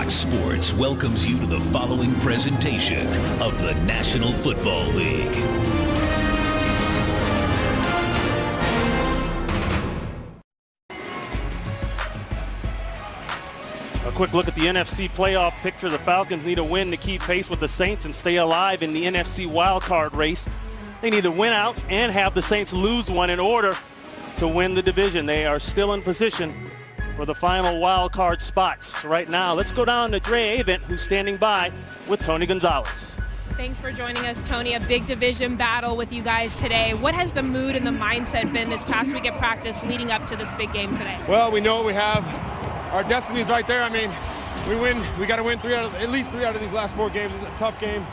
Fox Sports welcomes you to the following presentation of the National Football League. A quick look at the NFC playoff picture. The Falcons need a win to keep pace with the Saints and stay alive in the NFC wildcard race. They need to win out and have the Saints lose one in order to win the division. They are still in position for the final wild card spots right now. Let's go down to Dre Avent, who's standing by with Tony Gonzalez. Thanks for joining us, Tony. A big division battle with you guys today. What has the mood and the mindset been this past week at practice leading up to this big game today? Well, we know what we have. Our destiny's right there. I mean, we win. We got to win at least three out of these last 4 games. This is a tough game,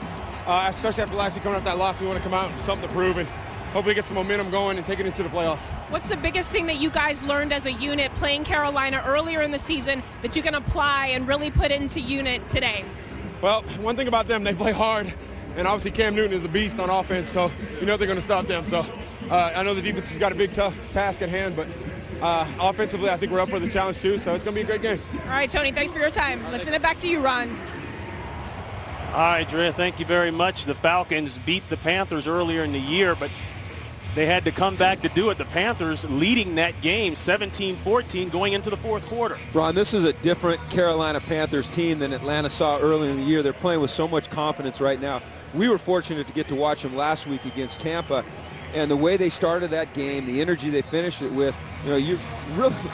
especially after last week coming off that loss. We want to come out with something to prove and hopefully get some momentum going and take it into the playoffs. What's the biggest thing that you guys learned as a unit playing Carolina earlier in the season that you can apply and really put into unit today? Well, one thing about them, they play hard, and obviously Cam Newton is a beast on offense, so you know they're going to stop them. So I know the defense has got a big tough task at hand, but offensively I think we're up for the challenge too, so it's going to be a great game. All right, Tony, thanks for your time. Let's send it back to you, Ron. All right, Dre, thank you very much. The Falcons beat the Panthers earlier in the year, but they had to come back to do it. The Panthers leading that game 17-14 going into the fourth quarter. Ron, this is a different Carolina Panthers team than Atlanta saw earlier in the year. They're playing with so much confidence right now. We were fortunate to get to watch them last week against Tampa, and the way they started that game, the energy they finished it with, you know, you're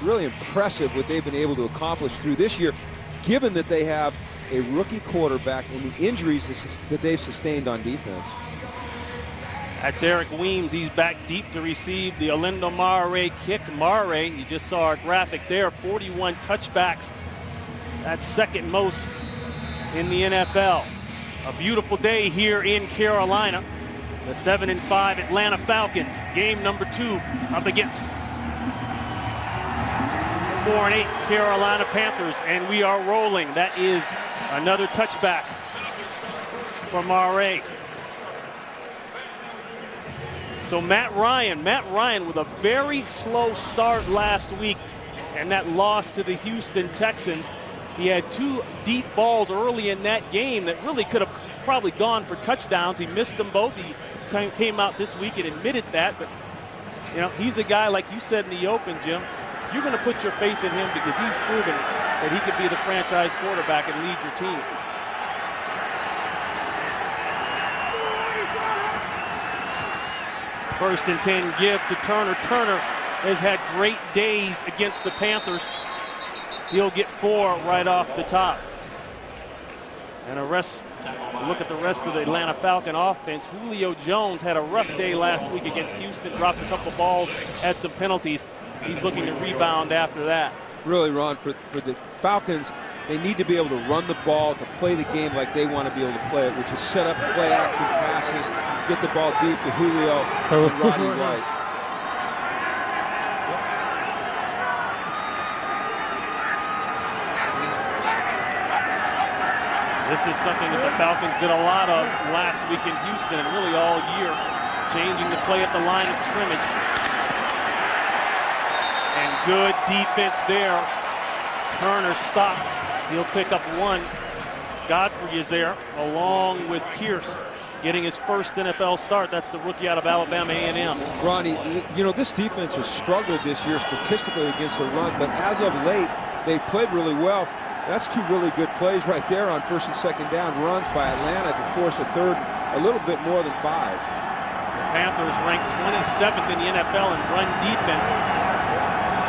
really impressive what they've been able to accomplish through this year, given that they have a rookie quarterback and the injuries that they've sustained on defense. That's Eric Weems. He's back deep to receive the Orlando Mare kick. Mare, you just saw our graphic there, 41 touchbacks. That's second most in the NFL. A beautiful day here in Carolina. The 7-5 Atlanta Falcons, game number 2 up against the 4-8 Carolina Panthers, and we are rolling. That is another touchback for Mare. So Matt Ryan with a very slow start last week and that loss to the Houston Texans. He had 2 deep balls early in that game that really could have probably gone for touchdowns. He missed them both. He came out this week and admitted that, but you know, he's a guy, like you said in the open, Jim, you're going to put your faith in him because he's proven that he could be the franchise quarterback and lead your team. First and 10 give to Turner. Turner has had great days against the Panthers. He'll get 4 right off the top. And look at the rest of the Atlanta Falcon offense. Julio Jones had a rough day last week against Houston, dropped a couple balls, had some penalties. He's looking to rebound after that. Really, Ron, for the Falcons, they need to be able to run the ball, to play the game like they want to be able to play it, which is set up play action passes, get the ball deep to Julio and Roddy White. This is something that the Falcons did a lot of last week in Houston and really all year, changing the play at the line of scrimmage. And good defense there. Turner stopped. He'll pick up 1. Godfrey is there along with Kearse getting his first NFL start. That's the rookie out of Alabama A&M. Ronnie, you know, this defense has struggled this year statistically against the run, but as of late, they've played really well. That's 2 really good plays right there on first and second down runs by Atlanta to force a third, a little bit more than 5. The Panthers ranked 27th in the NFL in run defense.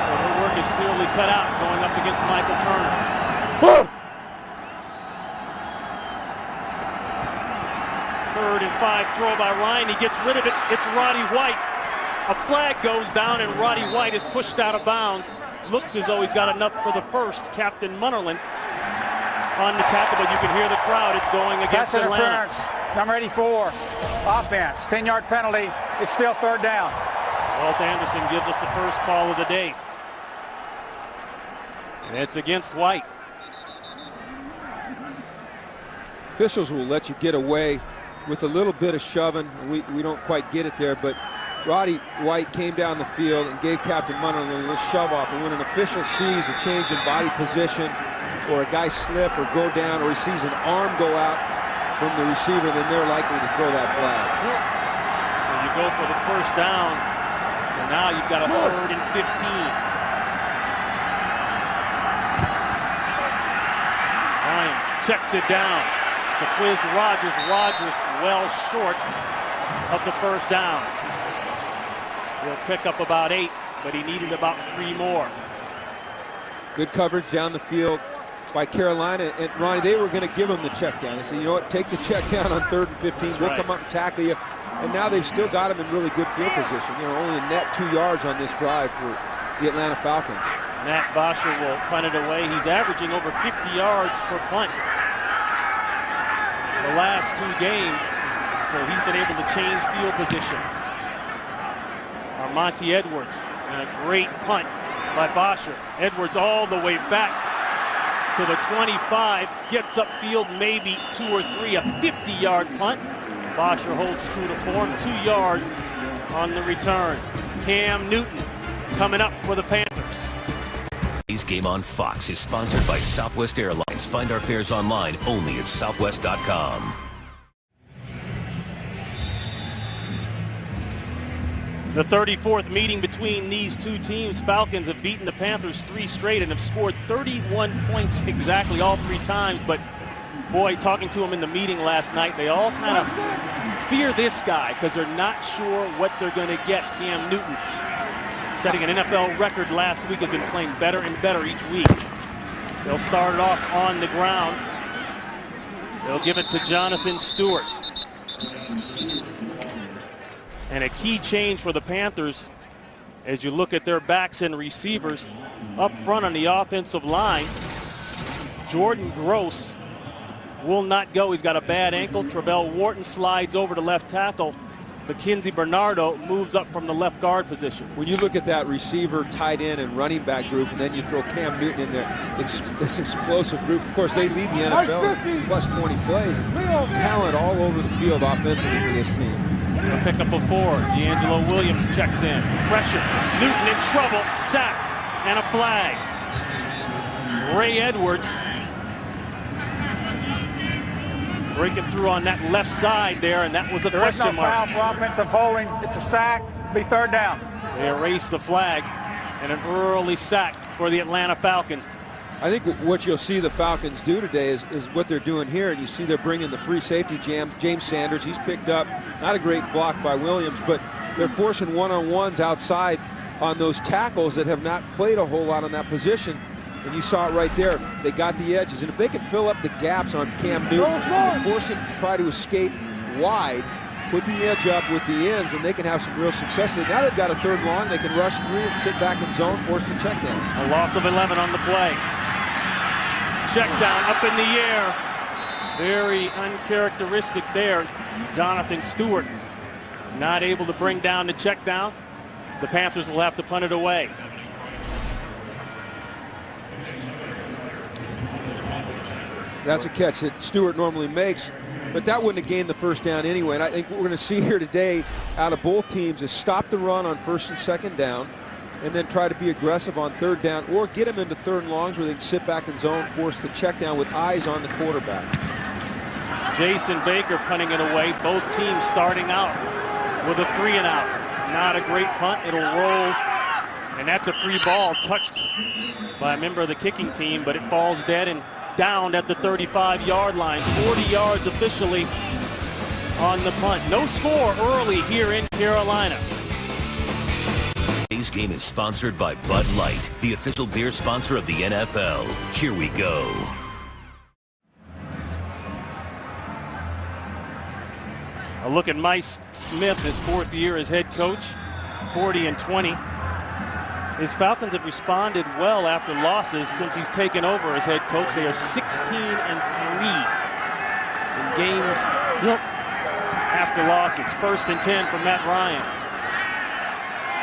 So their work is clearly cut out going up against Michael Turner. Whoa. 3rd and 5 throw by Ryan. He gets rid of it. It's Roddy White. A flag goes down and Roddy White is pushed out of bounds. Looks as though he's got enough for the first. Captain Munnerlyn on the tackle, but you can hear the crowd. It's going against Atlanta. Pass interference. Number 84, offense, 10-yard penalty. It's still 3rd down. Walt Anderson gives us the first call of the day. And it's against White. Officials will let you get away with a little bit of shoving. We don't quite get it there, but Roddy White came down the field and gave Captain Munnerlyn a little shove off. And when an official sees a change in body position or a guy slip or go down, or he sees an arm go out from the receiver, then they're likely to throw that flag. So you go for the first down, and now you've got a 3rd and 15. Ryan checks it down to Quiz Rogers. Rogers well short of the first down. He'll pick up about 8, but he needed about 3 more. Good coverage down the field by Carolina. And Ronnie, they were going to give him the check down. They said, you know what, take the check down on 3rd and 15. That's we'll right. come up and tackle you. And now they've still got him in really good field position. You know, only a net 2 yards on this drive for the Atlanta Falcons. Matt Bosher will punt it away. He's averaging over 50 yards per punt the last 2 games, so he's been able to change field position. Monty Edwards, and a great punt by Bosher. Edwards all the way back to the 25, gets upfield, maybe 2 or 3, a 50-yard punt. Bosher holds true to form, 2 yards on the return. Cam Newton coming up for the Panthers. Today's game on Fox is sponsored by Southwest Airlines. Find our fares online only at southwest.com. The 34th meeting between these two teams. Falcons have beaten the Panthers 3 straight and have scored 31 points exactly all 3 times. But boy, talking to them in the meeting last night, they all kind of fear this guy because they're not sure what they're going to get. Cam Newton, setting an NFL record last week, has been playing better and better each week. They'll start it off on the ground. They'll give it to Jonathan Stewart. And a key change for the Panthers as you look at their backs and receivers up front on the offensive line. Jordan Gross will not go. He's got a bad ankle. Travell Wharton slides over to left tackle. Mackenzie Bernardo moves up from the left guard position. When you look at that receiver, tight end, and running back group, and then you throw Cam Newton in there, this explosive group. Of course, they lead the NFL in plus 20 plays. Talent all over the field offensively for this team. A pick up a 4. D'Angelo Williams checks in. Pressure. Newton in trouble. Sack and a flag. Ray Edwards breaking through on that left side there, and that was a question mark. Foul for offensive holding. It's a sack. Be 3rd down. They erase the flag, and an early sack for the Atlanta Falcons. I think what you'll see the Falcons do today is what they're doing here, and you see they're bringing the free safety James Sanders. He's picked up, not a great block by Williams, but they're forcing one-on-ones outside on those tackles that have not played a whole lot on that position. And you saw it right there. They got the edges, and if they can fill up the gaps on Cam Newton, force him to try to escape wide, put the edge up with the ends, and they can have some real success. Now they've got a 3rd long. They can rush 3 and sit back in zone, force the check down. A loss of 11 on the play. Check down up in the air. Very uncharacteristic there. Jonathan Stewart not able to bring down the check down. The Panthers will have to punt it away. That's a catch that Stewart normally makes, but that wouldn't have gained the first down anyway. And I think what we're going to see here today out of both teams is stop the run on 1st and 2nd down, and then try to be aggressive on 3rd down, or get them into 3rd and longs where they can sit back in zone, force the check down with eyes on the quarterback. Jason Baker punting it away. Both teams starting out with a 3 and out. Not a great punt. It'll roll, and that's a free ball touched by a member of the kicking team, but it falls dead and down at the 35-yard line. 40 yards officially on the punt. No score early here in Carolina. Today's game is sponsored by Bud Light, the official beer sponsor of the NFL. Here we go. A look at Mike Smith, his 4th year as head coach, 40-20. His Falcons have responded well after losses since he's taken over as head coach. They are 16-3 in games after losses. 1st and 10 for Matt Ryan.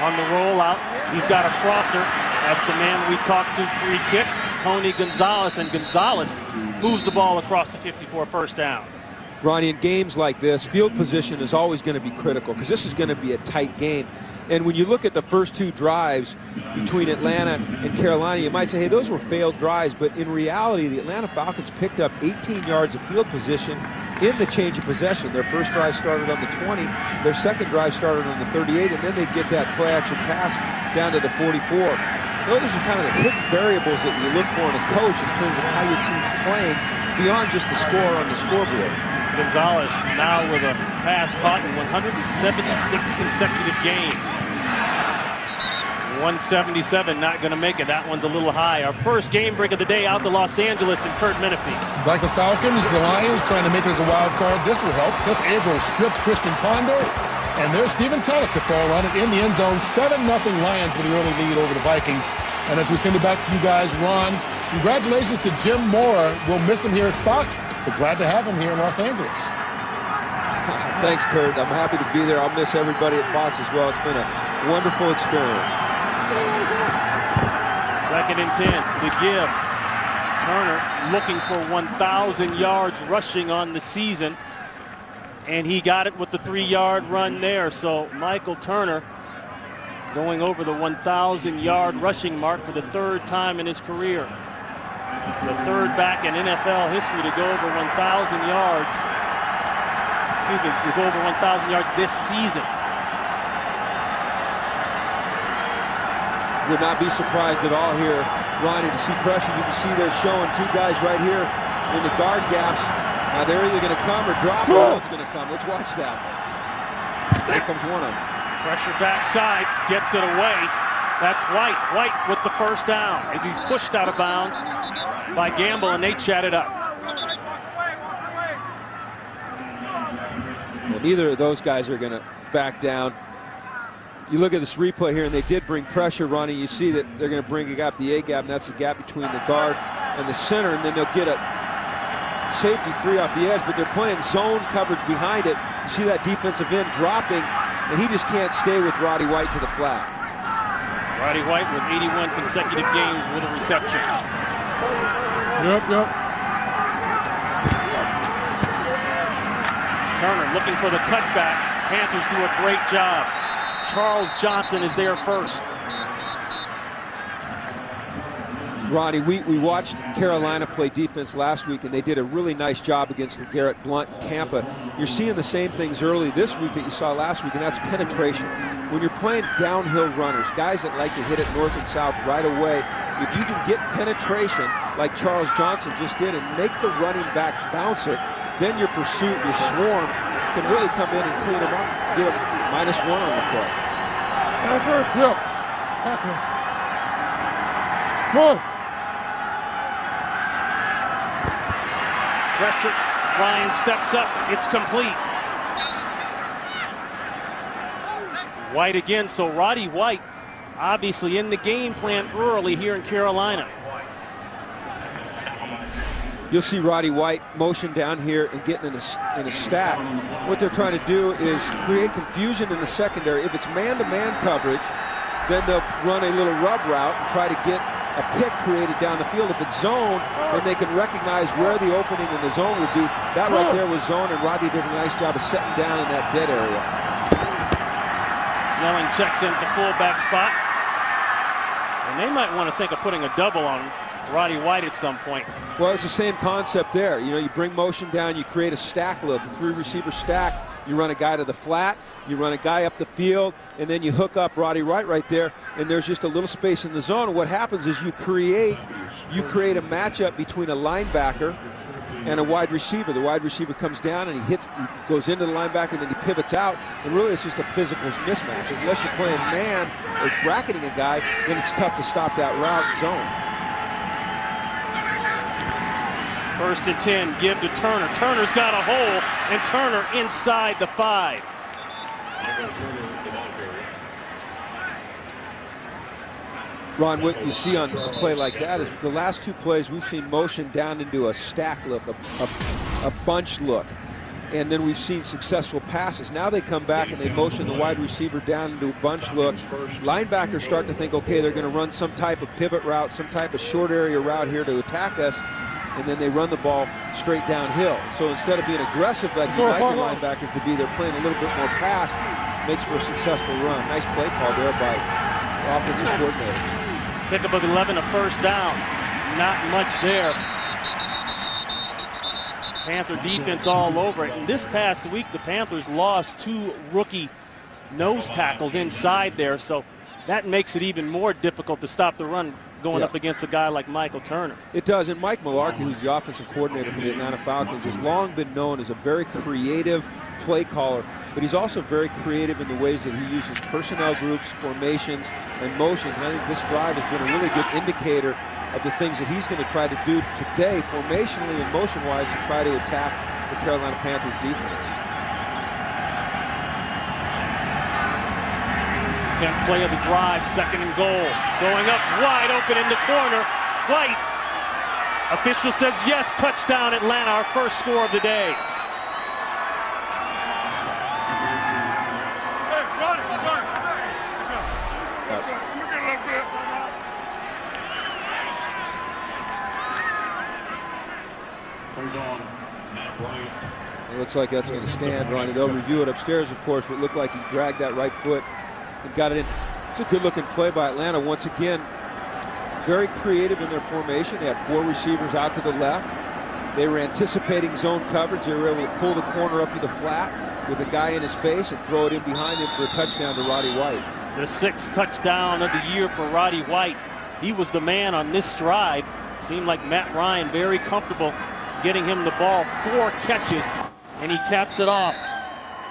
On the rollout, he's got a crosser. That's the man we talked to pre-kick, Tony Gonzalez, and Gonzalez moves the ball across the 54, 1st down. Ronnie, in games like this, field position is always going to be critical because this is going to be a tight game. And when you look at the first 2 drives between Atlanta and Carolina, you might say, hey, those were failed drives. But in reality, the Atlanta Falcons picked up 18 yards of field position in the change of possession. Their first drive started on the 20. Their second drive started on the 38. And then they get that play-action pass down to the 44. Those are kind of the hidden variables that you look for in a coach in terms of how your team's playing beyond just the score on the scoreboard. Gonzalez now with a pass caught in 176 consecutive games. 177, not going to make it. That one's a little high. Our first game break of the day out to Los Angeles and Kurt Menefee. Like the Falcons, the Lions trying to make it as a wild card. This will help. Cliff Averill strips Christian Ponder. And there's Stephen Tulloch to fall on it in the end zone. 7-0 Lions with the early lead over the Vikings. And as we send it back to you guys, Ron, congratulations to Jim Mora. We'll miss him here at Fox, but glad to have him here in Los Angeles. Thanks, Kurt. I'm happy to be there. I'll miss everybody at Fox as well. It's been a wonderful experience. 2nd and 10, the give. Turner looking for 1,000 yards rushing on the season. And he got it with the 3-yard run there. So Michael Turner going over the 1,000-yard rushing mark for the 3rd time in his career. The 3rd back in NFL history to go over 1,000 yards. Excuse me, to go over 1,000 yards this season. Would not be surprised at all here, Ronnie, to see pressure. You can see they're showing 2 guys right here in the guard gaps. Now they're either going to come or drop, or it's going to come. Let's watch that. Here comes one of them. Pressure backside, gets it away. That's White. White with the first down as he's pushed out of bounds by Gamble, and they chat it up. Well, neither of those guys are going to back down. You look at this replay here, and they did bring pressure, Ronnie. You see that they're going to bring a gap, the A gap, and that's the gap between the guard and the center, and then they'll get a safety 3 off the edge, but they're playing zone coverage behind it. You see that defensive end dropping, and he just can't stay with Roddy White to the flat. Roddy White with 81 consecutive games with a reception. Yep. Turner looking for the cutback. Panthers do a great job. Charles Johnson is there first. Ronnie, we watched Carolina play defense last week, and they did a really nice job against the Garrett Blunt Tampa. You're seeing the same things early this week that you saw last week, and that's penetration. When you're playing downhill runners, guys that like to hit it north and south right away, if you can get penetration like Charles Johnson just did and make the running back bounce it, then your pursuit, your swarm, can really come in and clean them up, get a -1 on the play. Pressure, Ryan steps up, it's complete. White again, so Roddy White obviously in the game plan early here in Carolina. You'll see Roddy White motion down here and getting in a stack. What they're trying to do is create confusion in the secondary. If it's man-to-man coverage, then they'll run a little rub route and try to get a pick created down the field. If it's zone, then they can recognize where the opening in the zone would be. That right there was zone, and Roddy did a nice job of setting down in that dead area. Snelling checks in at the fullback spot. And they might want to think of putting a double on Roddy White at some point. Well, it's the same concept there. You know, you bring motion down, you create a stack look, a 3-receiver stack. You run a guy to the flat, you run a guy up the field, and then you hook up Roddy White right there, and there's just a little space in the zone. And what happens is you create a matchup between a linebacker and a wide receiver. The wide receiver comes down and he goes into the linebacker, and then he pivots out, and really it's just a physical mismatch. Unless you're playing man or bracketing a guy, then it's tough to stop that route zone. 1st and 10, give to Turner. Turner's got a hole, and Turner inside the 5. Ron, what you see on a play like that is the last 2 plays we've seen motion down into a stack look, a bunch look, and then we've seen successful passes. Now they come back and they motion the wide receiver down into a bunch look. Linebackers start to think, okay, they're going to run some type of pivot route, some type of short area route here to attack us. and then they run the ball straight downhill. So instead of being aggressive like you like your linebackers to be, they're playing a little bit more fast, makes for a successful run. Nice play call there by the offensive coordinator. Pickup of 11, a first down. Not much there. Panther defense all over it. And this past week, the Panthers lost 2 rookie nose tackles inside there, so that makes it even more difficult to stop the run going up against a guy like Michael Turner. It does, and Mike Mularkey, who's the offensive coordinator for the Atlanta Falcons, has long been known as a very creative play caller, but he's also very creative in the ways that he uses personnel groups, formations, and motions, and I think this drive has been a really good indicator of the things that he's going to try to do today, formationally and motion-wise, to try to attack the Carolina Panthers defense. 10th play of the drive, 2nd and goal. Going up wide open in the corner. White. Official says yes, touchdown Atlanta, our first score of the day. It looks like that's going to stand, Ronnie. They'll review it upstairs, of course, but it looked like he dragged that right foot and got it in. It's a good-looking play by Atlanta. Once again, very creative in their formation. They had 4 receivers out to the left. They were anticipating zone coverage. They were able to pull the corner up to the flat with a guy in his face and throw it in behind him for a touchdown to Roddy White. The 6th touchdown of the year for Roddy White. He was the man on this drive. Seemed like Matt Ryan very comfortable getting him the ball. 4 catches, and he caps it off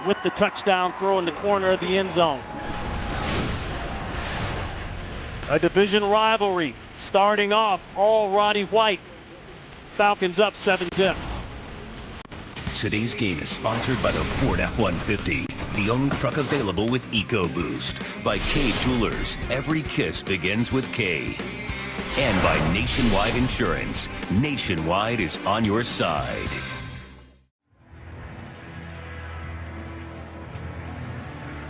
with the touchdown throw in the corner of the end zone. A division rivalry starting off, all Roddy White. Falcons up 7-0. Today's game is sponsored by the Ford F-150, the only truck available with EcoBoost. By K Jewelers, every kiss begins with K. And by Nationwide Insurance. Nationwide is on your side.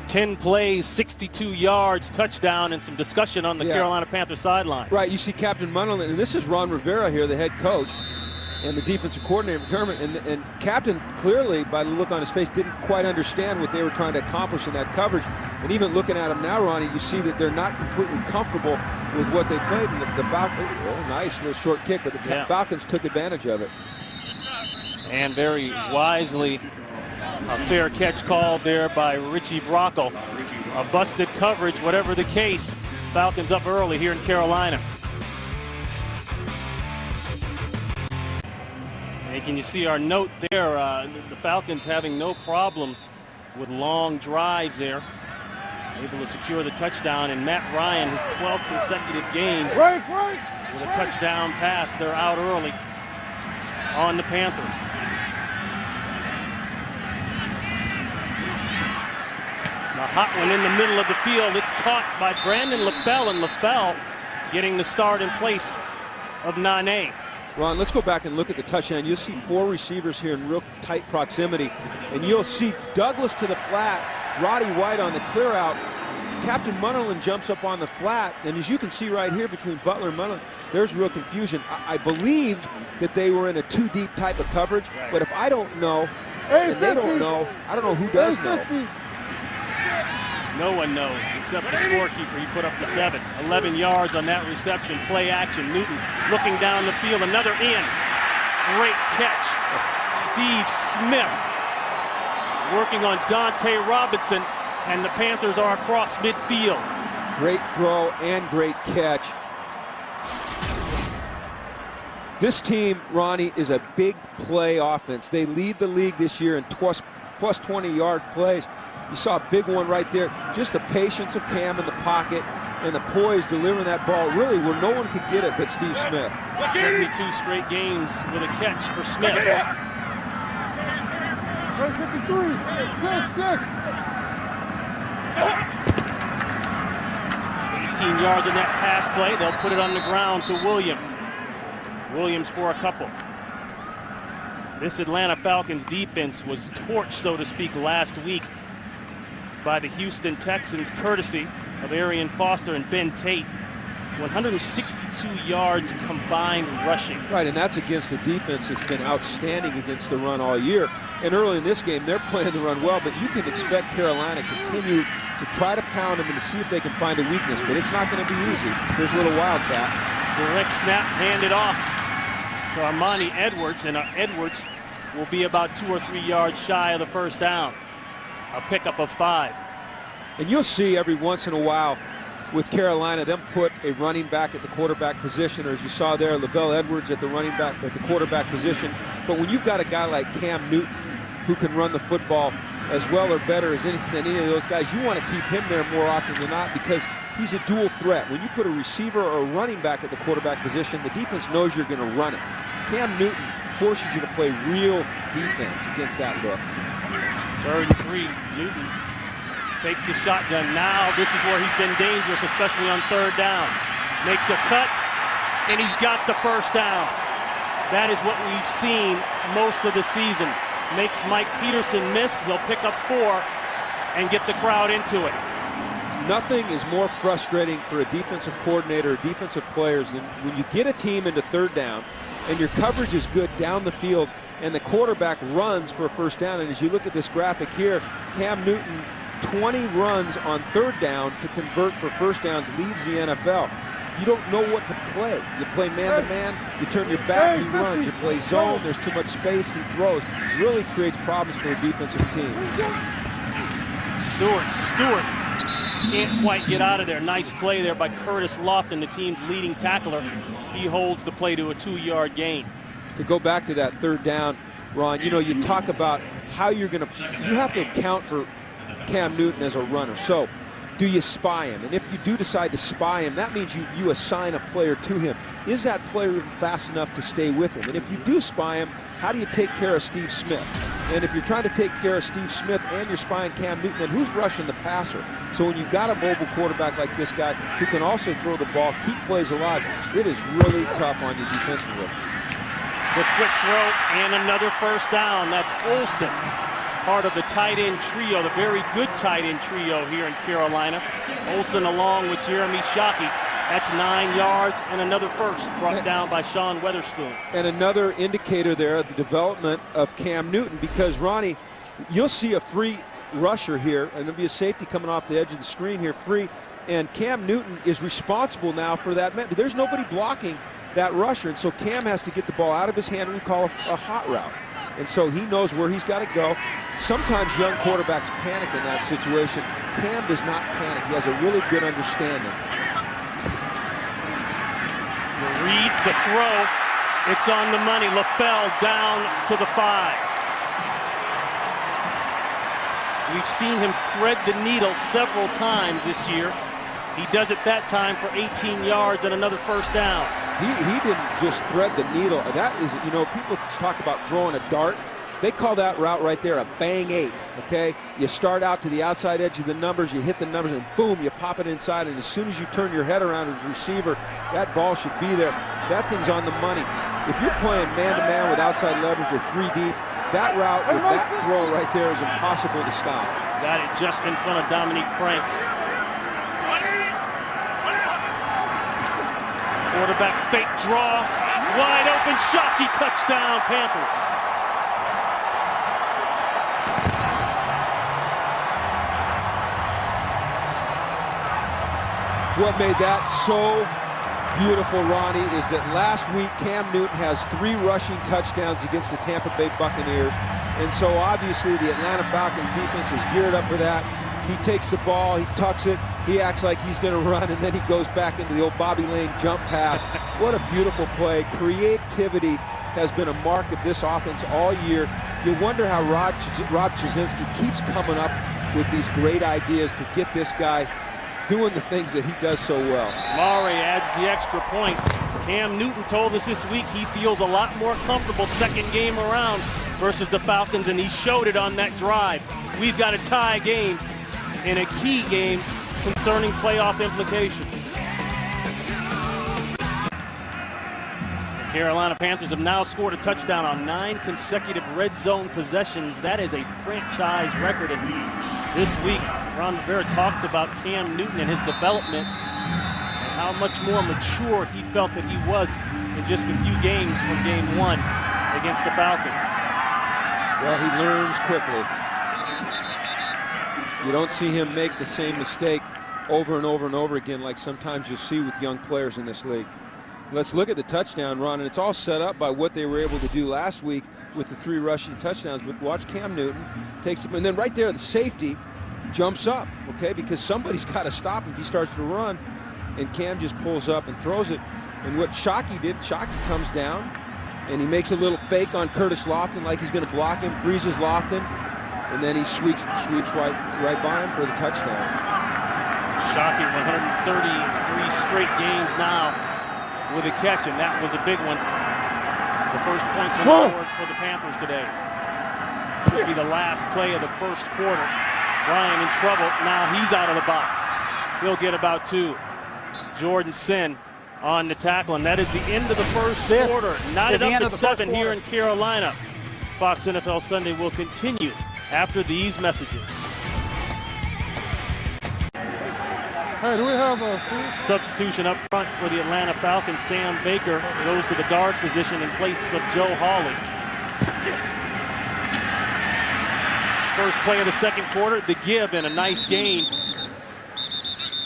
Ten plays, 62 yards, touchdown, and some discussion on the Carolina Panthers sideline. Right, you see Captain Munderland, and this is Ron Rivera here, the head coach, and the defensive coordinator, McDermott, and Captain clearly, by the look on his face, didn't quite understand what they were trying to accomplish in that coverage. And even looking at him now, Ronnie, you see that they're not completely comfortable with what they played. And the Falcons, nice little short kick, but the Falcons took advantage of it. And very wisely, a fair catch called there by Richie Brocco. A busted coverage, whatever the case. Falcons up early here in Carolina. And can you see our note there? The Falcons having no problem with long drives there. Able to secure the touchdown, and Matt Ryan, his 12th consecutive game with a touchdown pass. They're out early on the Panthers. A hot one in the middle of the field. It's caught by Brandon LaFell, and LaFell getting the start in place of Nane. Ron, let's go back and look at the touchdown. You'll see 4 receivers here in real tight proximity, and you'll see Douglas to the flat, Roddy White on the clear out. Captain Munderland jumps up on the flat, and as you can see right here between Butler and Munderland, there's real confusion. I believe that they were in a 2-deep type of coverage, but if I don't know, and they don't know, I don't know who does know. No one knows except the scorekeeper. He put up the 7. 11 yards on that reception. Play action. Newton looking down the field. Another in. Great catch. Steve Smith working on Dante Robinson, and the Panthers are across midfield. Great throw and great catch. This team, Ronnie, is a big play offense. They lead the league this year in plus 20-yard plays. You saw a big one right there. Just the patience of Cam in the pocket and the poise delivering that ball, really where no one could get it but Steve Smith. 72 straight games with a catch for Smith. 53, 18 yards on that pass play. They'll put it on the ground to Williams. Williams for a couple. This Atlanta Falcons defense was torched, so to speak, last week by the Houston Texans, courtesy of Arian Foster and Ben Tate. 162 yards combined rushing. Right, and that's against a defense that's been outstanding against the run all year. And early in this game, they're playing the run well, but you can expect Carolina to continue to try to pound them and to see if they can find a weakness, but it's not going to be easy. Here's a little wildcat. The next snap handed off to Armani Edwards, and Edwards will be about 2 or 3 yards shy of the first down. A pickup of 5. And you'll see every once in a while with Carolina, them put a running back at the quarterback position, or as you saw there, Lavelle Edwards at the running back, at the quarterback position. But when you've got a guy like Cam Newton who can run the football as well or better as than any of those guys, you want to keep him there more often than not because he's a dual threat. When you put a receiver or a running back at the quarterback position, the defense knows you're going to run it. Cam Newton forces you to play real defense against that look. 3rd and 3, Newton takes the shotgun. Now this is where he's been dangerous, especially on 3rd down. Makes a cut, and he's got the first down. That is what we've seen most of the season. Makes Mike Peterson miss. He'll pick up 4 and get the crowd into it. Nothing is more frustrating for a defensive coordinator or defensive players than when you get a team into 3rd down and your coverage is good down the field and the quarterback runs for a first down. And as you look at this graphic here, Cam Newton, 20 runs on 3rd down to convert for first downs, leads the NFL. You don't know what to play. You play man-to-man, you turn your back, he runs. You play zone, there's too much space, he throws. It really creates problems for a defensive team. Stewart can't quite get out of there. Nice play there by Curtis Lofton, the team's leading tackler. He holds the play to a 2-yard gain. To go back to that 3rd down, Ron, you know, you talk about how you're going to, you have to account for Cam Newton as a runner. So, do you spy him? And if you do decide to spy him, that means you assign a player to him. Is that player fast enough to stay with him? And if you do spy him, how do you take care of Steve Smith? And if you're trying to take care of Steve Smith and you're spying Cam Newton, then who's rushing the passer? So when you've got a mobile quarterback like this guy who can also throw the ball, keep plays alive, it is really tough on you defensively. The quick throw and another first down. That's Olsen, part of the tight end trio, the very good tight end trio here in Carolina. Olsen along with Jeremy Shockey. That's 9 yards and another first brought down by Sean Weatherspoon. And another indicator there of the development of Cam Newton, because Ronnie, you'll see a free rusher here, and there'll be a safety coming off the edge of the screen here free, and Cam Newton is responsible now for that. There's nobody blocking that rusher, and so Cam has to get the ball out of his hand, and we call a hot route. And so he knows where he's got to go. Sometimes young quarterbacks panic in that situation. Cam does not panic. He has a really good understanding. Reed, the throw. It's on the money. LaFell down to the 5. We've seen him thread the needle several times this year. He does it that time for 18 yards and another first down. He didn't just thread the needle. That is, you know, people talk about throwing a dart. They call that route right there a bang 8, okay? You start out to the outside edge of the numbers, you hit the numbers, and boom, you pop it inside, and as soon as you turn your head around as a receiver, that ball should be there. That thing's on the money. If you're playing man-to-man with outside leverage or 3 deep, that route with that throw right there is impossible to stop. Got it just in front of Dominique Franks. Quarterback fake draw, wide open, Shockey, touchdown, Panthers. What made that so beautiful, Ronnie, is that last week Cam Newton has 3 rushing touchdowns against the Tampa Bay Buccaneers. And so obviously the Atlanta Falcons defense is geared up for that. He takes the ball, he tucks it, he acts like he's going to run, and then he goes back into the old Bobby Lane jump pass. What a beautiful play. Creativity has been a mark of this offense all year. You wonder how Rob Chudzinski keeps coming up with these great ideas to get this guy doing the things that he does so well. Maury adds the extra point. Cam Newton told us this week he feels a lot more comfortable second game around versus the Falcons, and he showed it on that drive. We've got a tie game in a key game concerning playoff implications. The Carolina Panthers have now scored a touchdown on 9 consecutive red zone possessions. That is a franchise record. And this week, Ron Rivera talked about Cam Newton and his development and how how much more mature he felt that he was in just a few games from game 1 against the Falcons. Well, he learns quickly. You don't see him make the same mistake over and over and over again like sometimes you see with young players in this league. Let's look at the touchdown run, and it's all set up by what they were able to do last week with the 3 rushing touchdowns. But watch Cam Newton takes him, and then right there the safety jumps up, okay, because somebody's got to stop him if he starts to run, and Cam just pulls up and throws it. And what Shockey did, Shockey comes down, and he makes a little fake on Curtis Lofton like he's going to block him, freezes Lofton, and then he sweeps right by him for the touchdown. Shockey, 133 straight games now with a catch, and that was a big one. The first points on the board for the Panthers today. Should be the last play of the first quarter. Ryan in trouble. Now he's out of the box. He'll get about 2. Jordan Sin on the tackle, and that is the end of the first quarter. Knotted up at 7 here in Carolina. Fox NFL Sunday will continue after these messages. Hey, do we have a Substitution up front for the Atlanta Falcons. Sam Baker goes to the guard position in place of Joe Hawley. First play of the second quarter, the give, and a nice gain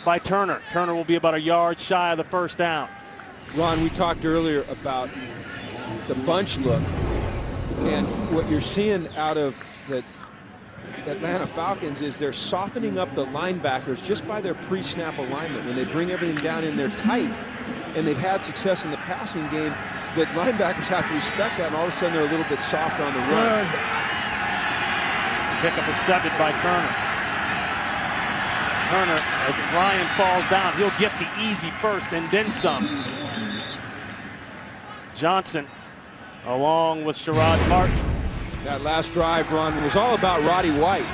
by Turner. Turner will be about a yard shy of the first down. Ron, we talked earlier about the bunch look, and what you're seeing out of the Atlanta Falcons is they're softening up the linebackers just by their pre-snap alignment. When they bring everything down in there tight, and they've had success in the passing game, the linebackers have to respect that, and all of a sudden they're a little bit soft on the run. Pickup of 7 by Turner. Turner, as Ryan falls down, he'll get the easy first and then some. Johnson, along with Sherrod Martin. That last drive run was all about Roddy White.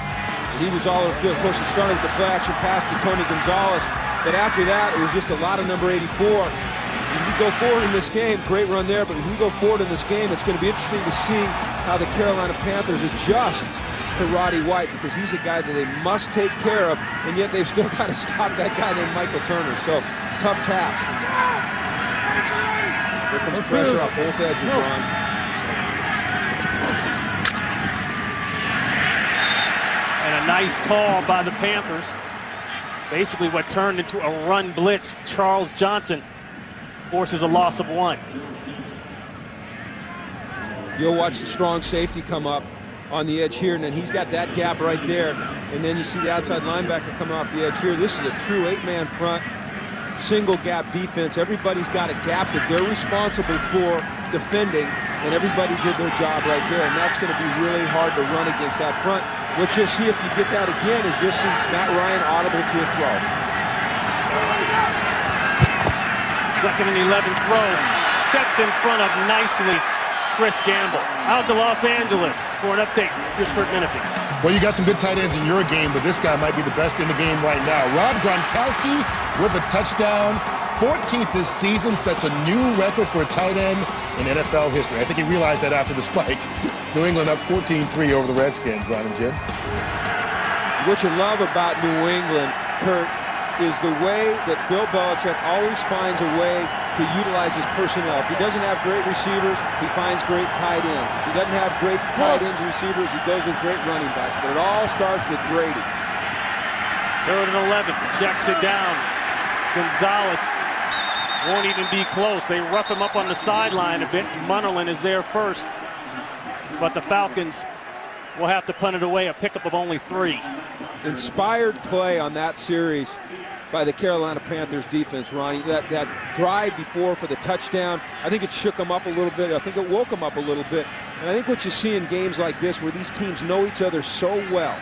He was all over the field. Of course, it started with the play action pass to Tony Gonzalez. But after that, it was just a lot of number 84. As we go forward in this game, great run there, but as we go forward in this game, it's going to be interesting to see how the Carolina Panthers adjust to Roddy White, because he's a guy that they must take care of, and yet they've still got to stop that guy named Michael Turner. So, tough task. Here comes pressure off both edges, Ron. And a nice call by the Panthers. Basically what turned into a run blitz. Charles Johnson forces a loss of 1. You'll watch the strong safety come up on the edge here, and then he's got that gap right there. And then you see the outside linebacker coming off the edge here. This is a true 8-man front, single gap defense. Everybody's got a gap that they're responsible for defending, and everybody did their job right there. And that's going to be really hard to run against that front. What you'll see if you get that again is you'll see Matt Ryan audible to a throw. Second and 11 throw, stepped in front of nicely Chris Gamble. Out to Los Angeles for an update. Here's Kurt Menefee. Well, you got some good tight ends in your game, but this guy might be the best in the game right now. Rob Gronkowski with a touchdown. 14th this season, sets a new record for a tight end in NFL history. I think he realized that after the spike. New England up 14-3 over the Redskins, Ron and Jim. What you love about New England, Kurt, is the way that Bill Belichick always finds a way to utilize his personnel. If he doesn't have great receivers, he finds great tight ends. If he doesn't have great tight ends and receivers, he goes with great running backs. But it all starts with Brady. 3rd and 11, checks it down. Gonzalez won't even be close. They rough him up on the sideline a bit. Munnerlyn is there first, but the Falcons will have to punt it away, a pickup of only 3. Inspired play on that series by the Carolina Panthers defense, Ronnie. That drive before for the touchdown, I think it shook them up a little bit. I think it woke them up a little bit. And I think what you see in games like this where these teams know each other so well,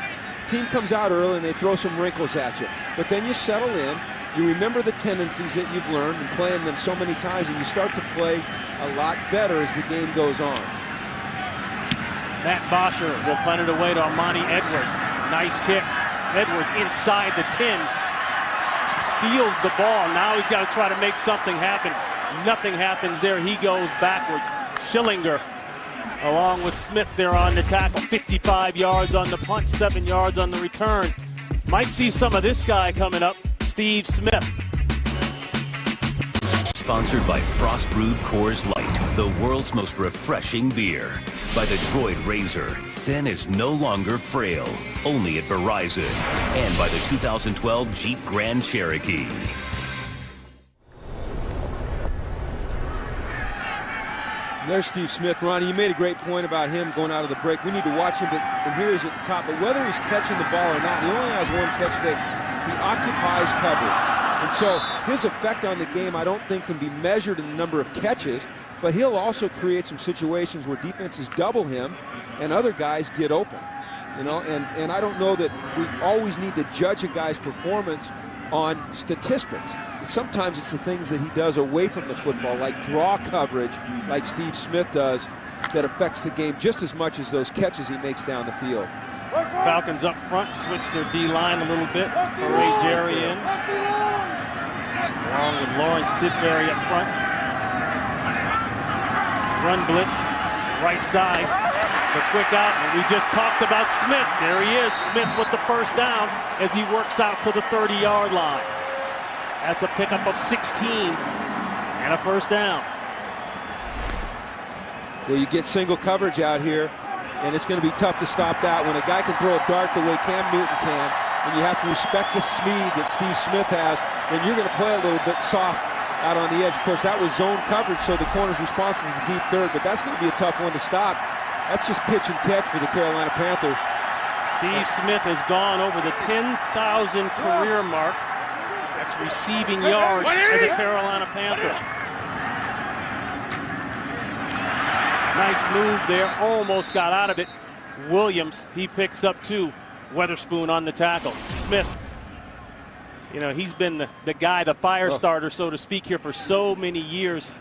team comes out early and they throw some wrinkles at you. But then you settle in, you remember the tendencies that you've learned and playing them so many times, and you start to play a lot better as the game goes on. Matt Bosher will punt it away to Armani Edwards. Nice kick. Edwards inside the 10. Fields the ball. Now he's got to try to make something happen. Nothing happens there. He goes backwards. Schillinger along with Smith there on the tackle. 55 yards on the punt, 7 yards on the return. Might see some of this guy coming up, Steve Smith. sponsored by Frost Brewed Coors Light, the world's most refreshing beer. By the Droid Razor, thin is no longer frail, only at Verizon. And by the 2012 Jeep Grand Cherokee. There's Steve Smith. Ronnie, you made a great point about him going out of the break. We need to watch him, and here he's at the top. But whether he's catching the ball or not, he only has one catch today. He occupies coverage. And so his effect on the game, I don't think, can be measured in the number of catches, but he'll also create some situations where defenses double him and other guys get open. You know, and I don't know that we always need to judge a guy's performance on statistics. Sometimes it's the things that he does away from the football, like draw coverage, like Steve Smith does, that affects the game just as much as those catches he makes down the field. Falcons up front, switch their D-line a little bit. Ray Jerry in, along with Lawrence Sidbury up front. Run blitz, right side, the quick out, and we just talked about Smith. There he is, Smith with the first down as he works out to the 30-yard line. That's a pickup of 16 and a first down. Well, you get single coverage out here, and it's going to be tough to stop that. When a guy can throw a dart the way Cam Newton can, and you have to respect the speed that Steve Smith has, then you're going to play a little bit soft out on the edge. Of course, that was zone coverage, so the corner's responsible for the deep third, but that's going to be a tough one to stop. That's just pitch and catch for the Carolina Panthers. Steve Smith has gone over the 10,000 career mark. That's receiving yards as a Carolina Panther. Nice move there, almost got out of it. Williams, he picks up 2. Weatherspoon on the tackle. Smith, you know, he's been the guy, the fire starter, so to speak, here for so many years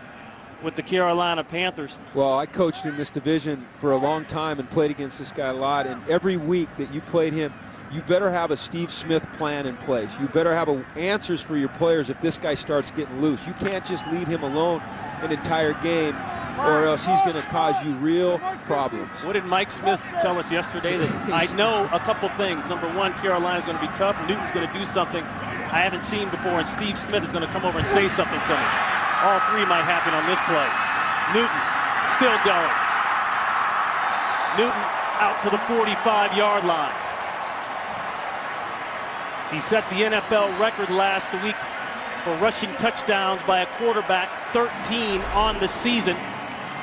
with the Carolina Panthers. Well, I coached in this division for a long time and played against this guy a lot, and every week that you played him, you better have a Steve Smith plan in place. You better have answers for your players if this guy starts getting loose. You can't just leave him alone an entire game, or else he's going to cause you real problems. What did Mike Smith tell us yesterday? That I know a couple things. Number one, Carolina's going to be tough. Newton's going to do something I haven't seen before, and Steve Smith is going to come over and say something to me. All 3 might happen on this play. Newton still going. Newton out to the 45-yard line. He set the NFL record last week for rushing touchdowns by a quarterback, 13 on the season.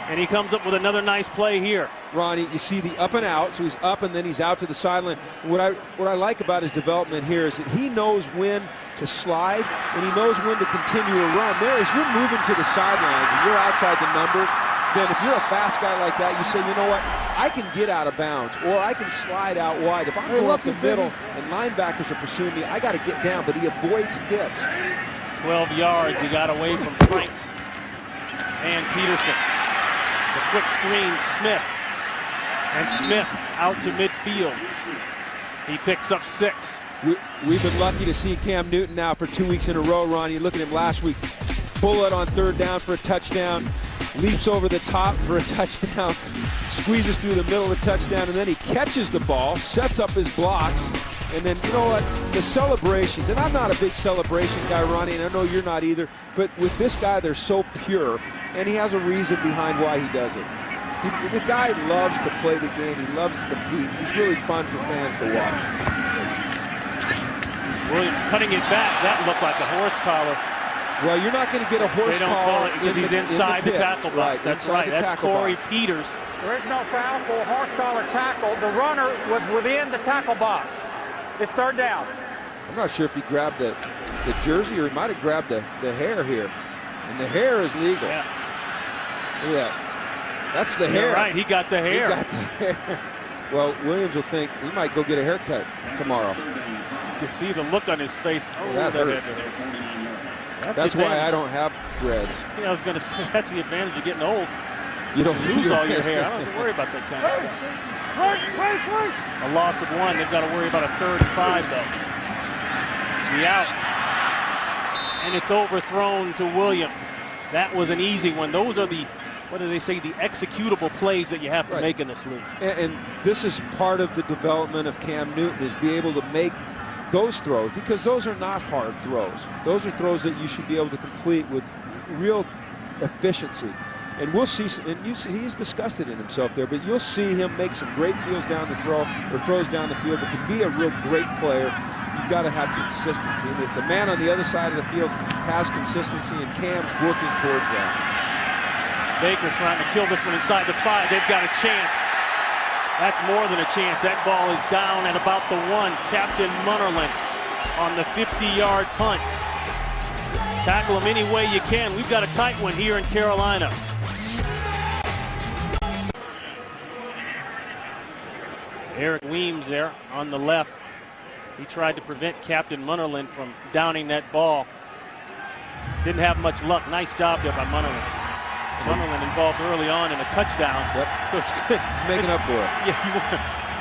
And he comes up with another nice play here. Ronnie, you see the up and out, so he's up and then he's out to the sideline. What I like about his development here is that he knows when to slide and he knows when to continue a run. There, as you're moving to the sidelines and you're outside the numbers, then if you're a fast guy like that, you say, you know what, I can get out of bounds or I can slide out wide. If I'm going up the middle and linebackers are pursuing me, I got to get down, but he avoids hits. 12 yards he got away from Franks and Peterson. The quick screen, Smith. And Smith out to midfield. He picks up 6. We've been lucky to see Cam Newton now for 2 weeks in a row, Ronnie. Look at him last week. Bullet on 3rd down for a touchdown. Leaps over the top for a touchdown. Squeezes through the middle of the touchdown, and then he catches the ball, sets up his blocks, and then, you know what, the celebrations, and I'm not a big celebration guy, Ronnie, and I know you're not either, but with this guy, they're so pure, and he has a reason behind why he does it. The guy loves to play the game. He loves to compete. He's really fun for fans to watch. Williams cutting it back. That looked like a horse collar. Well, you're not going to get a horse collar. They don't call it because he's inside the tackle box. Right, that's right. That's Corey Peters. There is no foul for a horse collar tackle. The runner was within the tackle box. It's 3rd down. I'm not sure if he grabbed the jersey or he might have grabbed the hair here. And the hair is legal. Yeah. Look at that. That's the hair. You're right, he got the hair. He got the hair. Well, Williams will think he might go get a haircut tomorrow. You can see the look on his face. Oh, that hurts. That's why I don't have dreads. Yeah, I was going to say, that's the advantage of getting old. You don't lose all your hair. I don't have to worry about that kind of stuff. A loss of 1. They've got to worry about a 3rd and 5, though. Be out. And it's overthrown to Williams. That was an easy one. Those are the, what do they say, the executable plays that you have to make in this league. And this is part of the development of Cam Newton, is be able to make those throws, because those are not hard throws. Those are throws that you should be able to complete with real efficiency. And we'll see, and he's discussed it in himself there, but you'll see him make some great throws down the field. But to be a real great player, you've got to have consistency. And the man on the other side of the field has consistency, and Cam's working towards that. Baker trying to kill this one inside the 5. They've got a chance. That's more than a chance. That ball is down at about the 1. Captain Munnerlyn on the 50-yard punt. Tackle him any way you can. We've got a tight one here in Carolina. Eric Weems there on the left. He tried to prevent Captain Munnerlyn from downing that ball. Didn't have much luck. Nice job there by Munnerlyn. Munnerlyn involved early on in a touchdown. Yep. So it's good. Making up for it. Yeah,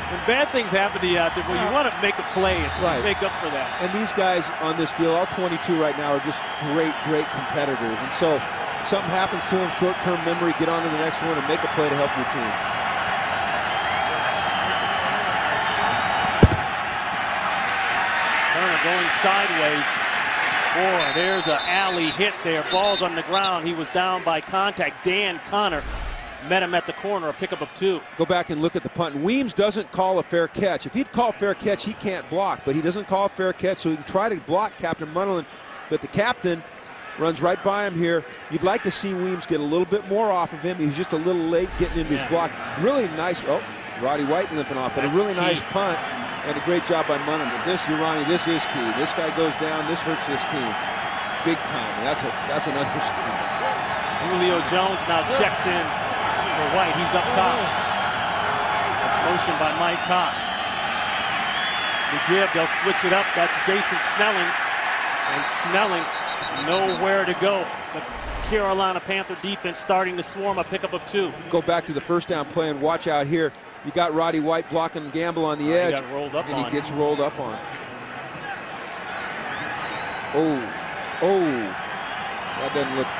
when bad things happen to you out there, well, you want to make a play and make up for that. And these guys on this field, all 22 right now, are just great, great competitors. And so something happens to them, short-term memory, get on to the next one and make a play to help your team. Going sideways. Boy, there's an alley hit there. Ball's on the ground. He was down by contact. Dan Connor met him at the corner, a pickup of 2. Go back and look at the punt. Weems doesn't call a fair catch. If he'd call a fair catch, he can't block, but he doesn't call a fair catch, so he can try to block Captain Munnerlyn, but the captain runs right by him here. You'd like to see Weems get a little bit more off of him. He's just a little late getting into his block. Really nice. Oh, Roddy White limping off, but a really nice punt. And a great job by Munnerlyn. But this, Ronnie, this is key. This guy goes down. This hurts this team big time. That's an understatement. Julio Jones now checks in for White. He's up top. That's motion by Mike Cox. They'll switch it up. That's Jason Snelling. And Snelling nowhere to go. The Carolina Panther defense starting to swarm, a pickup of 2. Go back to the first down play and watch out here. You got Roddy White blocking Gamble on the edge. He got rolled up and on. He gets rolled up on. Oh. That doesn't look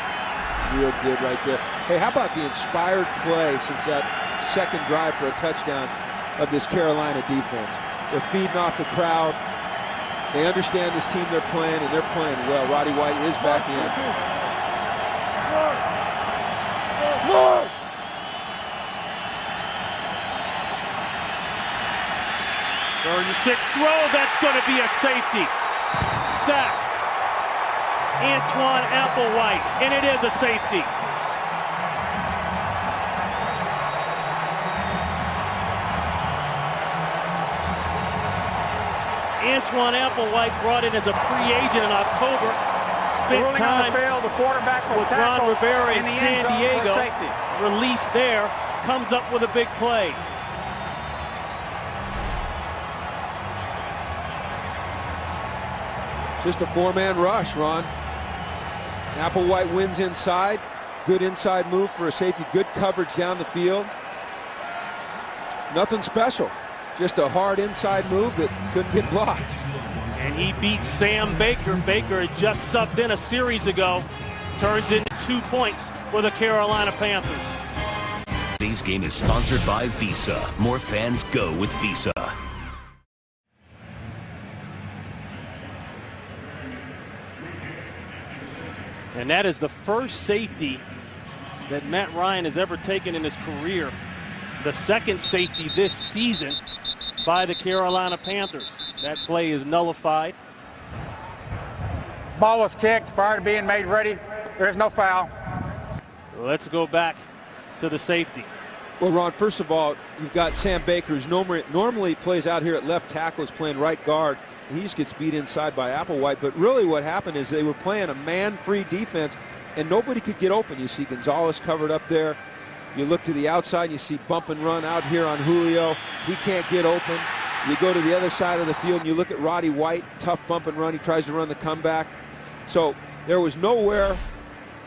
real good right there. Hey, how about the inspired play since that second drive for a touchdown of this Carolina defense? They're feeding off the crowd. They understand this team they're playing, and they're playing well. Roddy White is back in. 36th throw, that's going to be a safety. Sack. Antoine Applewhite, and it is a safety. Antoine Applewhite brought in as a free agent in October. Spent time the quarterback was with Ron Rivera in San Diego. Release there, comes up with a big play. Just a 4-man rush, Ron. Applewhite wins inside. Good inside move for a safety. Good coverage down the field. Nothing special. Just a hard inside move that couldn't get blocked. And he beats Sam Baker. Baker had just subbed in a series ago. Turns into 2 points for the Carolina Panthers. Today's game is sponsored by Visa. More fans go with Visa. And that is the first safety that Matt Ryan has ever taken in his career. The second safety this season by the Carolina Panthers. That play is nullified. Ball was kicked prior to being made ready. There's no foul. Let's go back to the safety. Well, Ron, first of all, you've got Sam Baker, who's normally plays out here at left tackle, is playing right guard. He just gets beat inside by Applewhite. But really what happened is they were playing a man-free defense, and nobody could get open. You see Gonzalez covered up there. You look to the outside, and you see bump and run out here on Julio. He can't get open. You go to the other side of the field, and you look at Roddy White, tough bump and run. He tries to run the comeback. So there was nowhere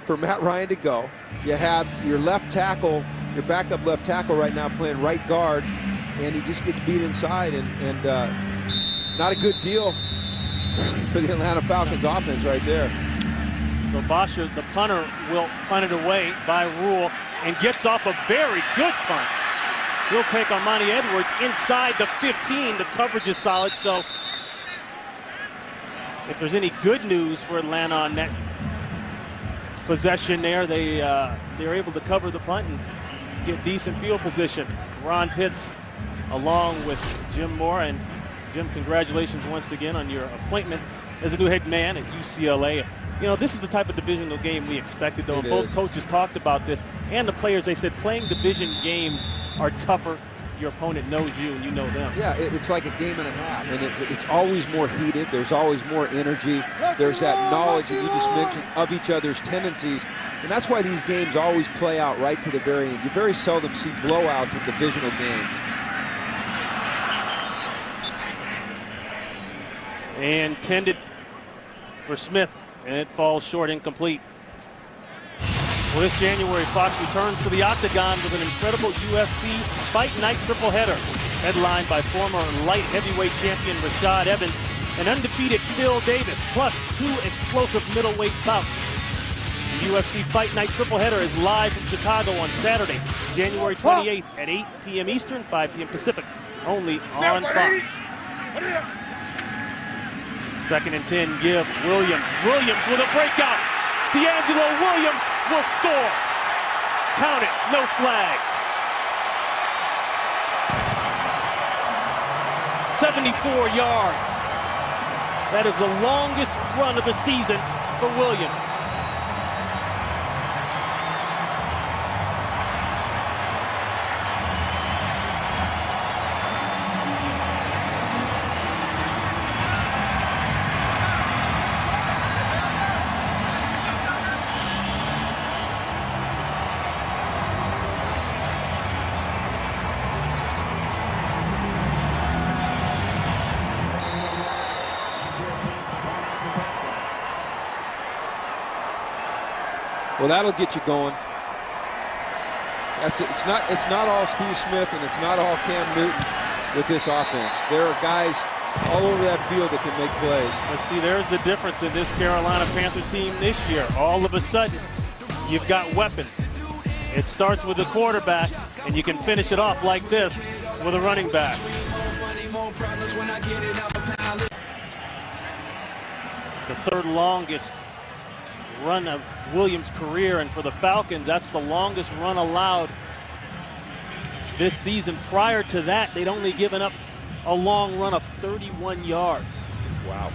for Matt Ryan to go. You had your left tackle, your backup left tackle right now playing right guard, and he just gets beat inside, and not a good deal for the Atlanta Falcons offense right there. So Bosher, the punter, will punt it away by rule and gets off a very good punt. He'll take Armani Edwards inside the 15. The coverage is solid, so if there's any good news for Atlanta on that possession there. They're able to cover the punt and get decent field position. Ron Pitts along with Jim Moore. And Jim, congratulations once again on your appointment as a new head man at UCLA. You know, this is the type of divisional game we expected, though. And both coaches talked about this, and the players. They said playing division games are tougher. Your opponent knows you, and you know them. Yeah, it's like a game and a half, and it's always more heated. There's always more energy. There's that knowledge that you just mentioned of each other's tendencies, and that's why these games always play out right to the very end. You very seldom see blowouts in divisional games. Intended for Smith, and it falls short, incomplete. Well, this January, Fox returns to the Octagon with an incredible UFC Fight Night triple header, headlined by former light heavyweight champion Rashad Evans and undefeated Phil Davis, plus 2 explosive middleweight bouts. The UFC Fight Night triple header is live from Chicago on Saturday, January 28th at 8 p.m. Eastern, 5 p.m. Pacific, only on Fox. 2nd and 10, give Williams. Williams with a breakout. D'Angelo Williams will score. Count it, no flags. 74 yards. That is the longest run of the season for Williams. Well, that'll get you going. It's not all Steve Smith and it's not all Cam Newton with this offense. There are guys all over that field that can make plays. Let's see, there's the difference in this Carolina Panther team this year. All of a sudden, you've got weapons. It starts with the quarterback, and you can finish it off like this with a running back. The 3rd longest run of Williams' career, and for the Falcons, that's the longest run allowed this season. Prior to that, they'd only given up a long run of 31 yards. Wow.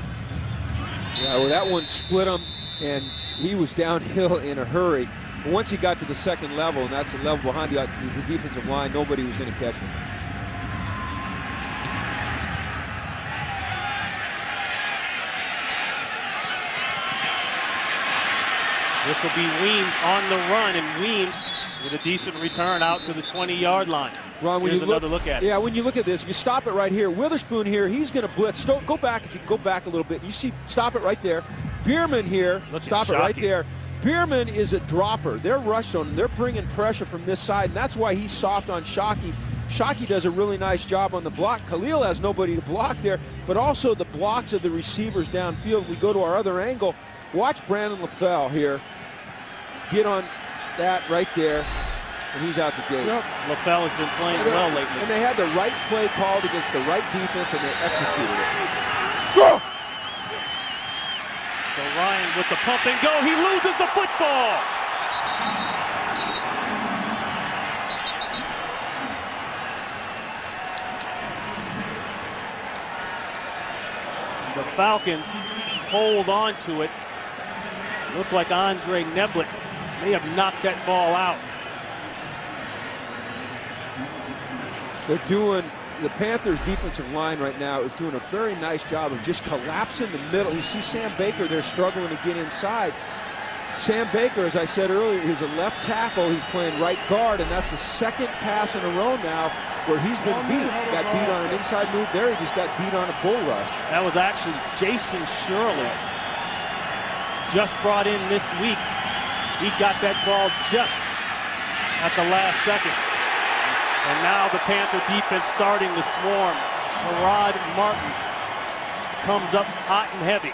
Yeah, well, that one split him, and he was downhill in a hurry. But once he got to the 2nd level, and that's the level behind the defensive line, nobody was going to catch him. This will be Weems on the run, and Weems with a decent return out to the 20-yard line. Ron, when Here's you look, another look at it. Yeah, when you look at this, if you stop it right here, Witherspoon here, he's going to blitz. Go back, if you go back a little bit. You see, stop it right there. Bierman here, stop it right there. Bierman is a dropper. They're rushed on him. They're bringing pressure from this side, and that's why he's soft on Shockey. Shockey does a really nice job on the block. Khalil has nobody to block there, but also the blocks of the receivers downfield. We go to our other angle. Watch Brandon LaFell here. Get on that right there, and he's out the gate. Yep. LaFell has been playing well lately. And they had the right play called against the right defense, and they executed it. So Ryan with the pump and go. He loses the football. The Falcons hold on to it. Looked like Andre Neblett may have knocked that ball out. The Panthers defensive line right now is doing a very nice job of just collapsing the middle. You see Sam Baker there struggling to get inside. Sam Baker, as I said earlier, he's a left tackle. He's playing right guard, and that's the 2nd pass in a row now where he's been beat. Got beat on an inside move there. He just got beat on a bull rush. That was actually Jason Shirley, just brought in this week. He got that ball just at the last second. And now the Panther defense starting to swarm. Sherrod Martin comes up hot and heavy.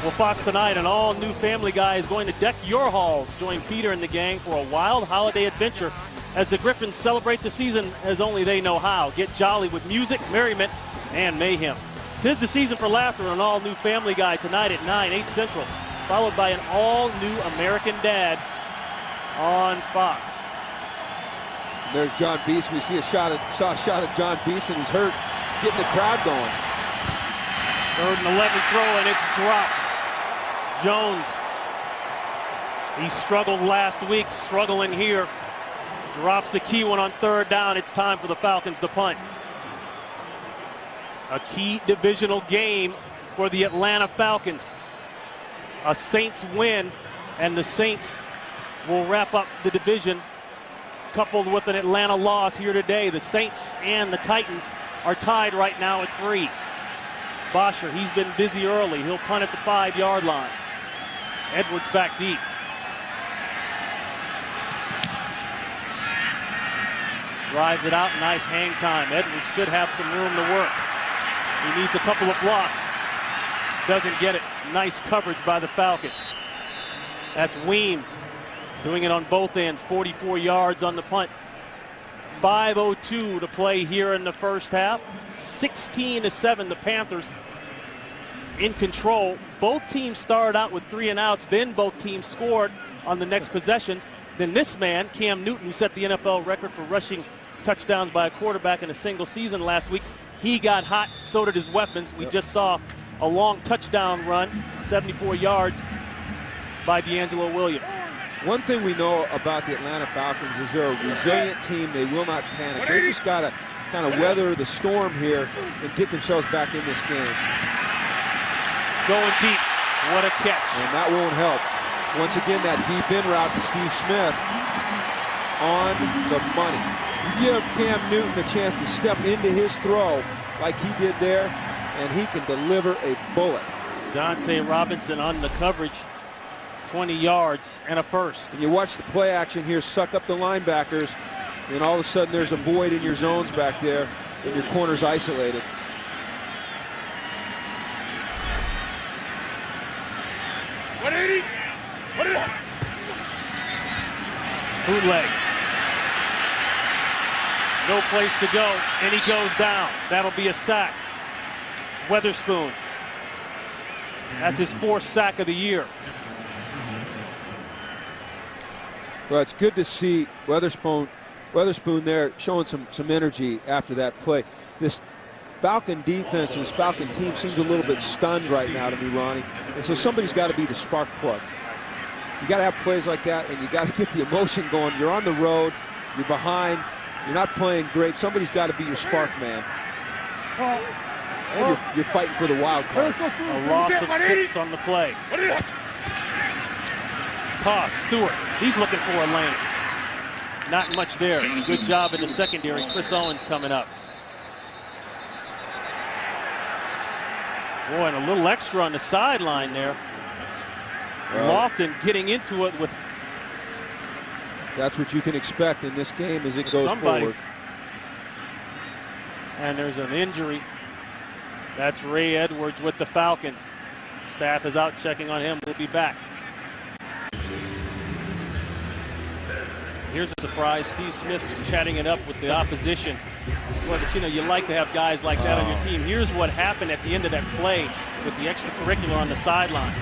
Well, Fox tonight, an all-new Family Guy is going to deck your halls. Join Peter and the gang for a wild holiday adventure as the Griffins celebrate the season as only they know how. Get jolly with music, merriment, and mayhem. 'Tis the season for laughter on an all-new Family Guy tonight at 9, 8 Central followed by an all-new American Dad on Fox. There's John Beeson. We see a shot of John Beeson. He's hurt, getting the crowd going. 3rd and 11 throw, and it's dropped. Jones, he struggled last week, struggling here. Drops the key one on 3rd down. It's time for the Falcons to punt. A key divisional game for the Atlanta Falcons. A Saints win, and the Saints will wrap up the division, coupled with an Atlanta loss here today. The Saints and the Titans are tied right now at 3. Bosher, he's been busy early. He'll punt at the 5-yard line. Edwards back deep. Drives it out, nice hang time. Edwards should have some room to work. He needs a couple of blocks. Doesn't get it. Nice coverage by the Falcons. That's Weems doing it on both ends. 44 yards on the punt. 5:02 to play here in the first half. 16-7, the Panthers in control. Both teams started out with 3 and outs. Then both teams scored on the next possessions. Then this man, Cam Newton, who set the NFL record for rushing touchdowns by a quarterback in a single season last week, he got hot. So did his weapons. We just saw a long touchdown run, 74 yards by D'Angelo Williams. One thing we know about the Atlanta Falcons is they're a resilient team. They will not panic. They just got to kind of weather the storm here and get themselves back in this game. Going deep. What a catch. And that won't help. Once again, that deep in route to Steve Smith on the money. You give Cam Newton a chance to step into his throw like he did there, and he can deliver a bullet. Dante Robinson on the coverage. 20 yards and a first. And you watch the play action here suck up the linebackers, and all of a sudden there's a void in your zones back there, and your corner's isolated. Bootleg. No place to go, and he goes down. That'll be a sack. Weatherspoon. That's his 4th sack of the year. Well, it's good to see Weatherspoon there showing some energy after that play. This Falcon defense, this Falcon team seems a little bit stunned right now to me, Ronnie. And so somebody's got to be the spark plug. You got to have plays like that, and you got to get the emotion going. You're on the road, you're behind, you're not playing great. Somebody's got to be your spark man. And you're fighting for the wild card. A loss of 6 on the play. Toss, Stewart, he's looking for a lane. Not much there. Good job in the secondary. Chris Owens coming up. Boy, and a little extra on the sideline there. Lofton getting into it with... That's what you can expect in this game as it goes forward. And there's an injury. That's Ray Edwards with the Falcons. Staff is out checking on him. We'll be back. Here's a surprise. Steve Smith chatting it up with the opposition. Boy, but you know, you like to have guys like that on your team. Here's what happened at the end of that play with the extracurricular on the sideline.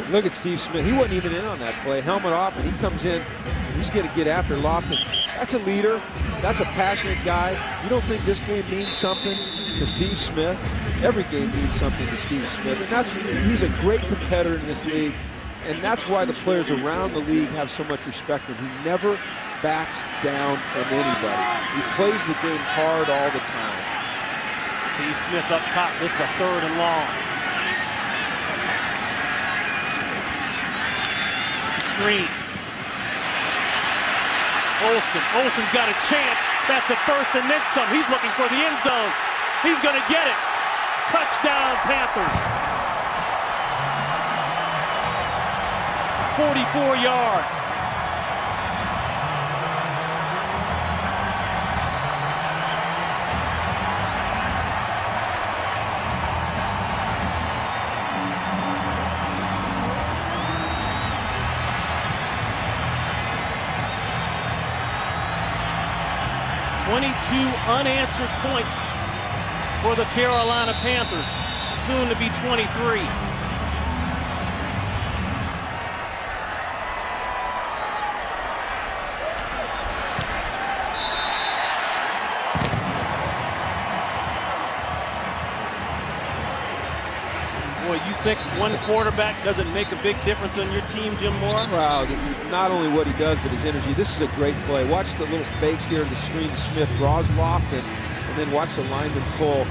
Look at Steve Smith. He wasn't even in on that play. Helmet off, and he comes in. He's going to get after Lofton. That's a leader. That's a passionate guy. You don't think this game means something to Steve Smith? Every game means something to Steve Smith. And he's a great competitor in this league. And that's why the players around the league have so much respect for him. He never backs down from anybody. He plays the game hard all the time. Steve Smith up top. This is a 3rd and long. Screen. Olsen's got a chance. That's a first and then some. He's looking for the end zone. He's going to get it. Touchdown, Panthers. 44 yards. Unanswered points for the Carolina Panthers. soon to be 23. Boy, you think one quarterback doesn't make a big difference on your team, Jim Moore? Wow, not only what he does, but his energy. This is a great play. Watch the little fake here, the screen to Smith, draws Lofton, and then watch the lineman pull.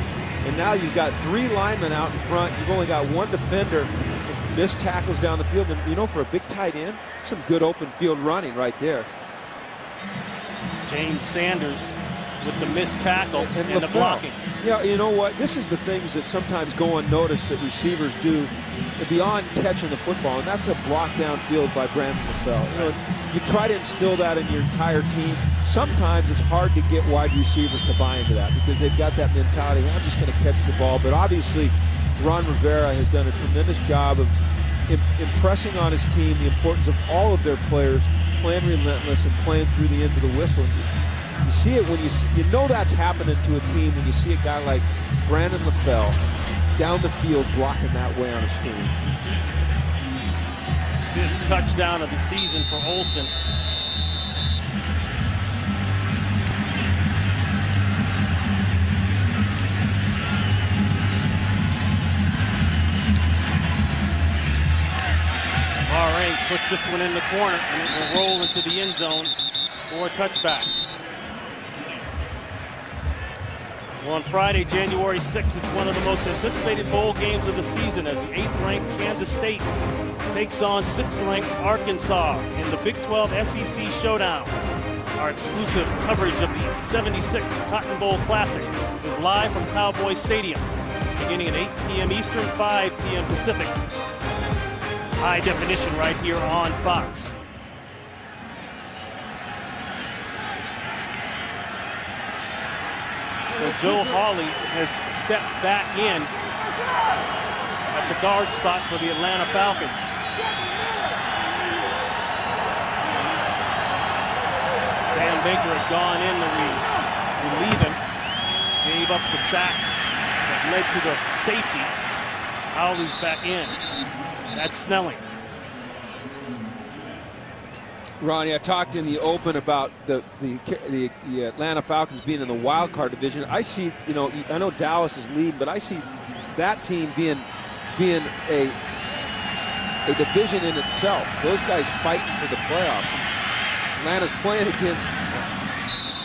And now you've got 3 linemen out in front. You've only got 1 defender. Missed tackles down the field. And, you know, for a big tight end, some good open field running right there. James Sanders with the missed tackle and the blocking. Yeah, you know what? This is the things that sometimes go unnoticed that receivers do beyond catching the football, and that's a block downfield by Brandon LaFell. You know, you try to instill that in your entire team. Sometimes it's hard to get wide receivers to buy into that because they've got that mentality, I'm just going to catch the ball. But obviously, Ron Rivera has done a tremendous job of impressing on his team the importance of all of their players playing relentless and playing through the end of the whistle. You see it when you know that's happening to a team when you see a guy like Brandon LaFell down the field blocking that way on a screen. 5th touchdown of the season for Olsen. Bahrain puts this one in the corner and it will roll into the end zone for a touchback. Well, on Friday, January 6th, it's one of the most anticipated bowl games of the season as the 8th-ranked Kansas State takes on 6th-ranked Arkansas in the Big 12 SEC Showdown. Our exclusive coverage of the 76th Cotton Bowl Classic is live from Cowboy Stadium, beginning at 8 p.m. Eastern, 5 p.m. Pacific. High definition right here on Fox. So Joe Hawley has stepped back in at the guard spot for the Atlanta Falcons. Sam Baker had gone in to relieve him, gave up the sack that led to the safety. Hawley's back in. That's Snelling. Ronnie, I talked in the open about the Atlanta Falcons being in the wild card division. I see, you know, I know Dallas is leading, but I see that team being a division in itself. Those guys fighting for the playoffs. Atlanta's playing against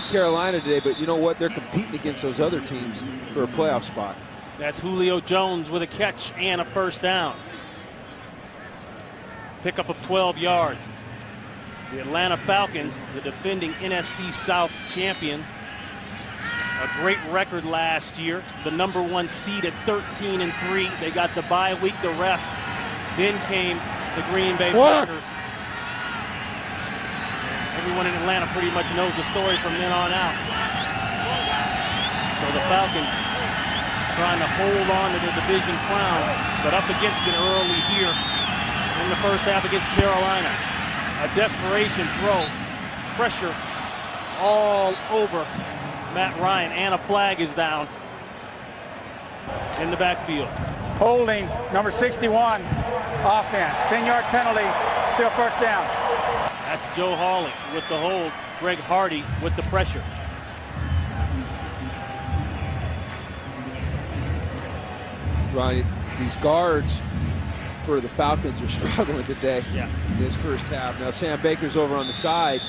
Carolina today, but you know what? They're competing against those other teams for a playoff spot. That's Julio Jones with a catch and a first down. Pickup of 12 yards. The Atlanta Falcons, the defending NFC South champions, a great record last year. The #1 seed at 13-3. They got the bye week to rest. Then came the Green Bay Packers. Everyone in Atlanta pretty much knows the story from then on out. So the Falcons trying to hold on to their division crown, but up against it early here in the first half against Carolina. A desperation throw, pressure all over Matt Ryan, and a flag is down in the backfield. Holding, number 61, offense. 10-yard penalty, still first down. That's Joe Hawley with the hold, Greg Hardy with the pressure. Ronnie, these guards for the Falcons are struggling today in this first half. Now Sam Baker's over on the side,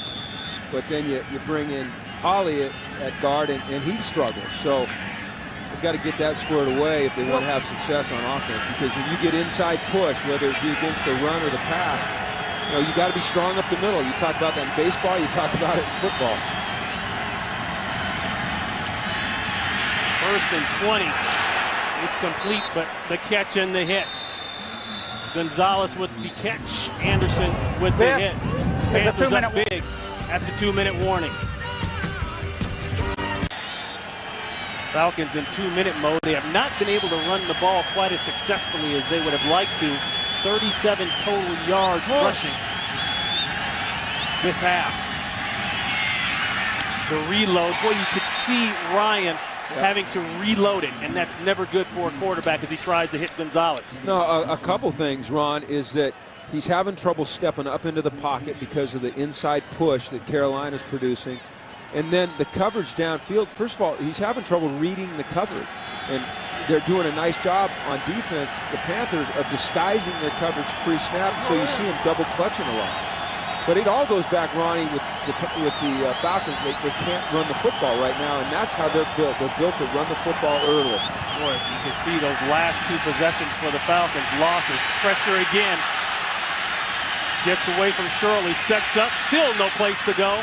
but then you bring in Hawley at guard and he struggles. So they've got to get that squared away if they want to have success on offense, because when you get inside push, whether it be against the run or the pass, you know, you got to be strong up the middle. You talk about that in baseball, you talk about it in football. 1st and 20. It's complete, but the catch and the hit. Gonzalez with the catch, Anderson with the hit. Panthers up big at the 2-minute warning. Falcons in 2-minute mode. They have not been able to run the ball quite as successfully as they would have liked to. 37 total yards rushing this half. The reload, boy, you could see Ryan having to reload it, and that's never good for a quarterback as he tries to hit Gonzalez. No, a couple things, Ron, is that he's having trouble stepping up into the pocket because of the inside push that Carolina's producing. And then the coverage downfield, first of all, he's having trouble reading the coverage. And they're doing a nice job on defense, the Panthers, of disguising their coverage pre-snap, so you see him double clutching a lot. But it all goes back, Ronnie, with the Falcons. They can't run the football right now, and that's how they're built. They're built to run the football early. Boy, you can see those last 2 possessions for the Falcons. Losses. Pressure again. Gets away from Shirley. Sets up. Still no place to go.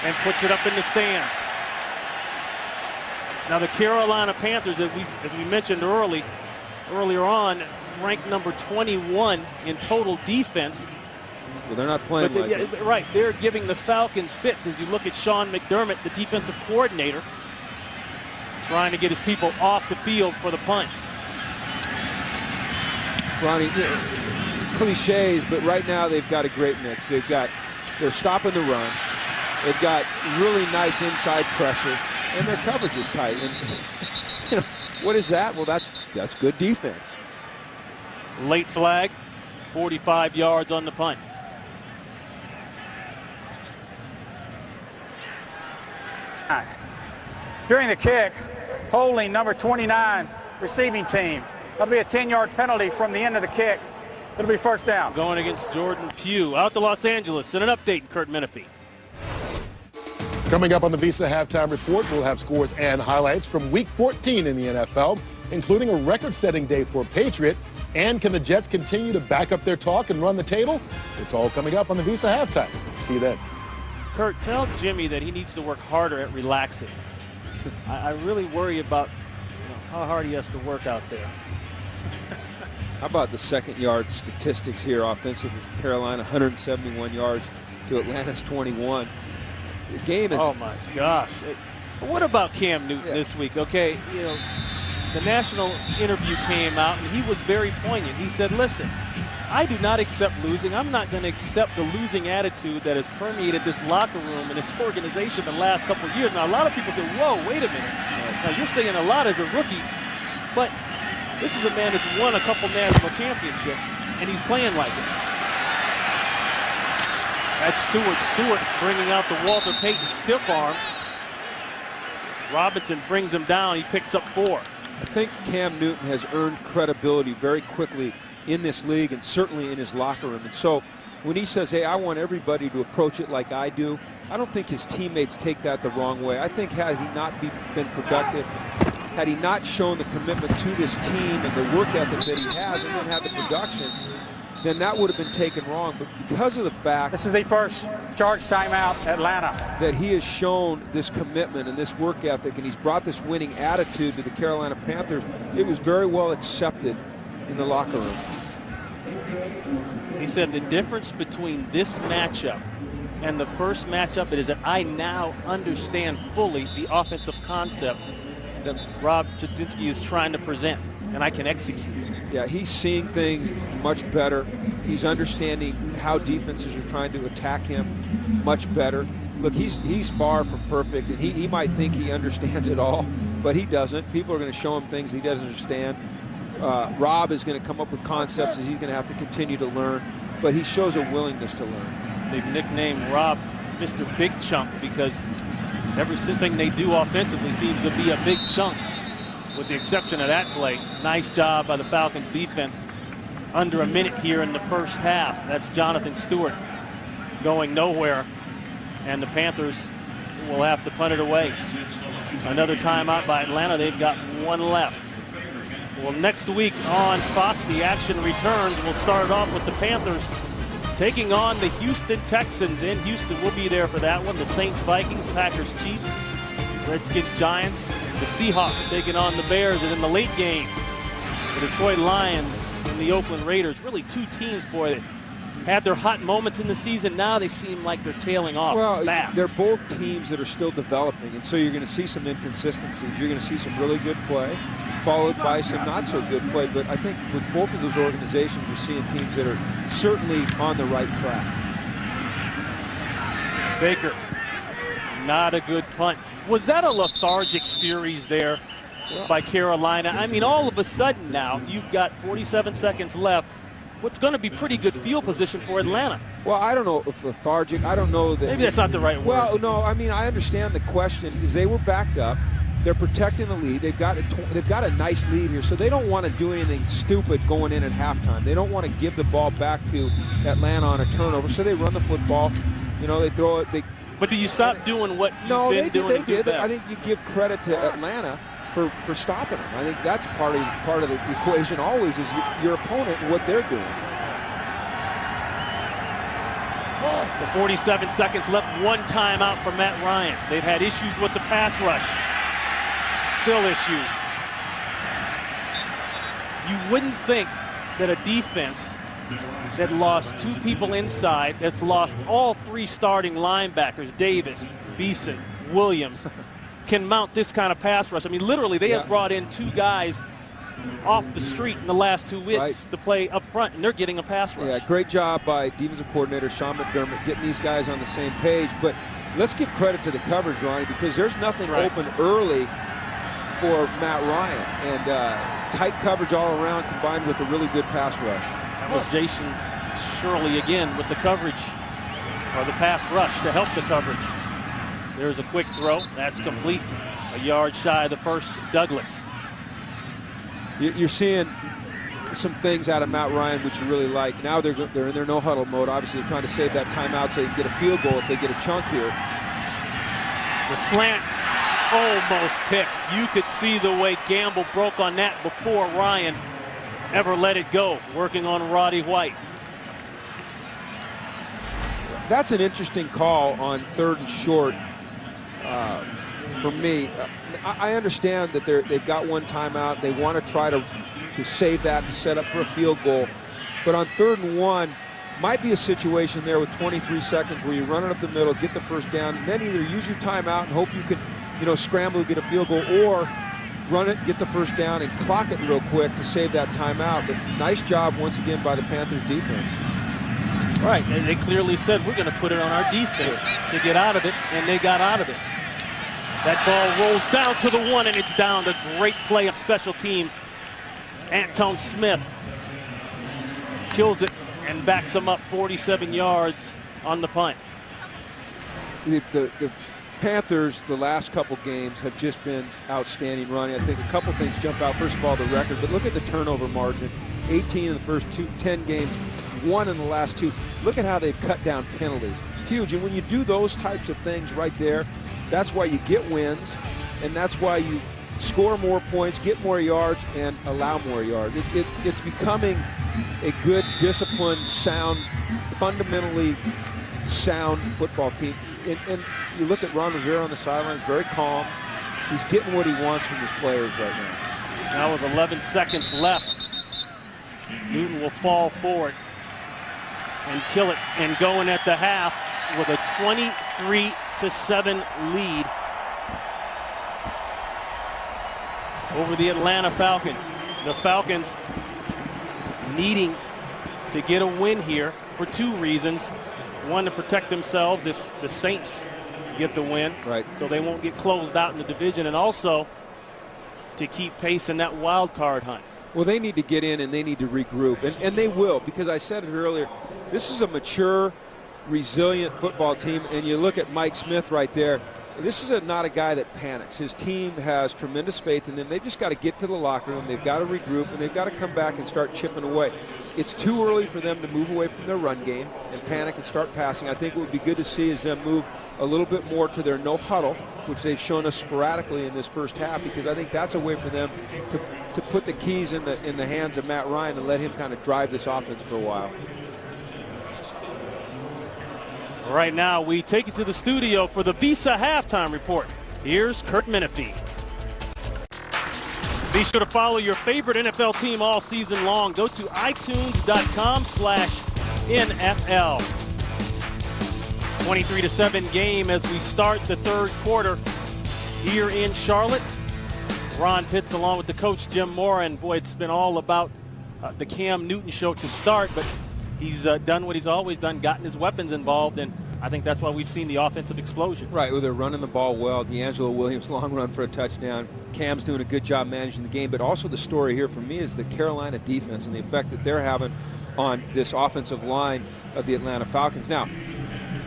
And puts it up in the stands. Now the Carolina Panthers, as we mentioned earlier on, ranked number 21 in total defense. Well, they're not playing like it. Right, they're giving the Falcons fits. As you look at Sean McDermott, the defensive coordinator, trying to get his people off the field for the punt. Ronnie, cliches, but right now they've got a great mix. They're stopping the runs. They've got really nice inside pressure, and their coverage is tight. And you know, what is that? Well, that's good defense. Late flag, 45 yards on the punt. During the kick, holding number 29 receiving team. That'll be a 10-yard penalty from the end of the kick. It'll be first down. Going against Jordan Pugh. Out to Los Angeles. And an update, Kurt Menefee. Coming up on the Visa Halftime Report, we'll have scores and highlights from Week 14 in the NFL, including a record-setting day for Patriot. And can the Jets continue to back up their talk and run the table? It's all coming up on the Visa Halftime. See you then. Kurt, tell Jimmy that he needs to work harder at relaxing. I really worry about how hard he has to work out there. How about the second-yard statistics here offensively? Carolina 171 yards to Atlanta's 21. The game is... Oh, my gosh. What about Cam Newton this week? Okay, you know, the national interview came out, and he was very poignant. He said, listen, I do not accept losing. I'm not going to accept the losing attitude that has permeated this locker room and this organization the last couple of years. Now, a lot of people say, whoa, wait a minute. Now, you're saying a lot as a rookie, but this is a man that's won a couple national championships, and he's playing like it. That's Stewart bringing out the Walter Payton stiff arm. Robinson brings him down. He picks up 4. I think Cam Newton has earned credibility very quickly in this league and certainly in his locker room. And so when he says, hey, I want everybody to approach it like I do, I don't think his teammates take that the wrong way. I think had he not been productive, had he not shown the commitment to this team and the work ethic that he has and then had the production, then that would have been taken wrong. But because of the fact... This is the first charge timeout, Atlanta. ...that he has shown this commitment and this work ethic, and he's brought this winning attitude to the Carolina Panthers, it was very well accepted in the locker room. He said the difference between this matchup and the first matchup is that I now understand fully the offensive concept that Rob Chudzinski is trying to present, and I can execute. Yeah, he's seeing things much better. He's understanding how defenses are trying to attack him much better. Look, he's far from perfect, and he might think he understands it all, but he doesn't. People are going to show him things he doesn't understand. Rob is going to come up with concepts that he's going to have to continue to learn, but he shows a willingness to learn. They've nicknamed Rob Mr. Big Chunk because everything they do offensively seems to be a big chunk, with the exception of that play. Nice job by the Falcons defense. Under a minute here in the first half. That's Jonathan Stewart going nowhere, and the Panthers will have to punt it away. Another timeout by Atlanta. They've got 1 left. Well, next week on Fox, the action returns. We'll start it off with the Panthers taking on the Houston Texans in Houston. We'll be there for that one. The Saints, Vikings, Packers, Chiefs, Redskins, Giants, the Seahawks taking on the Bears, and in the late game, the Detroit Lions and the Oakland Raiders. Really 2 teams, boy, that had their hot moments in the season. Now they seem like they're tailing off fast. They're both teams that are still developing, and so you're going to see some inconsistencies. You're going to see some really good play, followed by some not so good play. But I think with both of those organizations, you're seeing teams that are certainly on the right track. Baker, not a good punt. Was that a lethargic series there by Carolina? I mean, all of a sudden now you've got 47 seconds left. What's going to be pretty good field position for Atlanta. Well, I don't know if lethargic. I don't know that. Maybe that's not the right word. Well, no, I mean, I understand the question because they were backed up. They're protecting the lead. They've got a nice lead here, so they don't want to do anything stupid going in at halftime. They don't want to give the ball back to Atlanta on a turnover, so they run the football. You know, they throw it. But do you stop doing what you've been doing? They and do did. best? I think you give credit to Atlanta for stopping them. I think that's part of the equation always is your opponent and what they're doing. So 47 seconds left, one timeout for Matt Ryan. They've had issues with the pass rush. Still issues. You wouldn't think that a defense that lost 2 people inside, that's lost all 3 starting linebackers, Davis, Beeson, Williams, can mount this kind of pass rush. I mean, literally, they have brought in 2 guys off the street in the last 2 weeks to play up front, and they're getting a pass rush. Yeah, great job by defensive coordinator Sean McDermott getting these guys on the same page. But let's give credit to the coverage, Ronnie, because there's nothing open early for Matt Ryan. And tight coverage all around combined with a really good pass rush. That was Jason Shirley again with the coverage, or the pass rush to help the coverage. There's a quick throw. That's complete. A yard shy of the first, Douglas. You're seeing some things out of Matt Ryan which you really like. Now they're in their no-huddle mode. Obviously, they're trying to save that timeout so they can get a field goal if they get a chunk here. The slant almost picked. You could see the way Gamble broke on that before Ryan ever let it go, working on Roddy White. That's an interesting call on 3rd and short for me. I understand that they've got one timeout. They want to try to save that and set up for a field goal. But on 3rd and 1, might be a situation there with 23 seconds where you run it up the middle, get the first down, and then either use your timeout and hope you can, scramble to get a field goal, or run it, get the first down, and clock it real quick to save that timeout. But nice job once again by the Panthers defense. Right, and they clearly said we're going to put it on our defense to get out of it, and they got out of it. That ball rolls down to the 1, and it's down. The great play of special teams. Anton Smith kills it and backs him up 47 yards on the punt. The Panthers, the last couple games, have just been outstanding running. I think a couple things jump out. First of all, the record, but look at the turnover margin. 18 in the first 10 games, 1 in the last 2. Look at how they've cut down penalties. Huge. And when you do those types of things right there, that's why you get wins, and that's why you score more points, get more yards, and allow more yards. It's becoming a good, disciplined, sound, fundamentally sound football team. And you look at Ron Rivera on the sidelines, very calm. He's getting what he wants from his players right now. Now with 11 seconds left, Newton will fall forward and kill it, and going at the half with a 23-7 lead over the Atlanta Falcons. The Falcons needing to get a win here for 2 reasons. One, to protect themselves if the Saints get the win, so they won't get closed out in the division, and also to keep pace in that wild card hunt. Well, they need to get in and they need to regroup, and they will, because I said it earlier, this is a mature, resilient football team, and you look at Mike Smith right there. This is not a guy that panics. His team has tremendous faith in them. They've just got to get to the locker room. They've got to regroup, and they've got to come back and start chipping away. It's too early for them to move away from their run game and panic and start passing. I think what would be good to see is them move a little bit more to their no huddle, which they've shown us sporadically in this first half, because I think that's a way for them to put the keys in the hands of Matt Ryan and let him kind of drive this offense for a while. Right now, we take you to the studio for the Visa Halftime Report. Here's Kurt Menefee. Be sure to follow your favorite NFL team all season long. Go to itunes.com/NFL. 23-7 game as we start the 3rd quarter here in Charlotte. Ron Pitts along with the coach Jim Mora, and boy, it's been all about the Cam Newton show to start, but he's done what he's always done, gotten his weapons involved, and I think that's why we've seen the offensive explosion. Right, well, they're running the ball well. D'Angelo Williams, long run for a touchdown. Cam's doing a good job managing the game, but also the story here for me is the Carolina defense and the effect that they're having on this offensive line of the Atlanta Falcons. Now,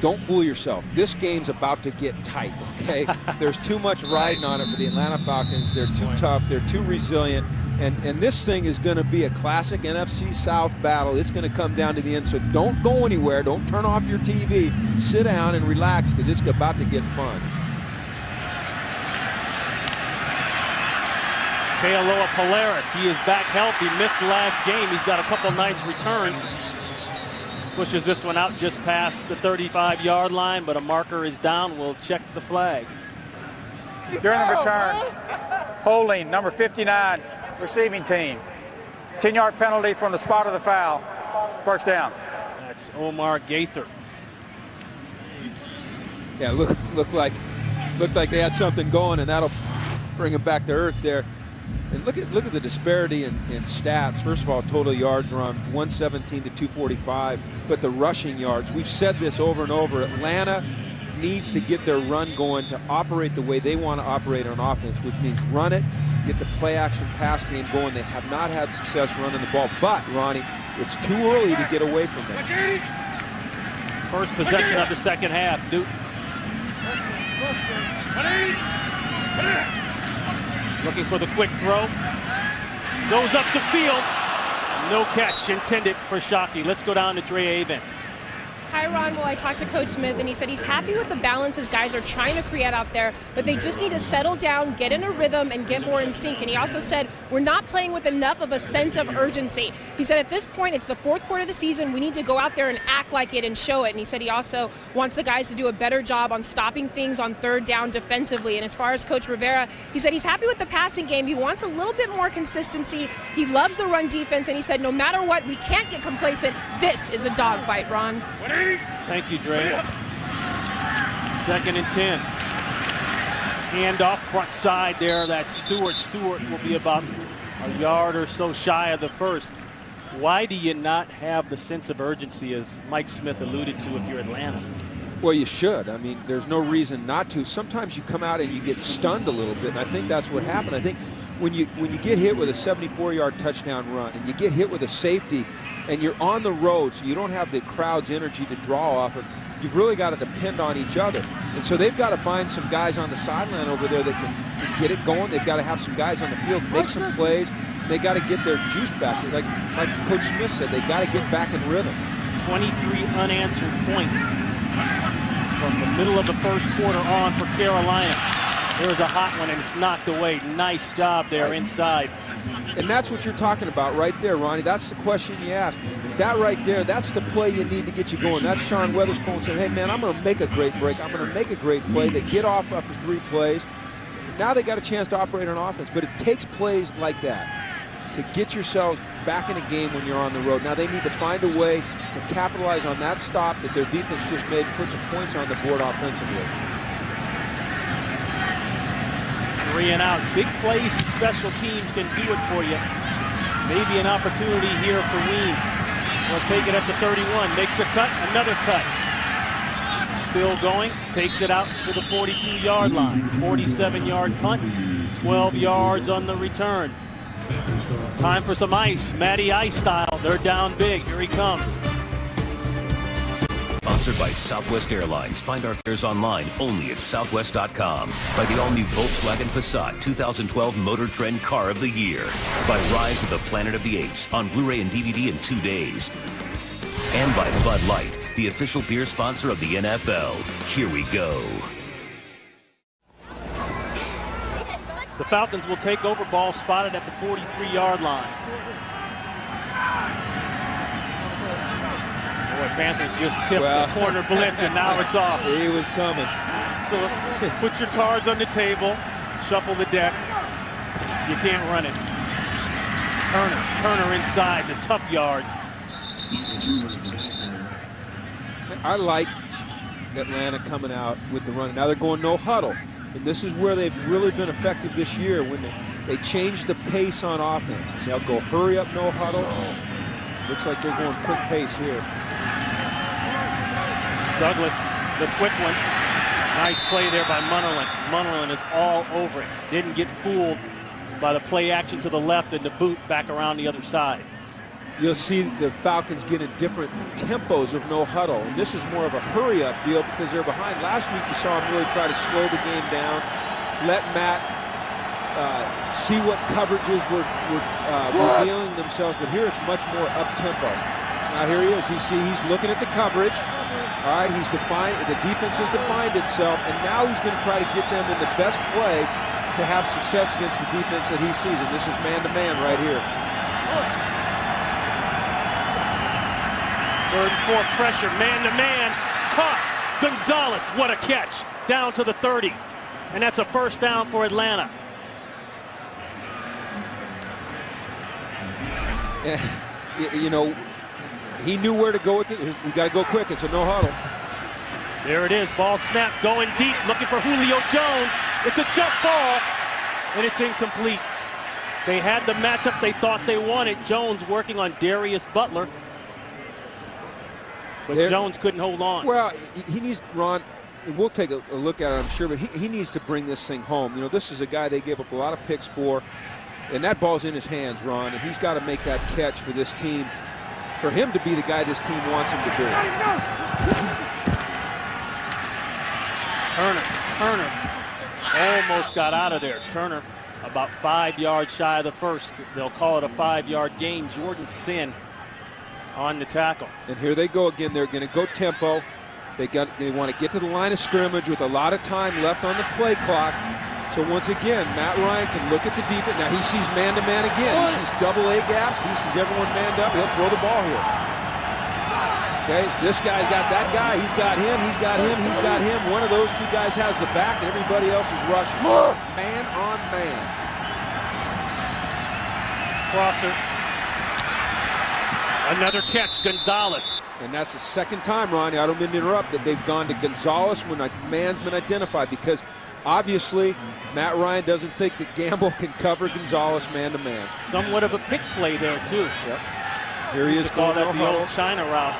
don't fool yourself. This game's about to get tight, okay? There's too much riding on it for the Atlanta Falcons. They're too tough. They're too resilient. And this thing is going to be a classic NFC South battle. It's going to come down to the end. So don't go anywhere. Don't turn off your TV. Sit down and relax because it's about to get fun. Kealoha Polaris, he is back healthy. Missed last game. He's got a couple nice returns. Pushes this one out just past the 35-yard line, but a marker is down. We'll check the flag. During the return, holding number 59, receiving team. 10-yard penalty from the spot of the foul. First down. That's Omar Gaither. Yeah, looked like they had something going, and that'll bring them back to earth there. And look at the disparity in stats. First of all, total yards are on 117 to 245, but the rushing yards, we've said this over and over, Atlanta needs to get their run going to operate the way they want to operate on offense, which means run it, get the play-action pass game going. They have not had success running the ball, but, Ronnie, it's too early to get away from that. First possession of the second half. Newton. Looking for the quick throw. Goes up the field. No catch intended for Shockey. Let's go down to Dre Avent. Hi, Ron. Well, I talked to Coach Smith, and he said he's happy with the balance his guys are trying to create out there, but they just need to settle down, get in a rhythm, and get more in sync. And he also said, we're not playing with enough of a sense of urgency. He said, at this point, it's the fourth quarter of the season. We need to go out there and act like it and show it. And he said he also wants the guys to do a better job on stopping things on third down defensively. And as far as Coach Rivera, he said he's happy with the passing game. He wants a little bit more consistency. He loves the run defense, and he said, no matter what, we can't get complacent. This is a dogfight, Ron. Thank you, Dre. 2nd and 10. Handoff front side there. That's Stewart. Stewart will be about a yard or so shy of the first. Why do you not have the sense of urgency, as Mike Smith alluded to, if you're Atlanta? Well, you should. I mean, there's no reason not to. Sometimes you come out and you get stunned a little bit, and I think that's what happened. I think when you get hit with a 74-yard touchdown run and you get hit with a safety and you're on the road, so you don't have the crowd's energy to draw off of, you've really got to depend on each other. And so they've got to find some guys on the sideline over there that can get it going. They've got to have some guys on the field make some plays. They got to get their juice back. Like Coach Smith said, they got to get back in rhythm. 23 unanswered points from the middle of the first quarter on for Carolina. There's a hot one, and it's knocked away. Nice job there inside. And that's what you're talking about right there, Ronnie. That's the question you asked. That right there, that's the play you need to get you going. That's Sean Weatherspoon saying, hey, man, I'm going to make a great break. I'm going to make a great play. They get off after 3 plays. Now they got a chance to operate on offense, but it takes plays like that to get yourselves back in a game when you're on the road. Now they need to find a way to capitalize on that stop that their defense just made, put some points on the board offensively. 3 and out. Big plays and special teams can do it for you. Maybe an opportunity here for Weems. He'll take it at the 31. Makes a cut, another cut. Still going. Takes it out to the 42-yard line. 47-yard punt. 12 yards on the return. Time for some ice. Matty Ice style. They're down big. Here he comes. Sponsored by Southwest Airlines. Find our fares online only at southwest.com. By the all-new Volkswagen Passat 2012 Motor Trend Car of the Year. By Rise of the Planet of the Apes on Blu-ray and DVD in 2 days. And by Bud Light, the official beer sponsor of the NFL. Here we go. The Falcons will take over, ball spotted at the 43-yard line. Boy, Panthers just tipped the corner blitz, and now it's off. He was coming. So put your cards on the table, shuffle the deck. You can't run it. Turner inside, the tough yards. I like Atlanta coming out with the run. Now they're going no huddle. And this is where they've really been effective this year when they change the pace on offense. They'll go hurry up, no huddle. Looks like they're going quick pace here. Douglas The quick one. Nice play there by Munnerlyn. Munnerlyn is all over it. Didn't get fooled by the play action to the left and the boot back around the other side. You'll see the Falcons get in different tempos of no huddle. And this is more of a hurry-up deal because they're behind. Last week you saw them really try to slow the game down, let Matt see what coverages were revealing themselves. But here it's much more up-tempo. Now here he is. He's looking at the coverage. All right, the defense has defined itself, and now he's going to try to get them in the best play to have success against the defense that he sees. And this is man-to-man right here. 3rd and 4 pressure, man-to-man, caught. Gonzalez, what a catch, down to the 30. And that's a first down for Atlanta. You know, he knew where to go with it. We got to go quick. It's a no huddle. There it is, ball snap, going deep, looking for Julio Jones. It's a jump ball, and it's incomplete. They had the matchup they thought they wanted. Jones working on Darius Butler. But Jones couldn't hold on. Well, he needs, Ron, we'll take a look at it, I'm sure, but he needs to bring this thing home. You know, this is a guy they gave up a lot of picks for, and that ball's in his hands, Ron, and he's got to make that catch for this team, for him to be the guy this team wants him to be. Turner almost got out of there. Turner about 5 yards shy of the first. They'll call it a 5-yard gain. Jordan Sin on the tackle. And here they go again. They're going to go tempo. They want to get to the line of scrimmage with a lot of time left on the play clock. So once again, Matt Ryan can look at the defense. Now he sees man-to-man again. He sees double A gaps. He sees everyone manned up. He'll throw the ball here. Okay, this guy's got that guy. He's got him. He's got him. He's got him. One of those two guys has the back, and everybody else is rushing. Man on man. Crosser. Another catch, Gonzalez. And that's the second time, Ronnie, I don't mean to interrupt, that they've gone to Gonzalez when a man's been identified, because obviously Matt Ryan doesn't think that Gamble can cover Gonzalez man-to-man. Somewhat of a pick play there, too. Yep. Here he is calling going that the old China route.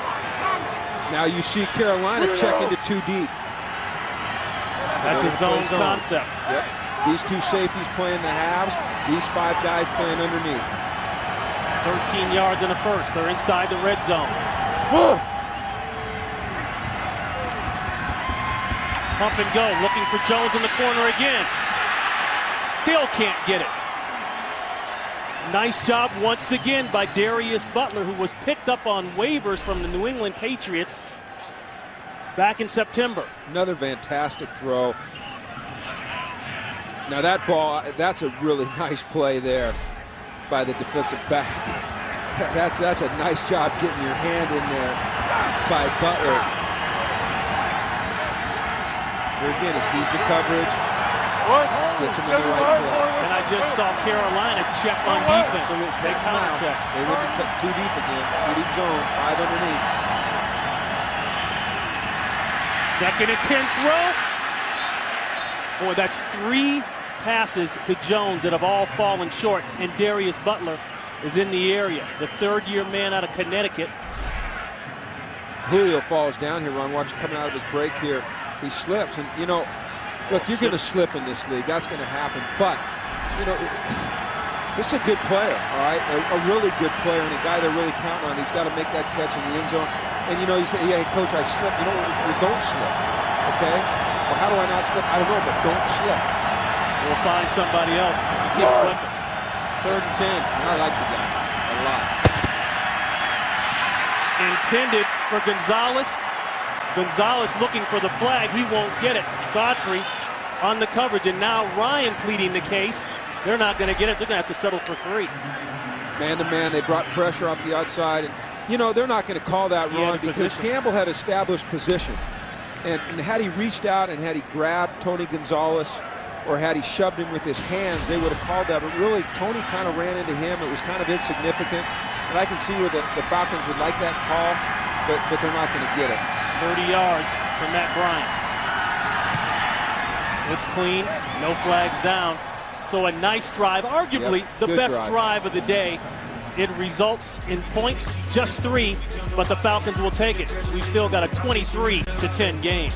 Now you see Carolina check into 2 deep. That's a zone concept. Yep. These two safeties playing the halves, these 5 guys playing underneath. 13 yards in the first. They're inside the red zone. Pump and go, looking for Jones in the corner again. Still can't get it. Nice job once again by Darius Butler, who was picked up on waivers from the New England Patriots back in September. Another fantastic throw. Now that ball, that's a really nice play there by the defensive back. That's a nice job getting your hand in there by Butler. Here again, he sees the coverage, gets him in the right play. And I just saw Carolina check on defense. So they counter-checked. They went to 2 deep again, 2 deep zone, 5 underneath. 2nd and 10 throw. Boy, that's 3 passes to Jones that have all fallen short, and Darius Butler is in the area. The 3rd-year man out of Connecticut. Julio falls down here, Ron. Watch him coming out of his break here. He slips, and you know, look, you're going to slip in this league. That's going to happen. But you know, this is a good player, all right? A really good player, and a guy they're really counting on. He's got to make that catch in the end zone. And you know, you say, yeah, hey, coach, I slipped. You know, you don't slip, okay? Well, how do I not slip? I don't know, but don't slip. We'll find somebody else. He keeps slipping. 3rd and 10. I like the guy a lot. Intended for Gonzalez. Gonzalez looking for the flag. He won't get it. Godfrey on the coverage, and now Ryan pleading the case. They're not going to get it. They're going to have to settle for 3. Man-to-man, they brought pressure off the outside. And, you know, they're not going to call that wrong because Gamble had established position. And had he reached out and had he grabbed Tony Gonzalez, or had he shoved him with his hands, they would have called that. But really, Tony kind of ran into him. It was kind of insignificant. And I can see where the Falcons would like that call, but they're not going to get it. 30 yards from Matt Bryant. It's clean, no flags down. So a nice drive, arguably the best drive of the day. It results in points, just 3, but the Falcons will take it. We've still got a 23-10 game.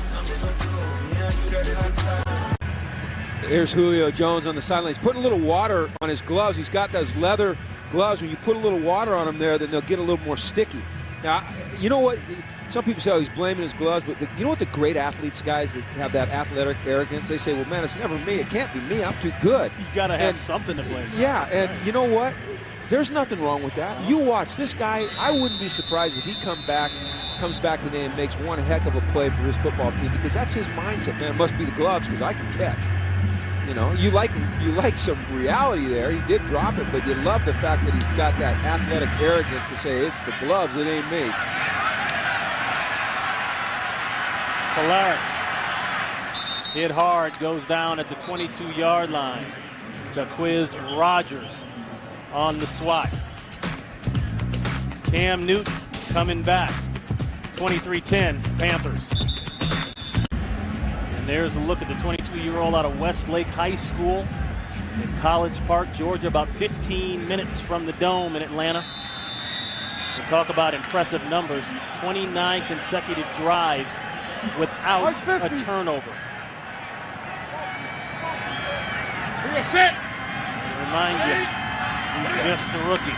Here's Julio Jones on the sideline. He's putting a little water on his gloves. He's got those leather gloves. When you put a little water on them there, then they'll get a little more sticky. Now, you know what? Some people say, oh, he's blaming his gloves, but you know what the great athletes, guys that have that athletic arrogance, they say, well, man, it's never me. It can't be me. I'm too good. You got to have something to blame. Yeah, and you know what? There's nothing wrong with that. You watch this guy. I wouldn't be surprised if he comes back today and makes one heck of a play for his football team, because that's his mindset. Man, it must be the gloves because I can catch. You know, you like some reality there. He did drop it, but you love the fact that he's got that athletic arrogance to say it's the gloves, it ain't me. Polaris hit hard, goes down at the 22-yard line. Jaquiz Rogers on the swat. Cam Newton coming back. 23-10 Panthers. And there's a look at the 22-year-old out of Westlake High School in College Park, Georgia, about 15 minutes from the Dome in Atlanta. We talk about impressive numbers. 29 consecutive drives without a turnover. Remind you, he's just a rookie.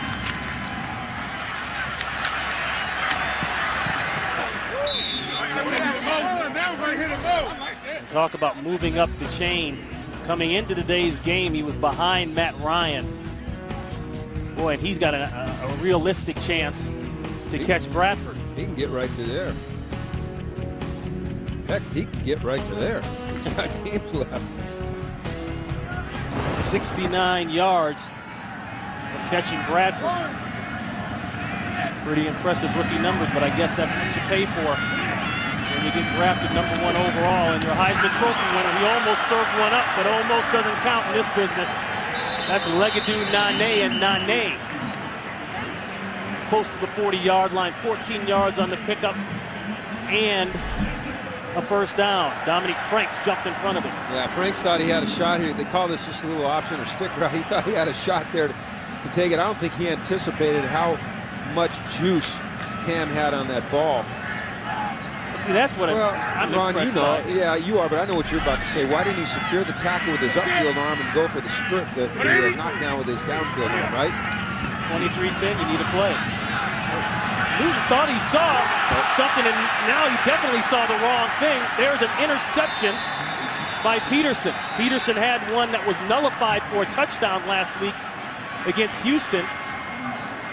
And talk about moving up the chain. Coming into today's game, he was behind Matt Ryan. Boy, and he's got a realistic chance to catch Bradford. He can get right to there. Heck, he can get right to there. He's got games left. 69 yards from catching Bradford. Pretty impressive rookie numbers, but I guess that's what you pay for when you get drafted #1 overall and your Heisman Trophy winner. He almost served one up, but almost doesn't count in this business. That's Legadou Nane, and Nane close to the 40-yard line, 14 yards on the pickup, and a first down. Dominique Franks jumped in front of him. Yeah, Franks thought he had a shot here. They call this just a little option or stick route. He thought he had a shot there to take it. I don't think he anticipated how much juice Cam had on that ball. See, that's what I'm Ron, impressed you know, by. yeah, you are, but I know what you're about to say. Why didn't he secure the tackle with his upfield arm and go for the strip, the knockdown with his downfield arm, right? 23-10, you need a play. Newton thought he saw something, and now he definitely saw the wrong thing. There's an interception by Peterson. Peterson had one that was nullified for a touchdown last week against Houston,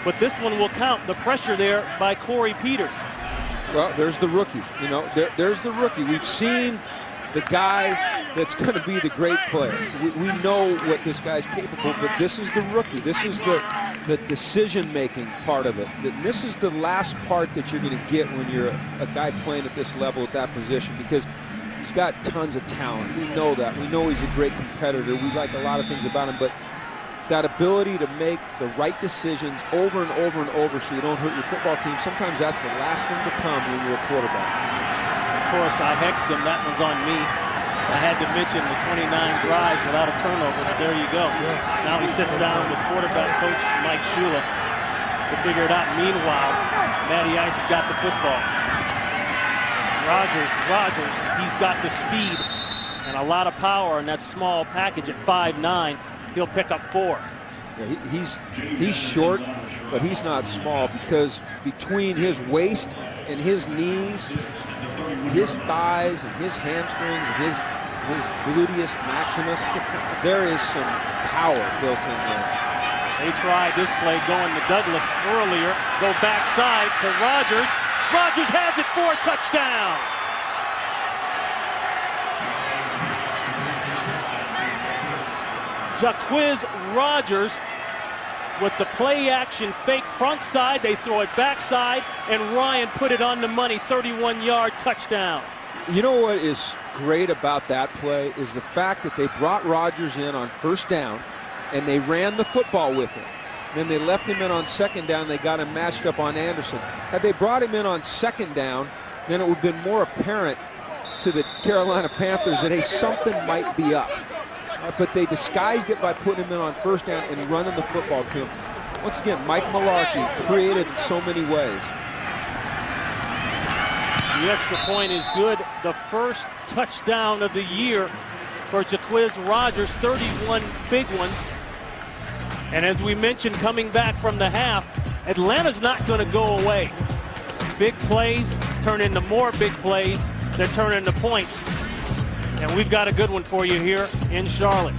but this one will count. The pressure there by Corey Peters. Well, there's the rookie. You know, there's the rookie. We've seen the guy that's going to be the great player. We know what this guy's capable, but this is the rookie. This is the decision-making part of it. This is the last part that you're going to get when you're a guy playing at this level at that position, because he's got tons of talent. We know that. We know he's a great competitor. We like a lot of things about him, but that ability to make the right decisions over and over and over so you don't hurt your football team, sometimes that's the last thing to come when you're a quarterback. Of course, I hexed him. That one's on me. I had to mention the 29 drives without a turnover, but there you go. Now he sits down with quarterback coach Mike Shula to figure it out. Meanwhile, Matty Ice has got the football. Rogers, he's got the speed and a lot of power in that small package at 5'9". He'll pick up 4. Yeah, he's short, but he's not small, because between his waist and his knees, his thighs and his hamstrings and his gluteus maximus, there is some power built in there. They tried this play going to Douglas earlier. Go backside to Rogers. Rogers has it for a touchdown. Jaquiz Rogers with the play action fake front side. They throw it backside, and Ryan put it on the money. 31-yard touchdown. You know what is great about that play is the fact that they brought Rogers in on first down, and they ran the football with him. Then they left him in on second down. They got him matched up on Anderson. Had they brought him in on second down, then it would have been more apparent to the Carolina Panthers that, hey, something might be up. But they disguised it by putting him in on first down and running the football to him. Once again, Mike Mularkey created in so many ways. The extra point is good. The first touchdown of the year for Jaquiz Rogers, 31 big ones. And as we mentioned, coming back from the half, Atlanta's not going to go away. Big plays turn into more big plays that turn into points. And we've got a good one for you here in Charlotte.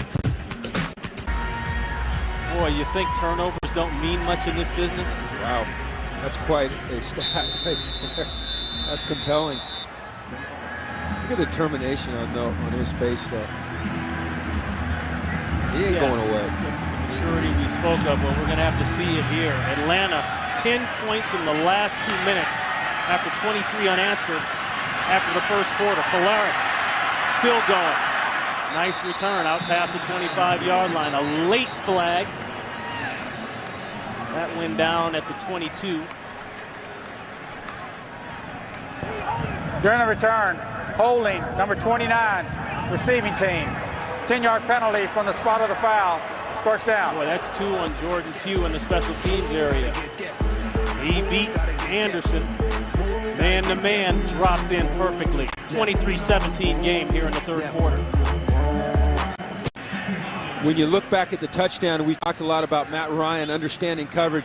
Boy, you think turnovers don't mean much in this business? Wow, that's quite a stat right there. That's compelling. Look at the determination on his face, though. He ain't going away. The maturity we spoke of, well, we're going to have to see it here. Atlanta, 10 points in the last 2 minutes after 23 unanswered after the first quarter. Polaris still going. Nice return out past the 25-yard line. A late flag. That went down at the 22. During the return, holding number 29, receiving team. 10-yard penalty from the spot of the foul. First down. Boy, that's 2 on Jordan Pugh in the special teams area. He beat Anderson. Man-to-man dropped in perfectly. 23-17 game here in the third quarter. When you look back at the touchdown, we've talked a lot about Matt Ryan understanding coverage.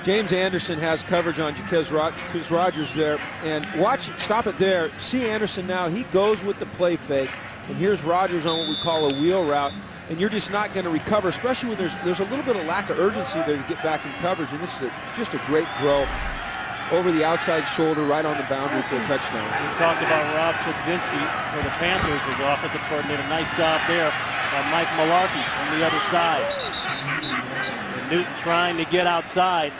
James Anderson has coverage on Jaquiz Rogers there. And watch, stop it there. See Anderson now. He goes with the play fake. And here's Rogers on what we call a wheel route. And you're just not going to recover, especially when there's a little bit of lack of urgency there to get back in coverage. And this is just a great throw over the outside shoulder right on the boundary for a touchdown. We talked about Rob Chudzinski for the Panthers as offensive coordinator. Nice job there by Mike Malarkey on the other side. And Newton trying to get outside,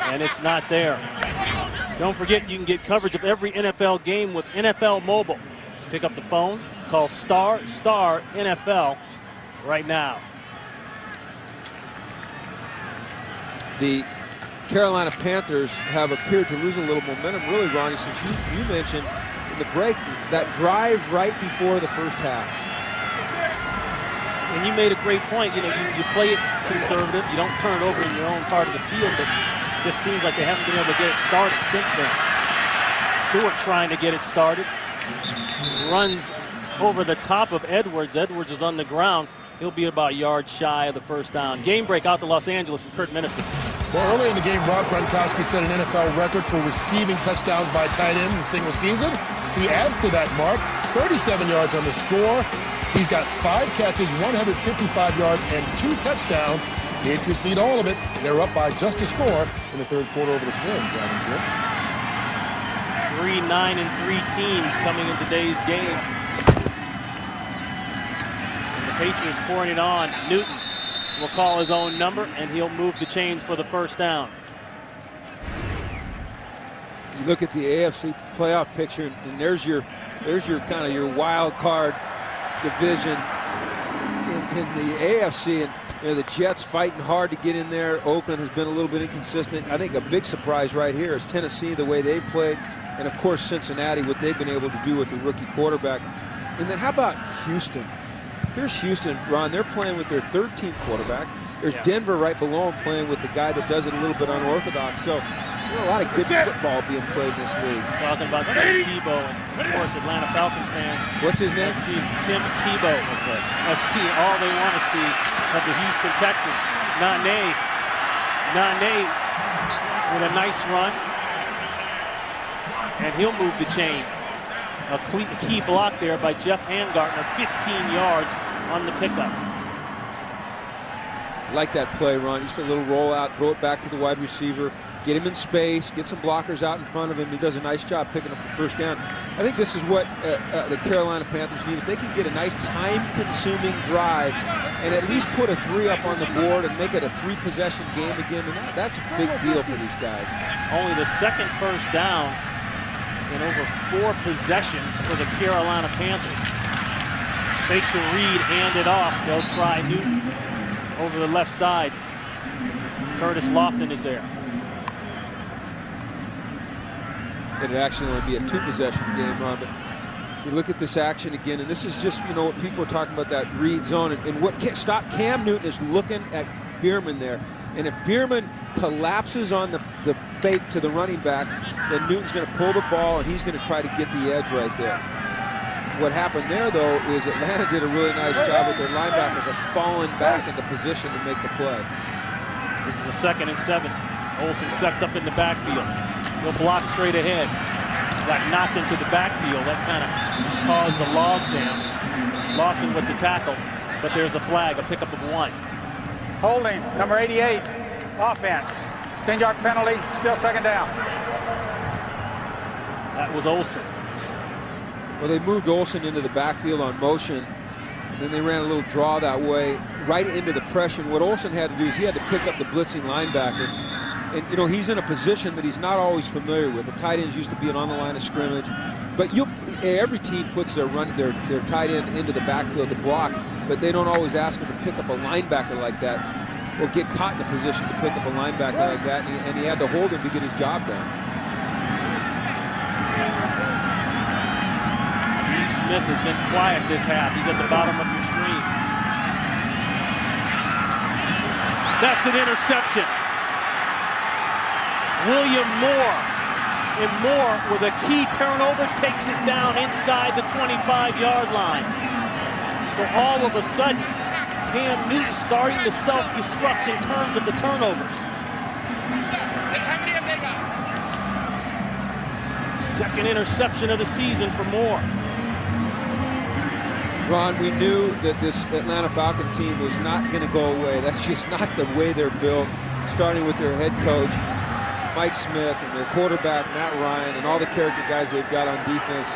and it's not there. Don't forget, you can get coverage of every NFL game with NFL Mobile. Pick up the phone, call ** NFL right now. The Carolina Panthers have appeared to lose a little momentum, really, Ronnie, since you mentioned in the break that drive right before the first half. And you made a great point. You know, you play it conservative. You don't turn it over in your own part of the field, but it just seems like they haven't been able to get it started since then. Stewart trying to get it started. Runs over the top of Edwards. Edwards is on the ground. He'll be about a yard shy of the first down. Game break out to Los Angeles and Kurt Minister. Well, early in the game, Rob Gronkowski set an NFL record for receiving touchdowns by tight end in a single season. He adds to that mark, 37 yards on the score. He's got 5 catches, 155 yards, and 2 touchdowns. Patriots lead all of it. They're up by just a score in the third quarter over the Skins, Rob and Jim. 3-9-3 teams coming in today's game. And the Patriots pouring it on. Newton will call his own number, and he'll move the chains for the first down. You look at the AFC playoff picture, and there's your kind of your wild card division in the AFC, and you know, the Jets fighting hard to get in there. Oakland has been a little bit inconsistent. I think a big surprise right here is Tennessee, the way they played, and of course Cincinnati, what they've been able to do with the rookie quarterback. And then how about Houston? Here's Houston, Ron. They're playing with their third-team quarterback. There's Denver right below them playing with the guy that does it a little bit unorthodox. So a lot of good football being played in this league. Talking about Tim Tebow, and of course Atlanta Falcons fans. What's his name? FC Tim Tebow. Have seen all they want to see of the Houston Texans. Nane with a nice run, and he'll move the chains. A key block there by Jeff Hangartner, 15 yards on the pickup. Like that play, Ron. Just a little rollout, throw it back to the wide receiver, get him in space, get some blockers out in front of him. He does a nice job picking up the first down. I think this is what the Carolina Panthers need. If they can get a nice time-consuming drive and at least put a 3 up on the board and make it a 3-possession game again, that's a big deal for these guys. Only the second first down in over 4 possessions for the Carolina Panthers. Fake to Reed, hand it off. They'll try Newton over the left side. Curtis Lofton is there. It'd actually only be a 2-possession game, Ron, but you look at this action again, and this is just, you know, what people are talking about, that Reed zone, and what can't stop Cam Newton is looking at Bierman there. And if Bierman collapses on the fake to the running back, then Newton's going to pull the ball, and he's going to try to get the edge right there. What happened there, though, is Atlanta did a really nice job with their linebackers of falling back into position to make the play. This is a 2nd and 7. Olsen sets up in the backfield. He'll block straight ahead. Got knocked into the backfield. That kind of caused a log jam. Locked in with the tackle, but there's a flag, a pickup of 1. Holding, number 88, offense. 10-yard penalty, still 2nd down. That was Olsen. Well, they moved Olsen into the backfield on motion, and then they ran a little draw that way, right into the pressure. What Olsen had to do is he had to pick up the blitzing linebacker. And, you know, he's in a position that he's not always familiar with. The tight ends used to be on the line of scrimmage. But every team puts their tight end into the backfield to block, but they don't always ask him to pick up a linebacker like that or get caught in a position to pick up a linebacker like that, and he had to hold him to get his job done. Steve Smith has been quiet this half. He's at the bottom of your screen. That's an interception. William Moore, and Moore with a key turnover takes it down inside the 25-yard line. So all of a sudden, Cam Newton starting to self-destruct in terms of the turnovers. 2nd interception of the season for Moore. Ron, we knew that this Atlanta Falcon team was not going to go away. That's just not the way they're built, starting with their head coach, Mike Smith, and their quarterback, Matt Ryan, and all the character guys they've got on defense.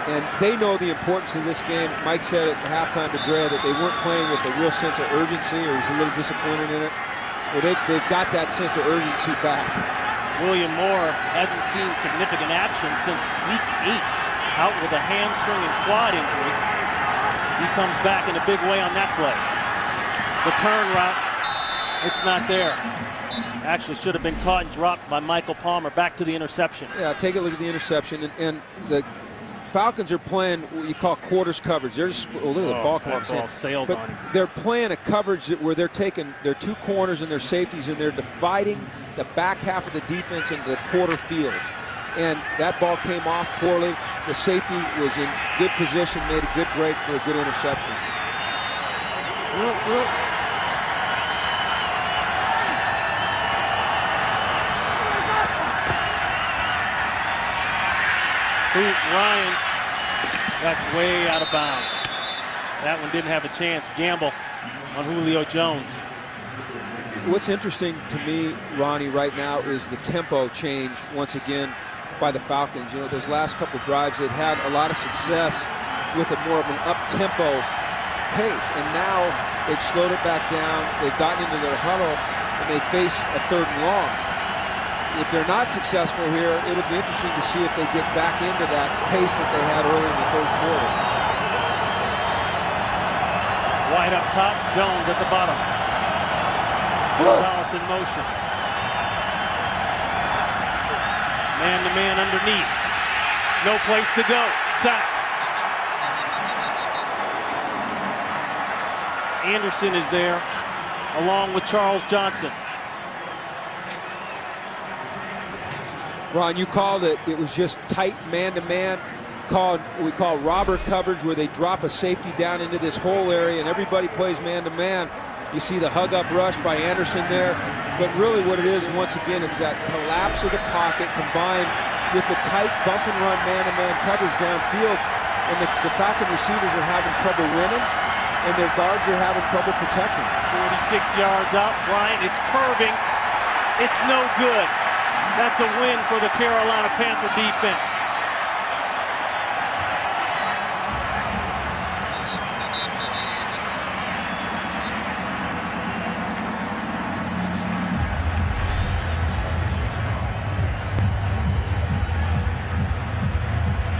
And they know the importance of this game. Mike said at halftime to Gray that they weren't playing with a real sense of urgency, or he's a little disappointed in it. Well, they've got that sense of urgency back. William Moore hasn't seen significant action since week 8, out with a hamstring and quad injury. He comes back in a big way on that play. The turn route, it's not there. Actually should have been caught and dropped by Michael Palmer. Back to the interception. Yeah, take a look at the interception. And the Falcons are playing what you call quarters coverage. They're just, look at the ball come off. Sails but on him. They're playing a coverage where they're taking their 2 corners and their safeties, and they're dividing the back half of the defense into the quarter fields. And that ball came off poorly. The safety was in good position, made a good break for a good interception. Ryan, that's way out of bounds. That one didn't have a chance. Gamble on Julio Jones. What's interesting to me, Ronnie, right now is the tempo change once again by the Falcons. You know, those last couple drives, they'd had a lot of success with a more of an up-tempo pace, and now they've slowed it back down. They've gotten into their huddle, and they face a 3rd and long. If they're not successful here, it'll be interesting to see if they get back into that pace that they had early in the 3rd quarter. Wide up top, Jones at the bottom. Gonzalez in motion. Man-to-man underneath. No place to go. Sack. Anderson is there, along with Charles Johnson. Ron, you called it. It was just tight man-to-man. We call robber coverage, where they drop a safety down into this whole area, and everybody plays man-to-man. You see the hug-up rush by Anderson there. But really what it is, once again, it's that collapse of the pocket combined with the tight bump-and-run man-to-man coverage downfield. And the Falcon receivers are having trouble winning, and their guards are having trouble protecting. 46 yards out. Bryant, it's curving. It's no good. That's a win for the Carolina Panther defense.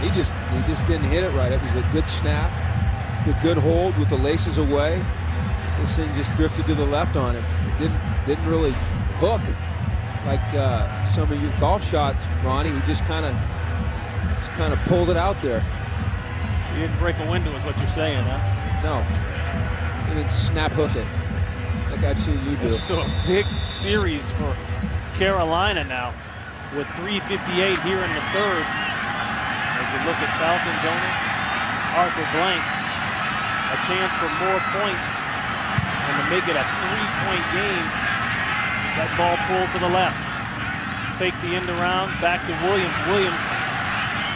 He just didn't hit it right. It was a good snap, a good hold with the laces away. This thing just drifted to the left on him. It didn't really hook like some of your golf shots, Ronnie. He just kind of pulled it out there. He didn't break a window, is what you're saying, huh? No, he didn't snap hook it like I've seen you do. So a big series for Carolina now. with 3:58 here in the third. As you look at Falcons owner Arthur Blank, a chance for more points and to make it a 3-point game. That ball pulled to the left. Fake the end around, back to Williams. Williams,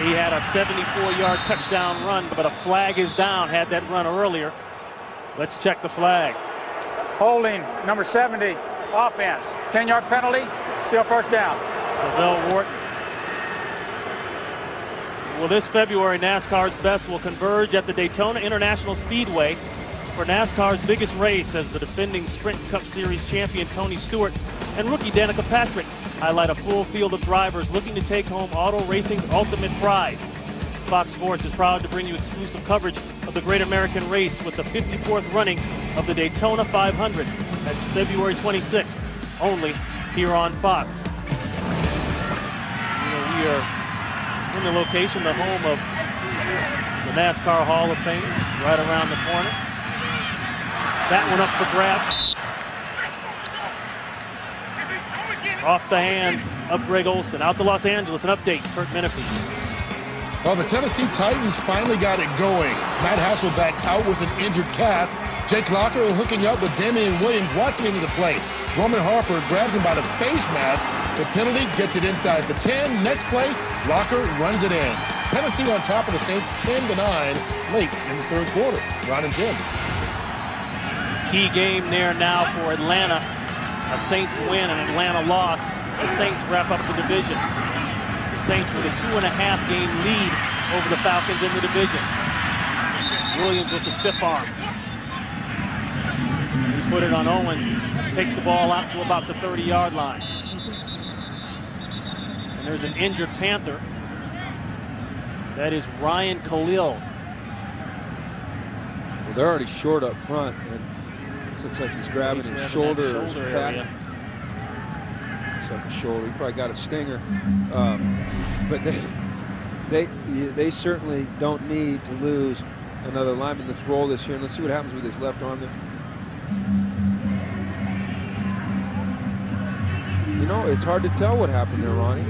he had a 74-yard touchdown run, but a flag is down. Had that run earlier. Let's check the flag. Holding, number 70, offense. 10-yard penalty, still first down. Savell Wharton. Well, this February, NASCAR's best will converge at the Daytona International Speedway for NASCAR's biggest race as the defending Sprint Cup Series champion Tony Stewart and rookie Danica Patrick highlight a full field of drivers looking to take home auto racing's ultimate prize. Fox Sports is proud to bring you exclusive coverage of the Great American Race with the 54th running of the Daytona 500. That's February 26th, only here on Fox. We are in the location, the home of the NASCAR Hall of Fame, right around the corner. That one up for grabs. Off the hands of Greg Olson. Out to Los Angeles, an update, Kurt Menefee. Well, the Tennessee Titans finally got it going. Matt Hasselbeck out with an injured calf. Jake Locker hooking up with Damian Williams watching into the play. Roman Harper grabbed him by the face mask. The penalty gets it inside the 10. Next play, Locker runs it in. Tennessee on top of the Saints 10-9 late in the third quarter. Ron and Jim. Key game there now for Atlanta. A Saints win, an Atlanta loss. The Saints wrap up the division. The Saints with a 2.5 game lead over the Falcons in the division. Williams with the stiff arm. He put it on Owens. Takes the ball out to about the 30-yard line. And there's an injured Panther. That is Ryan Khalil. Well, they're already short up front, and it looks like he's grabbing his shoulder or his pec. Looks like a shoulder. He probably got a stinger. But they certainly don't need to lose another lineman. Let's roll this here, and let's see what happens with his left arm there. You know, it's hard to tell what happened there, Ronnie.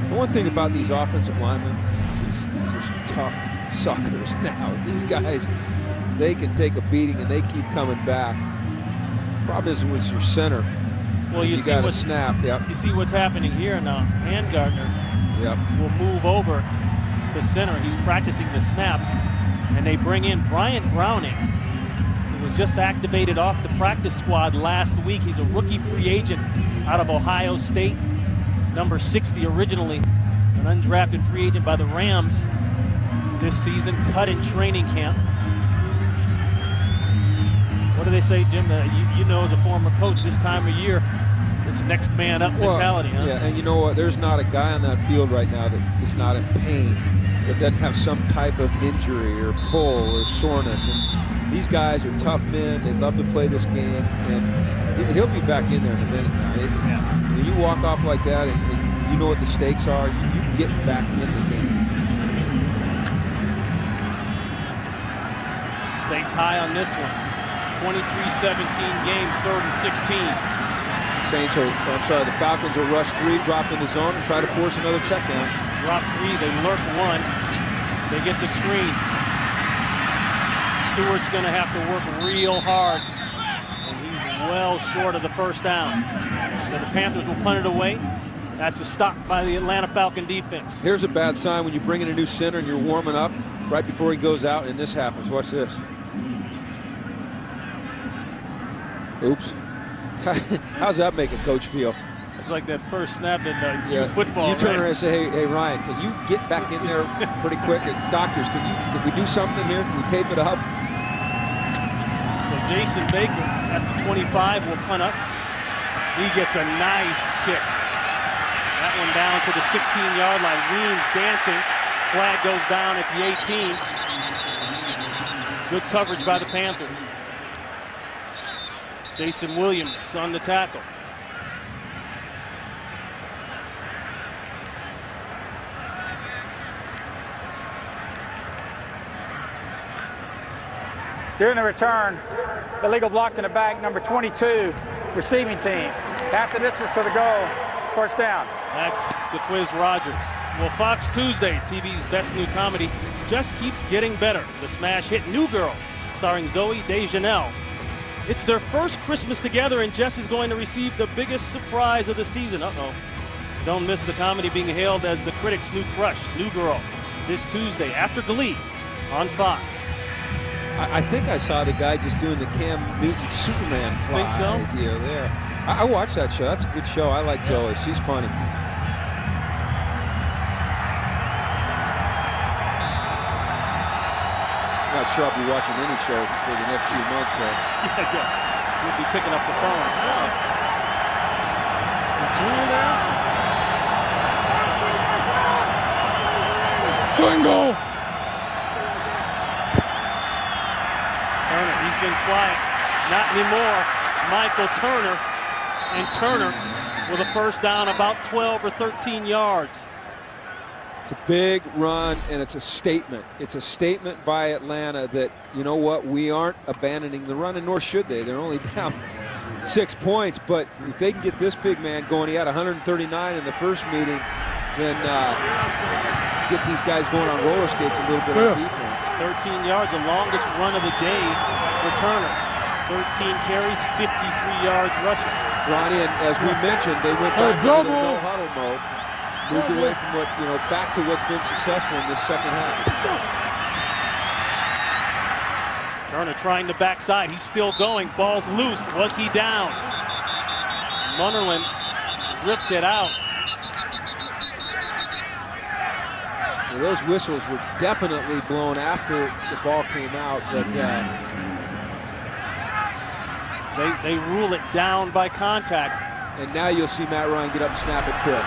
The one thing about these offensive linemen, these are some tough suckers now. These guys, they can take a beating and they keep coming back. Problem is, was your center. Well, you got to snap. Yep. You see what's happening here now. Handgardner will move over to center. He's practicing the snaps, and they bring in Bryant Browning. He was just activated off the practice squad last week. He's a rookie free agent out of Ohio State, number 60 originally, an undrafted free agent by the Rams this season, cut in training camp. What do they say, Jim? You know, as a former coach, this time of year, it's next man up mentality, huh? Yeah, and you know what? There's not a guy on that field right now that is not in pain, that doesn't have some type of injury or pull or soreness. And these guys are tough men. They love to play this game, and he'll be back in there in a minute now. When you walk off like that and you know what the stakes are, you get back in the game. Stakes high on this one. 23-17 game, 3rd and 16. The Falcons will rush 3, drop in the zone, and try to force another check down. Drop 3, they lurk 1. They get the screen. Stewart's going to have to work real hard, and he's well short of the first down. So the Panthers will punt it away. That's a stop by the Atlanta Falcon defense. Here's a bad sign when you bring in a new center and you're warming up right before he goes out, and this happens. Watch this. Oops. How's that make a coach feel? It's like that first snap in youth football. You turn around and say, hey, Ryan, can you get back in there pretty quick? Doctors, can we do something here? Can we tape it up? So Jason Baker at the 25 will punt up. He gets a nice kick. That one down to the 16-yard line. Weems dancing. Flag goes down at the 18. Good coverage by the Panthers. Jason Williams on the tackle. During the return, illegal block in the back, number 22, receiving team. Half the distance to the goal. first down. That's Jaquiz Rogers. Well, Fox Tuesday, TV's best new comedy, just keeps getting better. The smash hit New Girl, starring Zoe Deschanel. It's their first Christmas together, and Jess is going to receive the biggest surprise of the season. Uh-oh. Don't miss the comedy being hailed as the critics' new crush, New Girl, this Tuesday after Glee on Fox. I think I saw the guy just doing the Cam Newton Superman fly Think so? idea there. I watched that show. That's a good show. I like Zoe. She's funny. I'm not sure I'll be watching any shows for the next few months. So. Yeah. You'll be picking up the phone. Is Junior there? Single. Turner, he's been quiet. Not anymore. Michael Turner. And Turner with a first down about 12 or 13 yards. It's a big run, and it's a statement. It's a statement by Atlanta that, you know what, we aren't abandoning the run, and nor should they. They're only down 6 points, but if they can get this big man going, he had 139 in the first meeting, then get these guys going on roller skates a little bit on defense. 13 yards, the longest run of the day for Turner. 13 carries, 53 yards rushing. Ronnie, and as we mentioned, they went back to the no-huddle mode, moved away from what, back to what's been successful in this second half. Turner trying the backside. He's still going. Ball's loose. Was he down? Munnerlyn ripped it out. Well, those whistles were definitely blown after the ball came out, but they rule it down by contact. And now you'll see Matt Ryan get up and snap it quick.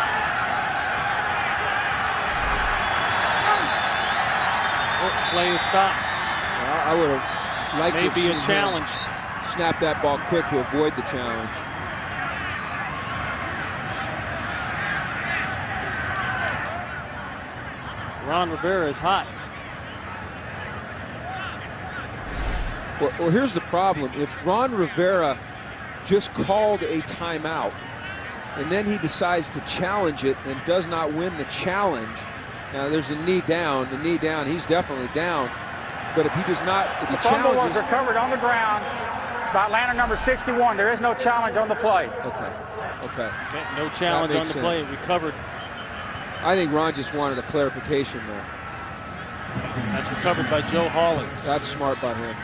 Play is stopped. I would have liked to maybe a challenge. Snap that ball quick to avoid the challenge. Ron Rivera is hot. Well, here's the problem. If Ron Rivera just called a timeout and then he decides to challenge it and does not win the challenge, now there's a knee down. The knee down, he's definitely down. But if he does not, if he The fumble was challenges... recovered on the ground by Atlanta number 61. There is no challenge on the play. Okay. No challenge on the sense. play. Recovered. I think Ron just wanted a clarification there. That's recovered by Joe Hawley. That's smart by him.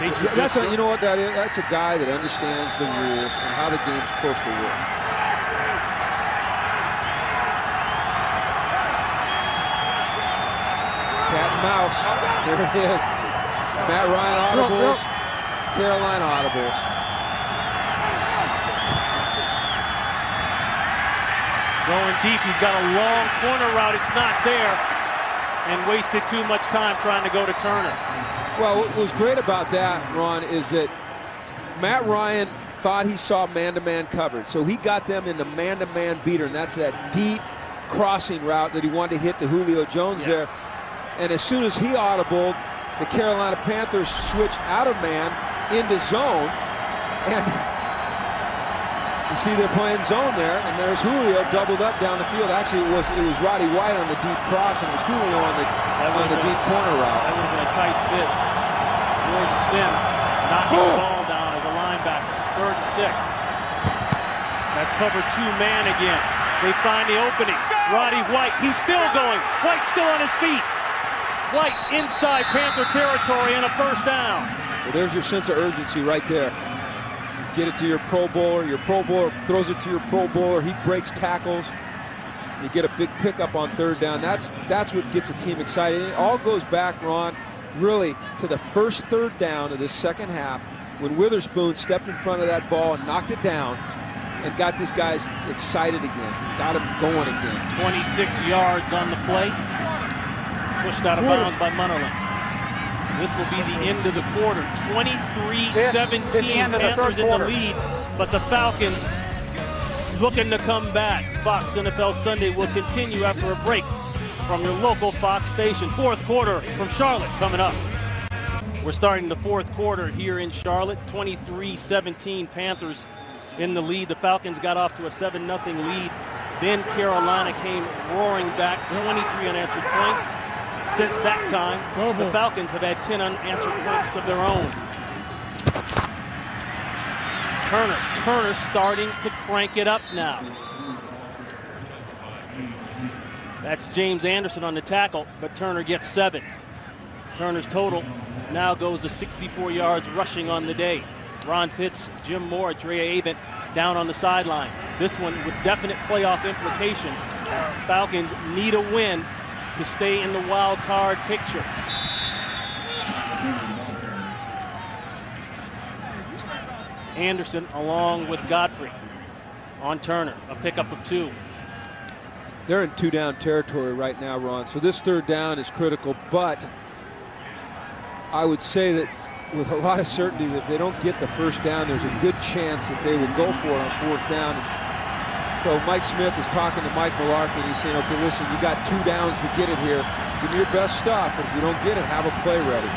You know what that is? That's a guy that understands the rules and how the game's supposed to work. Cat and mouse. There it is. Matt Ryan audibles. Carolina audibles. Going deep. He's got a long corner route. It's not there. And wasted too much time trying to go to Turner. Well, what was great about that, Ron, is that Matt Ryan thought he saw man-to-man coverage. So he got them in the man-to-man beater, and that's that deep crossing route that he wanted to hit to Julio Jones there. And as soon as he audibled, the Carolina Panthers switched out of man into zone. And you see they're playing zone there, and there's Julio doubled up down the field. Actually, it was Roddy White on the deep cross, and it was Julio on the deep corner route. That would have been a tight fit. Jordan Sim knocking the ball down as a linebacker. 3rd and 6. That cover 2-man again. They find the opening. Roddy White, he's still going. White still on his feet. White inside Panther territory and a first down. Well, there's your sense of urgency right there. Get it to your Pro Bowler throws it to your Pro Bowler, he breaks tackles. You get a big pickup on 3rd down. That's what gets a team excited. It all goes back, Ron, really to the first 3rd down of this second half when Witherspoon stepped in front of that ball and knocked it down and got these guys excited again, got them going again. 26 yards on the play. Pushed out of bounds by Munnerlyn. This will be the end of the quarter. 23-17, Panthers in the lead, but the Falcons looking to come back. Fox NFL Sunday will continue after a break from your local Fox station. 4th quarter from Charlotte coming up. We're starting the fourth quarter here in Charlotte. 23-17 Panthers in the lead. The Falcons got off to a 7-0 lead. Then Carolina came roaring back, 23 unanswered points. Since that time, the Falcons have had 10 unanswered points of their own. Turner starting to crank it up now. That's James Anderson on the tackle, but Turner gets 7. Turner's total now goes to 64 yards rushing on the day. Ron Pitts, Jim Moore, Drea Avent down on the sideline. This one with definite playoff implications. Falcons need a win to stay in the wild card picture. Anderson along with Godfrey on Turner, a pickup of 2. They're in 2-down territory right now, Ron. So this 3rd down is critical, but I would say that with a lot of certainty that if they don't get the 1st down, there's a good chance that they would go for it on 4th down. So Mike Smith is talking to Mike Mularkey, and he's saying, okay, listen, you got 2 downs to get it here. Give me your best stuff, but if you don't get it, have a play ready.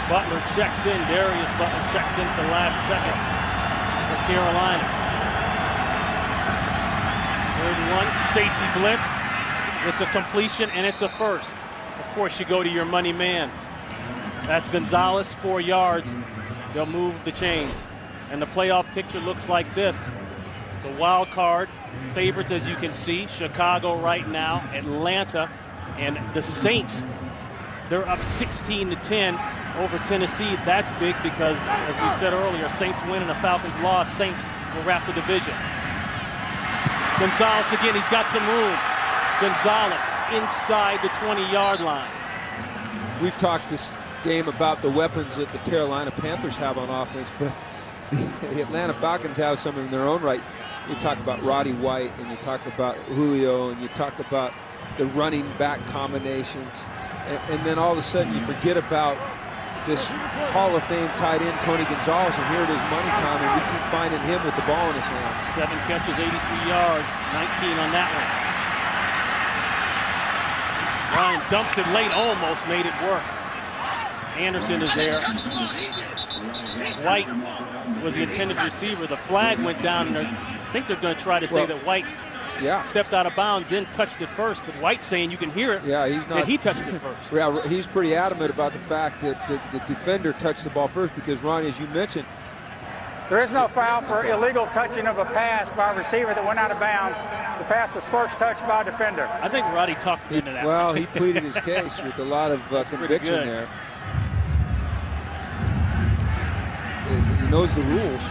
Butler checks in. Darius Butler checks in at the last second for Carolina. 3rd and 1, safety blitz. It's a completion, and it's a first. Of course, you go to your money man. That's Gonzalez, 4 yards. They'll move the chains. And the playoff picture looks like this. The wild card favorites, as you can see, Chicago right now, Atlanta, and the Saints. They're up 16-10 over Tennessee. That's big because, as we said earlier, Saints win and the Falcons loss. Saints will wrap the division. Gonzalez again, he's got some room. Gonzalez inside the 20-yard line. We've talked this game about the weapons that the Carolina Panthers have on offense, but the Atlanta Falcons have some in their own right. You talk about Roddy White, and you talk about Julio, and you talk about the running back combinations, and then all of a sudden you forget about this Hall of Fame tight end Tony Gonzalez, and here it is money time, and we keep finding him with the ball in his hands. 7 catches, 83 yards, 19 on that one. Ryan dumps it late, almost made it work. Anderson is there. White was the intended receiver. The flag went down, and I think they're going to try to say that White stepped out of bounds, then touched it first. But White's saying you can hear it. Yeah, he's not. That he touched it first. Yeah, he's pretty adamant about the fact that the defender touched the ball first because, Ronnie, as you mentioned, There is no foul for illegal touching of a pass by a receiver that went out of bounds. The pass was first touched by a defender. I think Roddy talked into that. Well, he pleaded his case with a lot of conviction there. He knows the rules.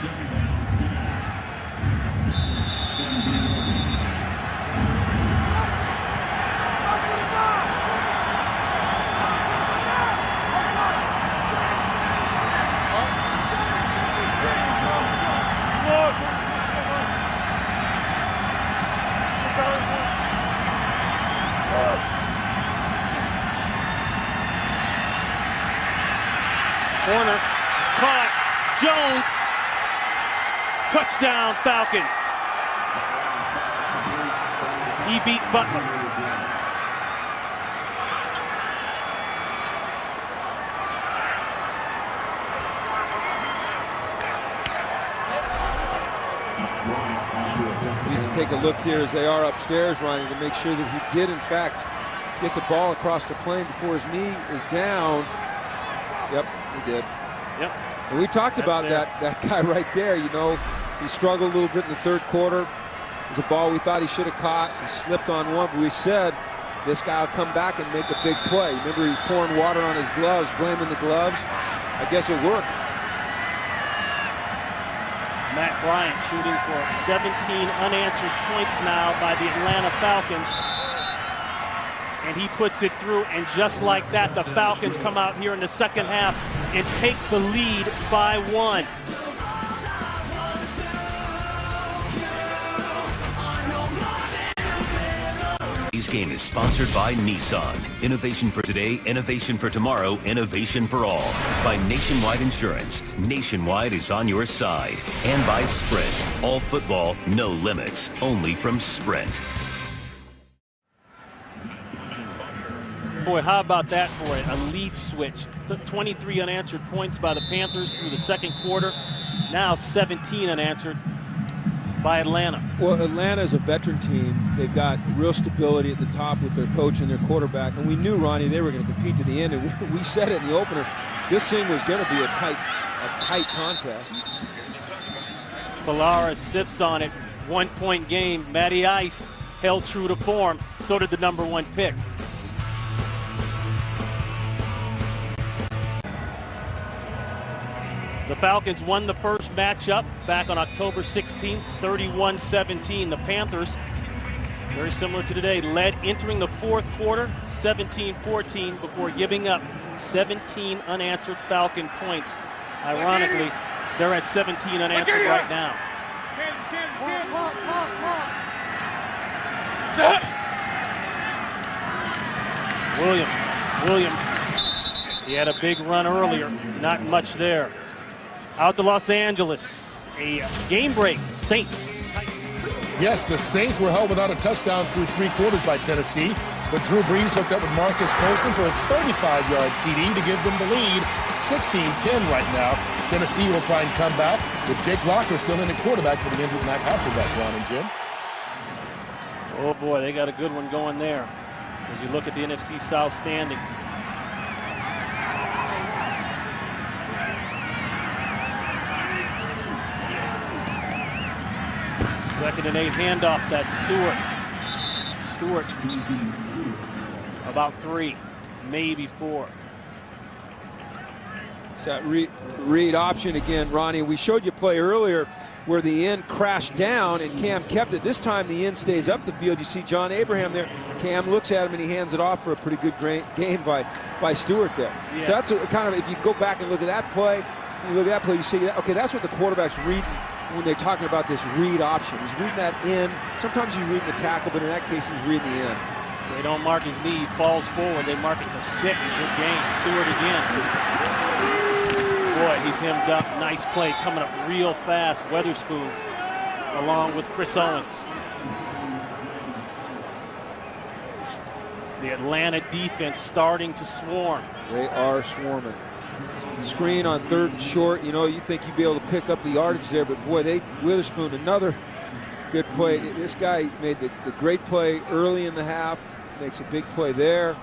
Corner, caught, Jones, touchdown Falcons. He beat Butler. We need to take a look here as they are upstairs, Ronnie, to make sure that he did, in fact, get the ball across the plane before his knee is down. Yep, he did. Yep. And we talked about that guy right there. You know, he struggled a little bit in the third quarter. It was a ball we thought he should have caught. He slipped on one, but we said this guy will come back and make a big play. Remember, he was pouring water on his gloves, blaming the gloves. I guess it worked. Matt Bryant shooting for 17 unanswered points now by the Atlanta Falcons. And he puts it through, and just like that, the Falcons come out here in the second half and take the lead by 1. Today's game is sponsored by Nissan. Innovation for today, innovation for tomorrow, innovation for all. By Nationwide Insurance. Nationwide is on your side. And by Sprint. All football, no limits. Only from Sprint. Boy, how about that for a lead switch? 23 unanswered points by the Panthers through the second quarter. Now 17 unanswered by Atlanta. Well, Atlanta is a veteran team. They've got real stability at the top with their coach and their quarterback. And we knew, Ronnie, they were going to compete to the end. And we said it in the opener. This thing was going to be a tight contest. Pilara sits on it. 1-point game. Matty Ice held true to form. So did the #1 pick. The Falcons won the first matchup back on October 16th, 31-17. The Panthers, very similar to today, led entering the fourth quarter, 17-14, before giving up 17 unanswered Falcon points. Ironically, they're at 17 unanswered right now. Williams, he had a big run earlier, not much there. Out to Los Angeles, a game break, Saints. Yes, the Saints were held without a touchdown through 3 quarters by Tennessee, but Drew Brees hooked up with Marcus Colston for a 35-yard TD to give them the lead, 16-10 right now. Tennessee will try and come back with Jake Locker still in at quarterback for the injured Matt Hasselbeck, Ron and Jim. Oh boy, they got a good one going there as you look at the NFC South standings. Second and 8 handoff, that's Stewart. About 3, maybe 4. It's that read option again, Ronnie. We showed you play earlier where the end crashed down and Cam kept it. This time the end stays up the field. You see John Abraham there. Cam looks at him and he hands it off for a pretty good game by Stewart there. Yeah. That's a kind of, if you go back and look at that play, you see that, okay, that's what the quarterback's reading when they're talking about this read option. He's reading that in. Sometimes he's reading the tackle, but in that case he's reading the end. They don't mark his knee, falls forward. They mark it for 6. Good game. Stewart again. Boy, he's hemmed up. Nice play coming up real fast. Weatherspoon along with Chris Owens. The Atlanta defense starting to swarm. They are swarming. Screen on 3rd and short. You know, you think you'd be able to pick up the yardage there, but boy, Witherspoon, another good play. This guy made the great play early in the half, makes a big play there.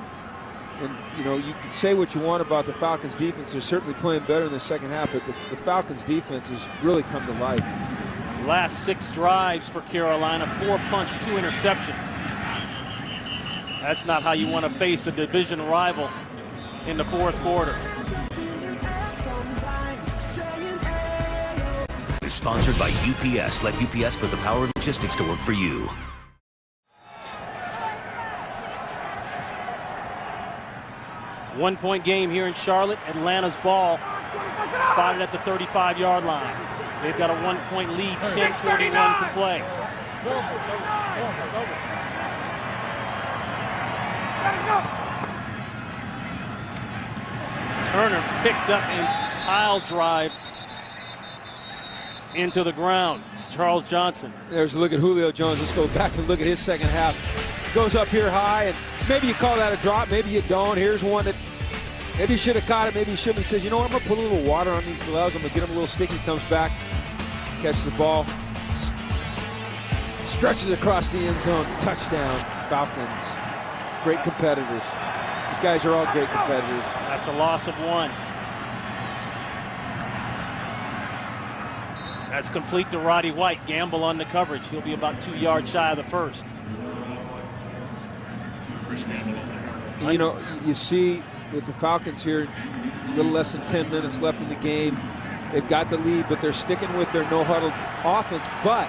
And, you know, you can say what you want about the Falcons defense. They're certainly playing better in the second half, but the Falcons defense has really come to life. Last 6 drives for Carolina, 4 punts, 2 interceptions. That's not how you want to face a division rival in the fourth quarter. Is sponsored by UPS. Let UPS put the power of logistics to work for you. One-point game here in Charlotte. Atlanta's ball spotted at the 35-yard line. They've got a 1-point lead, 10:41 to play. Turner picked up and pile drive into the ground. Charles Johnson. There's a look at Julio Jones. Let's go back and look at his second half. Goes up here high, and maybe you call that a drop, maybe you don't. Here's one that maybe you should have caught it, maybe you shouldn't. He says, you know what, I'm going to put a little water on these gloves. I'm going to get them a little sticky. Comes back, catches the ball, stretches across the end zone. Touchdown, Falcons. Great competitors. These guys are all great competitors. That's a loss of 1. That's complete to Roddy White. Gamble on the coverage. He'll be about 2 yards shy of the first. You know, you see with the Falcons here, a little less than 10 minutes left in the game. They've got the lead, but they're sticking with their no-huddle offense. But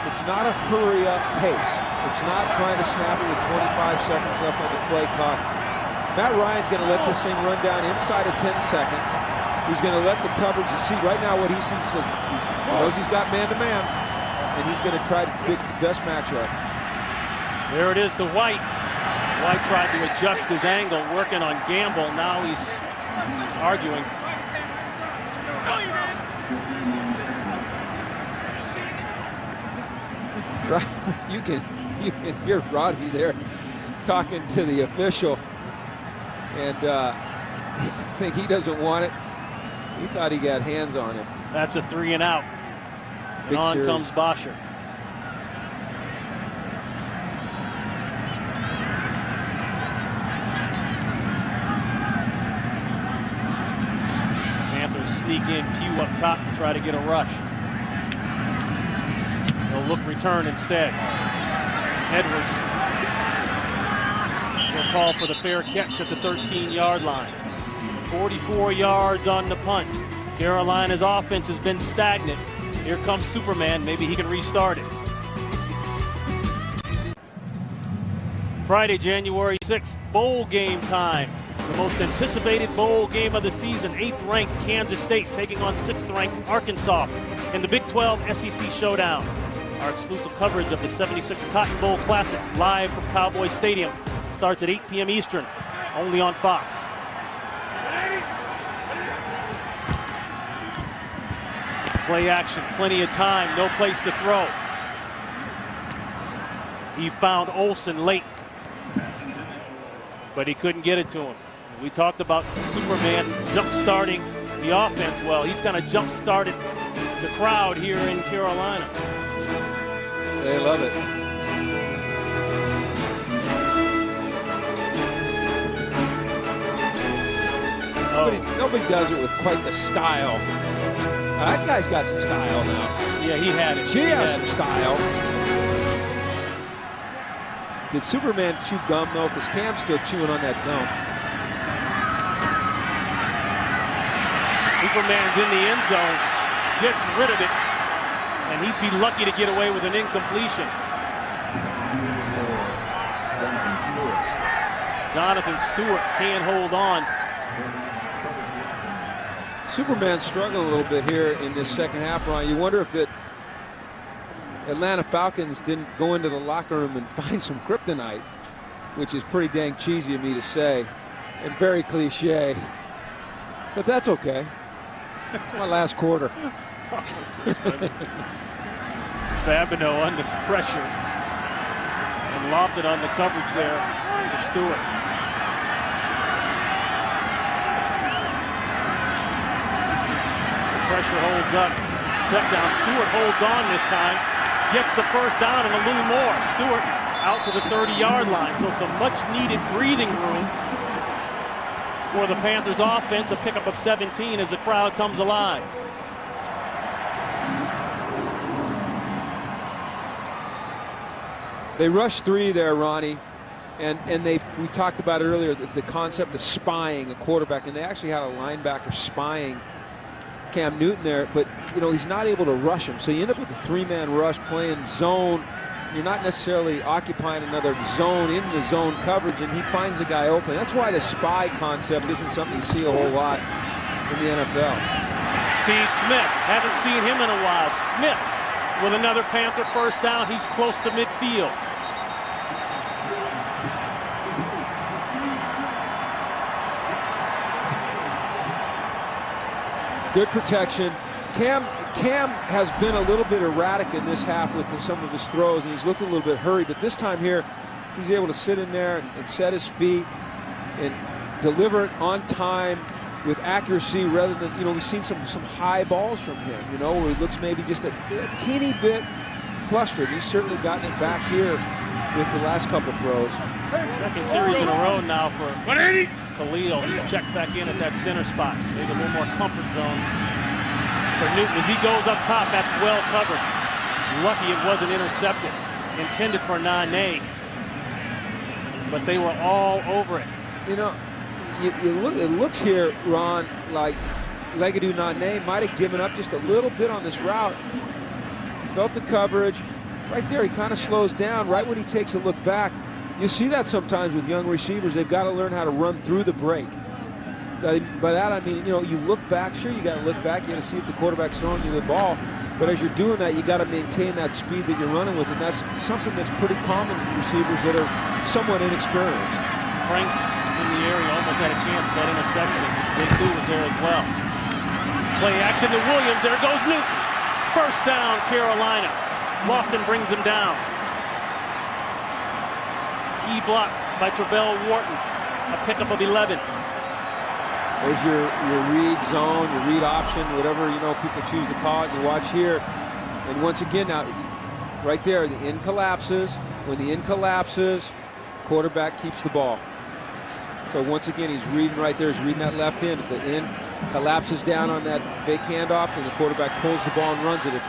it's not a hurry-up pace. It's not trying to snap it with 25 seconds left on the play clock. Matt Ryan's going to let this thing run down inside of 10 seconds. He's going to let the coverage. You see right now what he sees. He says he knows he's got man-to-man, and he's going to try to pick the best matchup. There it is to White. White tried to adjust his angle, working on Gamble. Now he's arguing. You can hear Roddy there talking to the official. And I think he doesn't want it. He thought he got hands on him. That's a 3 and out. Big And on series. comes Bosher. Panthers sneak in, Pugh up top and try to get a rush. They'll look return instead. Edwards will call for the fair catch at the 13-yard line. 44 yards on the punt. Carolina's offense has been stagnant. Here comes Superman. Maybe he can restart it. Friday, January 6th, bowl game time. The most anticipated bowl game of the season. 8th-ranked Kansas State taking on 6th-ranked Arkansas in the Big 12 SEC Showdown. Our exclusive coverage of the 76 Cotton Bowl Classic live from Cowboy Stadium starts at 8 p.m. Eastern, only on Fox. Play action, plenty of time, no place to throw. He found Olsen late, but he couldn't get it to him. We talked about Superman jump-starting the offense. Well, he's going to jump-start the crowd here in Carolina. They love it. Nobody does it with quite the style. That guy's got some style now. Yeah, he had it. She has some style. Did Superman chew gum, though? Because Cam's still chewing on that gum. Superman's in the end zone, gets rid of it, and he'd be lucky to get away with an incompletion. Jonathan Stewart can't hold on. Superman struggled a little bit here in this second half, Ron. You wonder if the Atlanta Falcons didn't go into the locker room and find some kryptonite, which is pretty dang cheesy of me to say and very cliche. But that's okay. It's my last quarter. Babineau under pressure and lobbed it on the coverage there to Stewart. Pressure holds up. Check down. Stewart holds on this time. Gets the first down and a little more. Stewart out to the 30-yard line. So some much-needed breathing room for the Panthers offense. A pickup of 17 as the crowd comes alive. They rushed 3 there, Ronnie. And we talked about earlier the concept of spying a quarterback. And they actually had a linebacker spying Cam Newton there, but he's not able to rush him. So you end up with a 3-man rush playing zone. You're not necessarily occupying another zone in the zone coverage, and he finds a guy open. That's why the spy concept isn't something you see a whole lot in the NFL. Steve Smith, haven't seen him in a while. Smith with another Panther first down. He's close to midfield. Good protection. Cam has been a little bit erratic in this half with some of his throws, and he's looked a little bit hurried. But this time here, he's able to sit in there and set his feet and deliver it on time with accuracy rather than, we've seen some high balls from him, where he looks maybe just a teeny bit flustered. He's certainly gotten it back here with the last couple throws. Second series in a row now for Khalil. He's checked back in at that center spot. Maybe a little more comfort zone for Newton. As he goes up top, that's well covered. Lucky it wasn't intercepted. Intended for Nane. But they were all over it. It looks here, Ron, like Legadou Nane might have given up just a little bit on this route. He felt the coverage. Right there, he kind of slows down right when he takes a look back. You see that sometimes with young receivers. They've got to learn how to run through the break. By that, I mean, you look back. Sure, you got to look back. You got to see if the quarterback's throwing you the ball. But as you're doing that, you got to maintain that speed that you're running with. And that's something that's pretty common with receivers that are somewhat inexperienced. Franks in the area almost had a chance at that interception. Big Lou was there as well. Play action to Williams. There goes Newton. First down, Carolina. Lofton brings him down. Key block by Travell Wharton. a pickup of 11. There's your read zone, your read option, whatever, people choose to call it. You watch here. And once again, now, right there, the end collapses. When the end collapses, quarterback keeps the ball. So once again, he's reading right there. He's reading that left end. If the end collapses down on that fake handoff, then the quarterback pulls the ball and runs it. If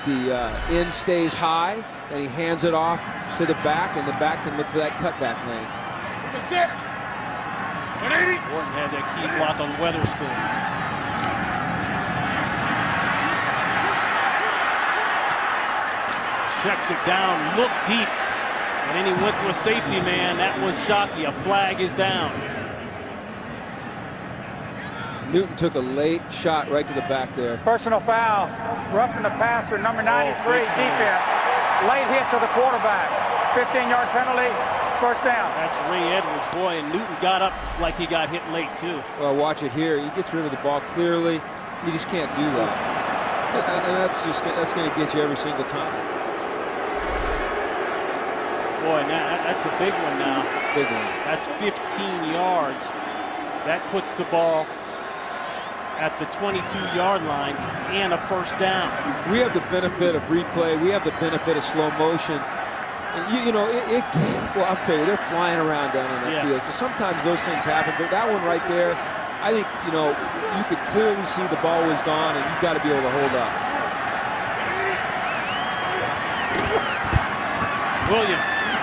the end stays high, then he hands it off to the back, and the back can look for that cutback lane. That's it. 180. Wharton had that key block on Weatherspoon. Checks it down, looked deep, and then he went to a safety man. That was Shockey. A flag is down. Newton took a late shot right to the back there. Personal foul, roughing the passer, number 93, defense. Late hit to the quarterback. 15-yard penalty, first down. That's Ray Edwards, boy, and Newton got up like he got hit late too. Well, watch it here. He gets rid of the ball clearly. You just can't do that. And that's going to get you every single time. Boy, that's a big one now. Big one. That's 15 yards. That puts the ball at the 22-yard line and a first down. We have the benefit of replay. We have the benefit of slow motion. And well, I'll tell you, they're flying around down on that field. So sometimes those things happen. But that one right there, I think, you could clearly see the ball was gone, and you've got to be able to hold up.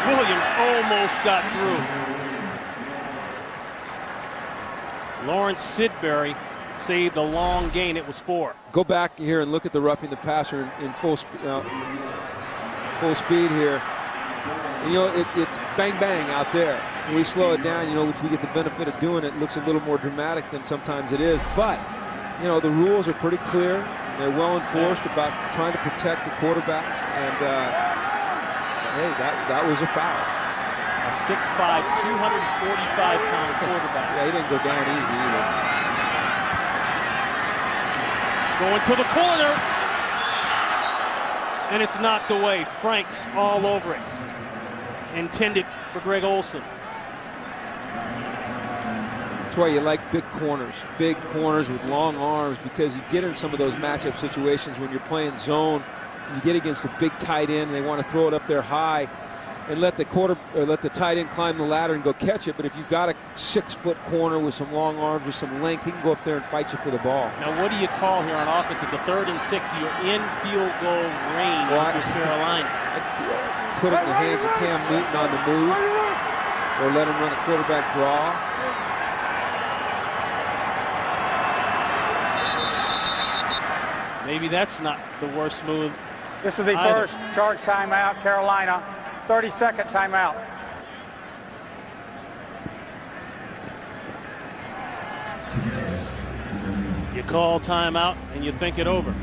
Williams almost got through. Lawrence Sidbury saved a long gain. It was 4. Go back here and look at the roughing the passer in full speed here. It's bang bang out there. When we slow it down, which we get the benefit of doing, it looks a little more dramatic than sometimes it is. But the rules are pretty clear. They're well enforced about trying to protect the quarterbacks. And hey, that was a foul. A 6'5", 245-pound quarterback. Yeah, he didn't go down easy either. Going to the corner. And it's knocked away. Franks all over it. Intended for Greg Olson. That's why you like big corners with long arms, because you get in some of those matchup situations when you're playing zone. You get against a big tight end, and they want to throw it up there high and let the tight end climb the ladder and go catch it. But if you've got a 6-foot corner with some long arms with some length, he can go up there and fight you for the ball. Now, what do you call here on offense? It's a 3rd and 6. You're in field goal range with Carolina. Put it in the hands of Cam Newton on the move, or let him run a quarterback draw. Maybe that's not the worst move. This is the first charge timeout, Carolina. 30-second timeout. You call timeout and you think it over.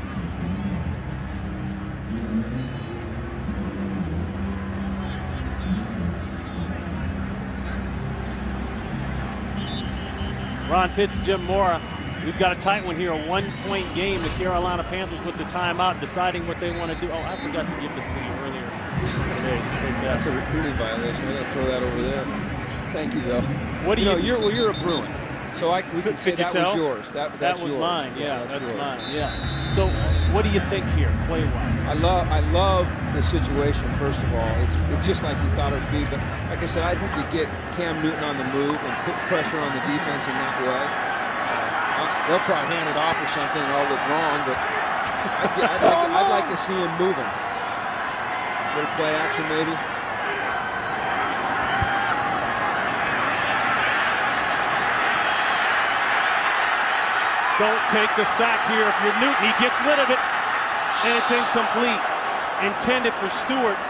Ron Pitts, Jim Mora. We've got a tight one here, a 1-point game. The Carolina Panthers with the timeout, deciding what they want to do. Oh, I forgot to give this to you earlier today. Just take that. That's a recruiting violation. I got to throw that over there. Thank you, though. What do you? You're a Bruin, so we can say that was yours. That was yours. Mine. Yeah, that's yours. mine. Yeah. So, what do you think here, play-wise? I love the situation. First of all, it's just like we thought it would be. But like I said, I think you get Cam Newton on the move and put pressure on the defense in that way. They'll probably hand it off or something and all look wrong, but I'd like to see him moving. Little play action maybe. Don't take the sack here if you're Newton. He gets rid of it, and it's incomplete. Intended for Stewart,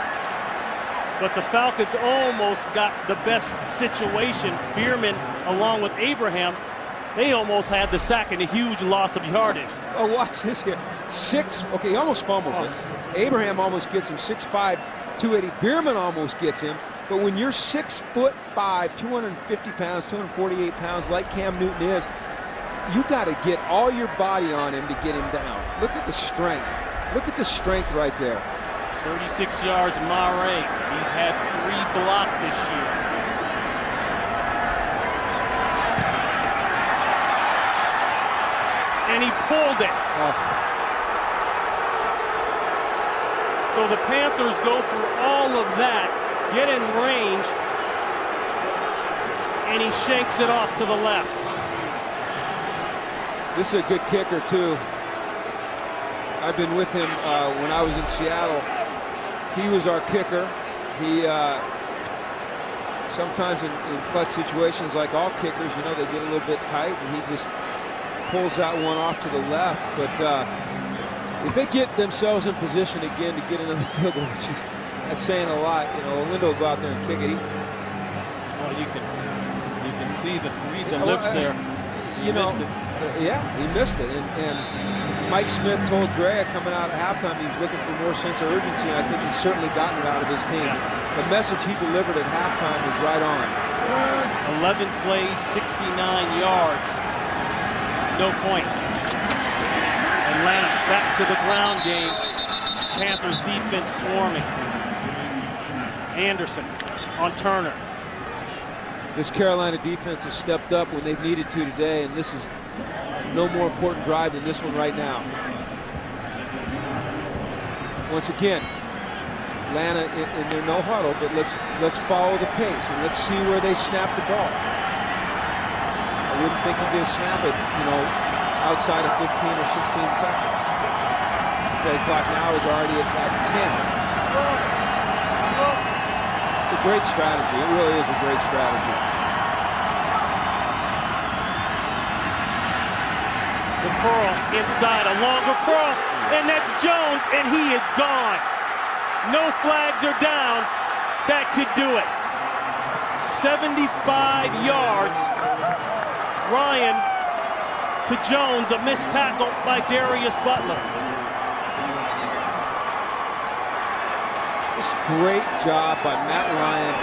but the Falcons almost got the best situation. Bierman, along with Abraham, they almost had the sack and a huge loss of yardage. Oh, watch this here. Okay, he almost fumbles it. Abraham almost gets him, 6'5", 280. Bierman almost gets him. But when you're 6'5", 250 pounds, 248 pounds, like Cam Newton is, you got to get all your body on him to get him down. Look at the strength. Look at the strength right there. 36 yards, Mare. He's had 3 blocked this year. pulled it. So the Panthers go through all of that, get in range, and he shakes it off to the left. This is a good kicker, too. I've been with him when I was in Seattle. He was our kicker. He sometimes in clutch situations, like all kickers, you know, they get a little bit tight, and he just pulls that one off to the left. But if they get themselves in position again to get another field goal, which is, that's saying a lot, you know, Lindo will go out there and kick it. Well, you can see read the lips there. You know, missed it. Yeah, he missed it. And Mike Smith told Drea coming out at halftime he was looking for more sense of urgency, and I think he's certainly gotten it out of his team. Yeah. The message he delivered at halftime was right on. 11 plays, 69 yards, no points. Atlanta back to the ground game. Panthers defense swarming. Anderson on Turner. This Carolina defense has stepped up when they've needed to today, and this is no more important drive than this one right now. Once again, Atlanta in their no huddle, but let's follow the pace and let's see where they snap the ball. I wouldn't think you're going to snap it, you know, outside of 15 or 16 seconds. Play clock now is already at 10. It's a great strategy. It really is a great strategy. The curl inside, a longer curl, and that's Jones, and he is gone. No flags are down. That could do it. 75 yards. Ryan to Jones, a missed tackle by Darius Butler. Just great job by Matt Ryan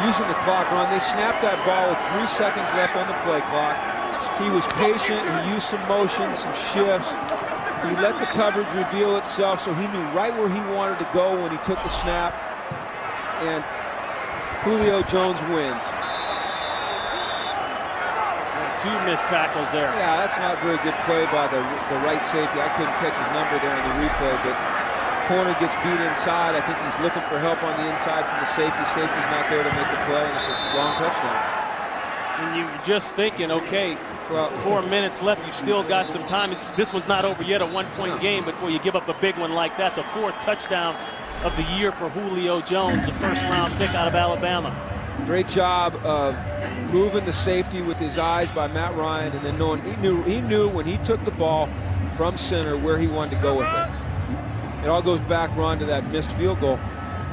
using the clock run. They snapped that ball with 3 seconds left on the play clock. He was patient. He used some motion, some shifts. He let the coverage reveal itself, so he knew right where he wanted to go when he took the snap. And Julio Jones wins. Two missed tackles there. Yeah, that's not a very good play by the right safety. I couldn't catch his number there in the replay, but corner gets beat inside. I think he's looking for help on the inside from the safety. Safety's not there to make the play, and it's a long touchdown. And you're just thinking, okay, well, 4 minutes left. You've still got some time. This one's not over yet, a one-point game, but when you give up a big one like that, the fourth touchdown of the year for Julio Jones, the first-round pick out of Alabama. Great job of moving the safety with his eyes by Matt Ryan, and then knowing he knew when he took the ball from center where he wanted to go with it. It all goes back, Ron, to that missed field goal.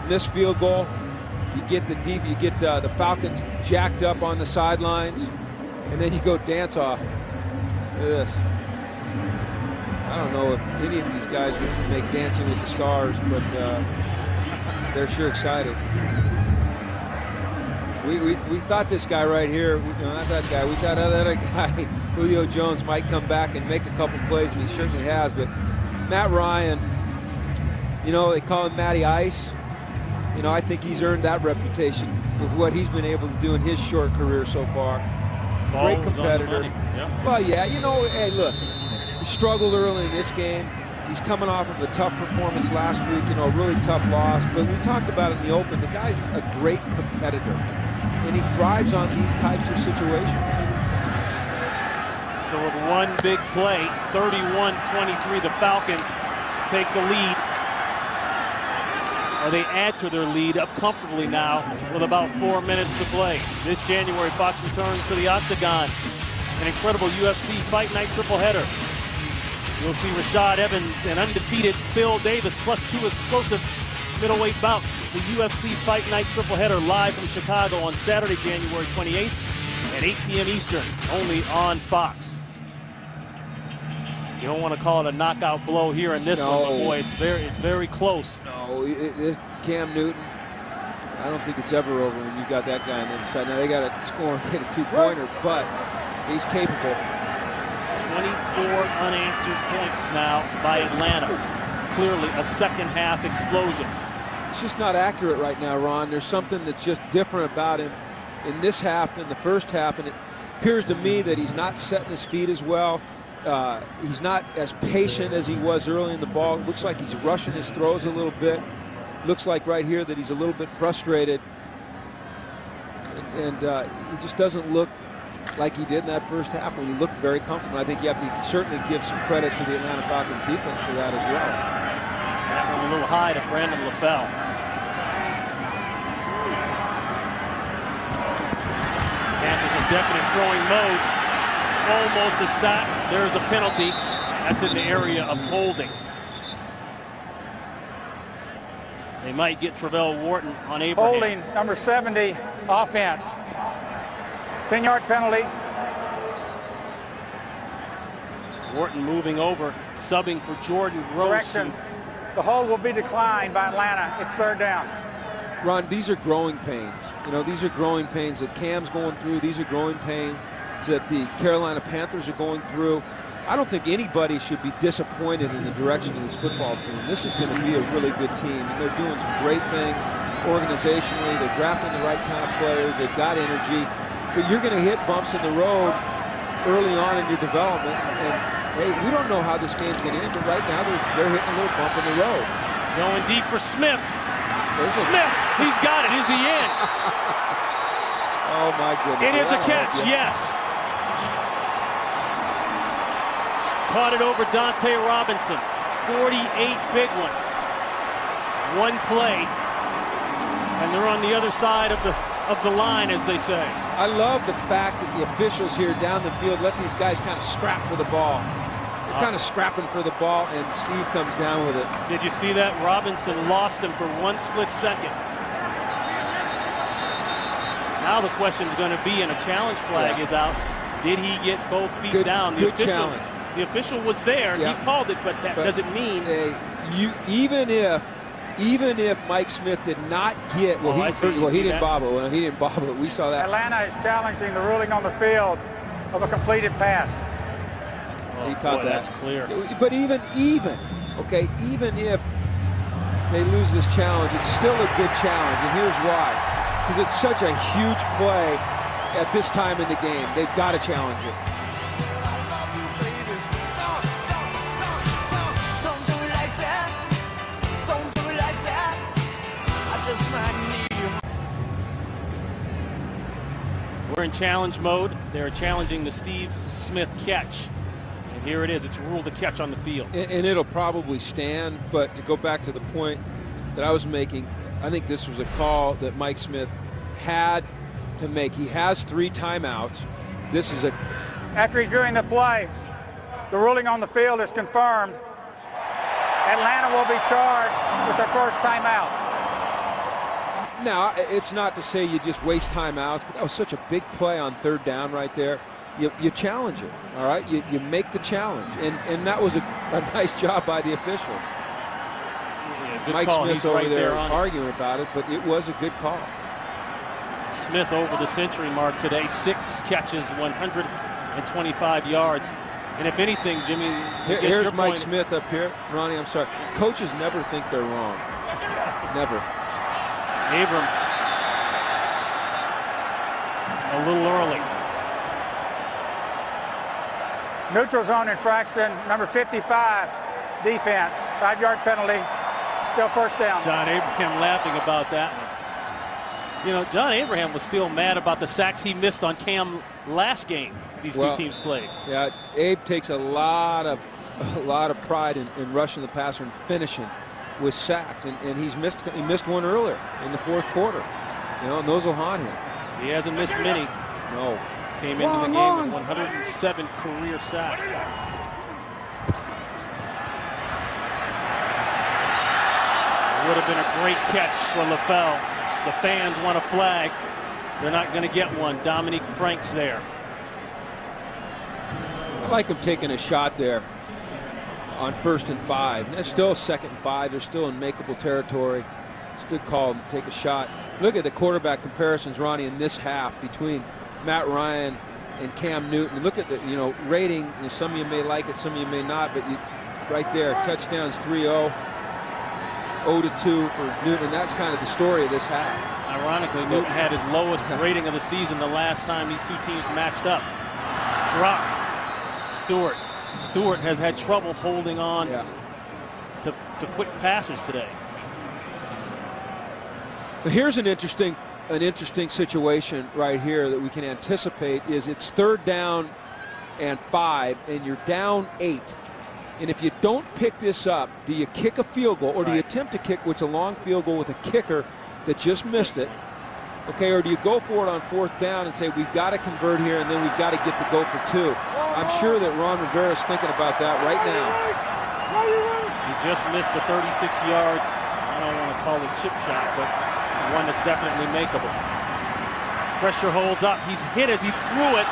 Missed field goal. You get the Falcons jacked up on the sidelines, and then you go dance off. Look at this. I don't know if any of these guys would make Dancing with the Stars, but they're sure excited. We thought this guy right here, not that guy, we thought that other guy, Julio Jones, might come back and make a couple plays, and he certainly has. But Matt Ryan, you know, they call him Matty Ice. You know, I think he's earned that reputation with what he's been able to do in his short career so far. Great competitor. Yep. Well, yeah, you know, hey, listen, he struggled early in this game. He's coming off of a tough performance last week, you know, a really tough loss. But we talked about it in the open. The guy's a great competitor, and he thrives on these types of situations. So with one big play, 31-23, the Falcons take the lead. Or they add to their lead up comfortably now with about 4 minutes to play. This January, Fox returns to the Octagon. An incredible UFC Fight Night tripleheader. You'll see Rashad Evans and undefeated Phil Davis plus two explosive middleweight bouts. The UFC Fight Night tripleheader live from Chicago on Saturday, January 28th at 8 p.m. Eastern, only on Fox. You don't want to call it a knockout blow here in this one, but boy, it's very close. No, Cam Newton, I don't think it's ever over when you got that guy on the inside. Now they got to score and get a two-pointer, but he's capable. 24 unanswered points now by Atlanta. Clearly a second-half explosion. It's just not accurate right now, Ron. There's something that's just different about him in this half than the first half, and it appears to me that he's not setting his feet as well. he's not as patient as he was early in the ball. Looks like he's rushing his throws a little bit. Looks like right here that he's a little bit frustrated. And he just doesn't look like he did in that first half when he looked very comfortable. I think you have to certainly give some credit to the Atlanta Falcons defense for that as well. That one a little high to Brandon LaFell. Panthers in definite throwing mode. Almost a sack. There's a penalty. That's in the area of holding. They might get Travell Wharton on Abraham. Holding, number 70, offense. 10-yard penalty. Wharton moving over, subbing for Jordan Gross. Correction. The hold will be declined by Atlanta. It's third down. Ron, these are growing pains. You know, these are growing pains that Cam's going through. These are growing pains that the Carolina Panthers are going through. I don't think anybody should be disappointed in the direction of this football team. This is going to be a really good team, and they're doing some great things organizationally. They're drafting the right kind of players. They've got energy. But you're going to hit bumps in the road early on in your development. And, hey, we don't know how this game's going to end, but right now they're hitting a little bump in the road. Going deep for Smith. Smith, he's got it. Is he in? Oh, my goodness. It is a catch, yes. Caught it over Dante Robinson. 48 big ones. One play, and they're on the other side of the line, as they say. I love the fact that the officials here down the field let these guys kind of scrap for the ball. They're kind of scrapping for the ball, and Steve comes down with it. Did you see that? Robinson lost him for one split second. Now the question's going to be, and a challenge flag is out. Did he get both feet down? Good challenge. The official was there. He called it, but that doesn't mean. Even if Mike Smith did not get, he didn't bobble. Well, he didn't bobble. We saw that. Atlanta is challenging the ruling on the field of a completed pass. Oh, he caught that. That's clear. But even if they lose this challenge, it's still a good challenge, and here's why. Because it's such a huge play at this time in the game. They've got to challenge it. We're in challenge mode. They're challenging the Steve Smith catch. And here it is. It's ruled a catch on the field. And it'll probably stand, but to go back to the point that I was making, I think this was a call that Mike Smith had to make. He has 3 timeouts. This is a... After reviewing the play, the ruling on the field is confirmed. Atlanta will be charged with their first timeout. Now, it's not to say you just waste timeouts, but that was such a big play on third down right there. You challenge it, all right? You make the challenge, and that was a nice job by the officials. Yeah, Mike call. Smith's He's over right there on arguing about it, but it was a good call. Smith over the century mark today. 6 catches, 125 yards. And if anything, Jimmy, here's Mike Smith up here. Ronnie, I'm sorry. Coaches never think they're wrong. Never. Abram a little early. Neutral zone infraction, number 55, defense. 5-yard penalty, still first down. John Abraham laughing about that one. You know, John Abraham was still mad about the sacks he missed on Cam last game these two teams played. Yeah, Abe takes a lot of pride in rushing the passer and finishing with sacks, and he missed one earlier in the fourth quarter. You know, and those will haunt him. He hasn't missed many. No. Came into the game with 107 career sacks. It would have been a great catch for LaFell. The fans want a flag. They're not going to get one. Dominique Frank's there. I like him taking a shot there on 1st and 5. That's still 2nd and 5. They're still in makeable territory. It's a good call to take a shot. Look at the quarterback comparisons, Ronnie, in this half between Matt Ryan and Cam Newton. Look at the rating. Some of you may like it, some of you may not, but right there, touchdowns 3-0, 0-2 for Newton. That's kind of the story of this half. Ironically, Newton had his lowest rating of the season the last time these two teams matched up. Dropped. Stewart Stewart has had trouble holding on to quick passes today. But here's an interesting situation right here that we can anticipate. Is it's 3rd down and 5, and you're down 8. And if you don't pick this up, do you kick a field goal, or do you attempt to kick, which is a long field goal with a kicker that just missed it? Okay, or do you go for it on 4th down and say, we've got to convert here, and then we've got to get the go for 2? I'm sure that Ron Rivera is thinking about that right now. He just missed the 36-yard, I don't want to call it chip shot, but one that's definitely makeable. Pressure holds up. He's hit as he threw it.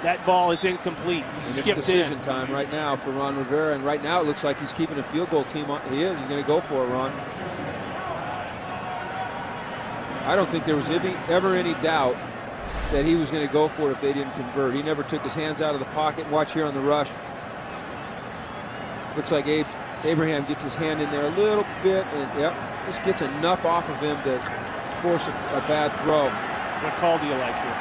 That ball is incomplete. Skipped it's decision time right now for Ron Rivera, and right now it looks like he's keeping a field goal team on. He is. He's going to go for it, Ron. I don't think there was ever any doubt that he was going to go for it if they didn't convert. He never took his hands out of the pocket. Watch here on the rush. Looks like Abraham gets his hand in there a little bit, and just gets enough off of him to force a bad throw. What call do you like here?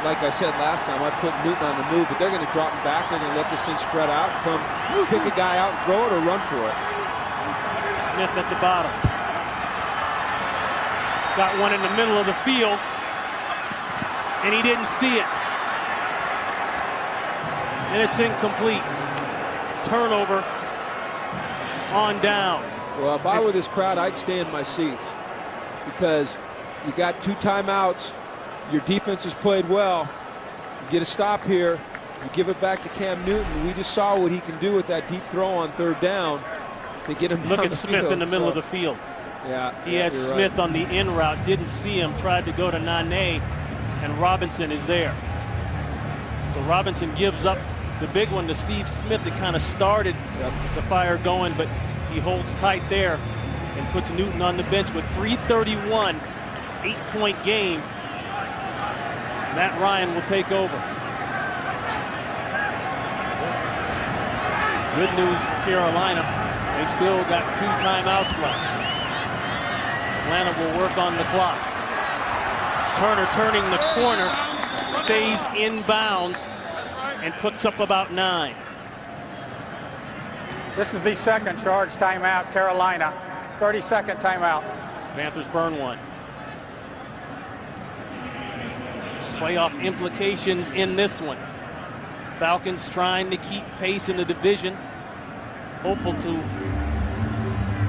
Like I said last time, I put Newton on the move, but they're going to drop him back. They're going to let this thing spread out and tell him pick a guy out and throw it or run for it. Smith at the bottom. Got one in the middle of the field, and he didn't see it. And it's incomplete. Turnover on downs. Well, if I were this crowd, I'd stay in my seats, because you got 2 timeouts. Your defense has played well. You get a stop here. You give it back to Cam Newton. We just saw what he can do with that deep throw on 3rd down to get him. Look at Smith in the middle of the field. Yeah, he had Smith on the in route, didn't see him, tried to go to Nane, and Robinson is there. So Robinson gives up the big one to Steve Smith that kind of started the fire going, but he holds tight there and puts Newton on the bench with 3:31, 8-point game. Matt Ryan will take over. Good news for Carolina. They've still got 2 timeouts left. Atlanta will work on the clock. Turner turning the corner, stays inbounds, and puts up about 9. This is the 2nd charge timeout, Carolina. 30-second timeout. Panthers burn one. Playoff implications in this one. Falcons trying to keep pace in the division, hopeful to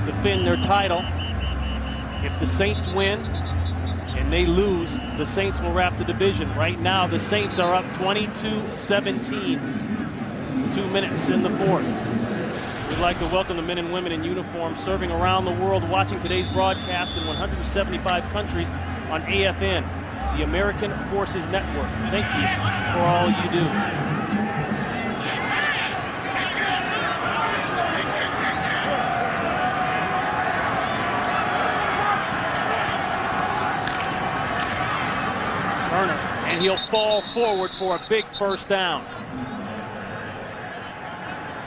defend their title. If the Saints win and they lose, the Saints will wrap the division. Right now, the Saints are up 22-17. 2 minutes in the 4th. We'd like to welcome the men and women in uniform serving around the world, watching today's broadcast in 175 countries on AFN, the American Forces Network. Thank you for all you do. Turner, and he'll fall forward for a big 1st down.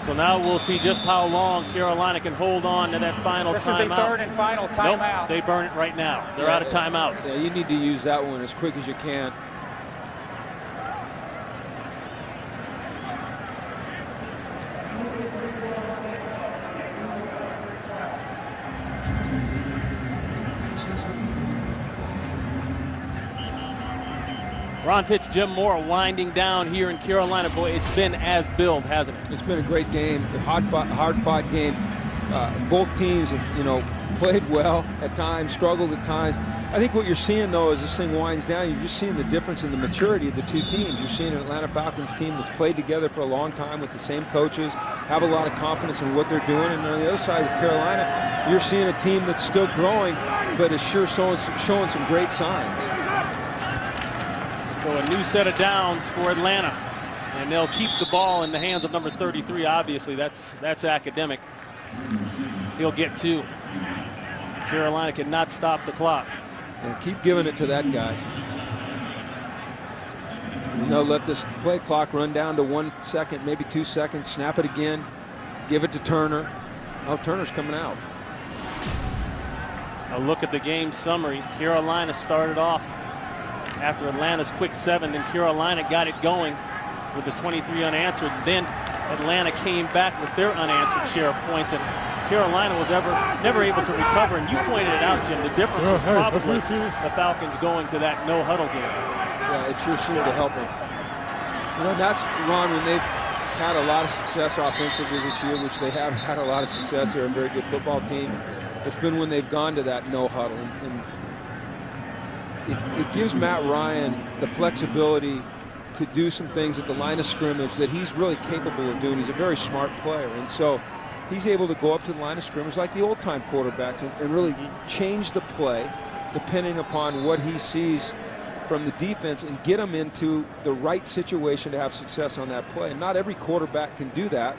So now we'll see just how long Carolina can hold on to that final timeout. This is the 3rd and final timeout. Nope, they burn it right now. They're out of timeouts. Yeah, you need to use that one as quick as you can. Ron Pitts, Jim Moore winding down here in Carolina. Boy, it's been as billed, hasn't it? It's been a great game, a hard-fought game. Both teams have, played well at times, struggled at times. I think what you're seeing, though, as this thing winds down, you're just seeing the difference in the maturity of the 2 teams. You're seeing an Atlanta Falcons team that's played together for a long time with the same coaches, have a lot of confidence in what they're doing. And on the other side with Carolina, you're seeing a team that's still growing, but is sure showing some great signs. So a new set of downs for Atlanta, and they'll keep the ball in the hands of number 33. Obviously, that's academic. He'll get 2. Carolina cannot stop the clock. And keep giving it to that guy. Let this play clock run down to 1 second, maybe 2 seconds. Snap it again. Give it to Turner. Oh, Turner's coming out. A look at the game summary. Carolina started off after Atlanta's quick 7, and Carolina got it going with the 23 unanswered. Then Atlanta came back with their unanswered share of points, and Carolina was never able to recover. And you pointed it out, Jim. The difference was probably the Falcons going to that no-huddle game. Yeah, it sure seemed to help them. You know, that's, Ron, when they've had a lot of success offensively this year, which they have had a lot of success. They're a very good football team. It's been when they've gone to that no-huddle. And it gives Matt Ryan the flexibility to do some things at the line of scrimmage that he's really capable of doing. He's a very smart player. And so he's able to go up to the line of scrimmage like the old-time quarterbacks and really change the play depending upon what he sees from the defense and get them into the right situation to have success on that play. And not every quarterback can do that,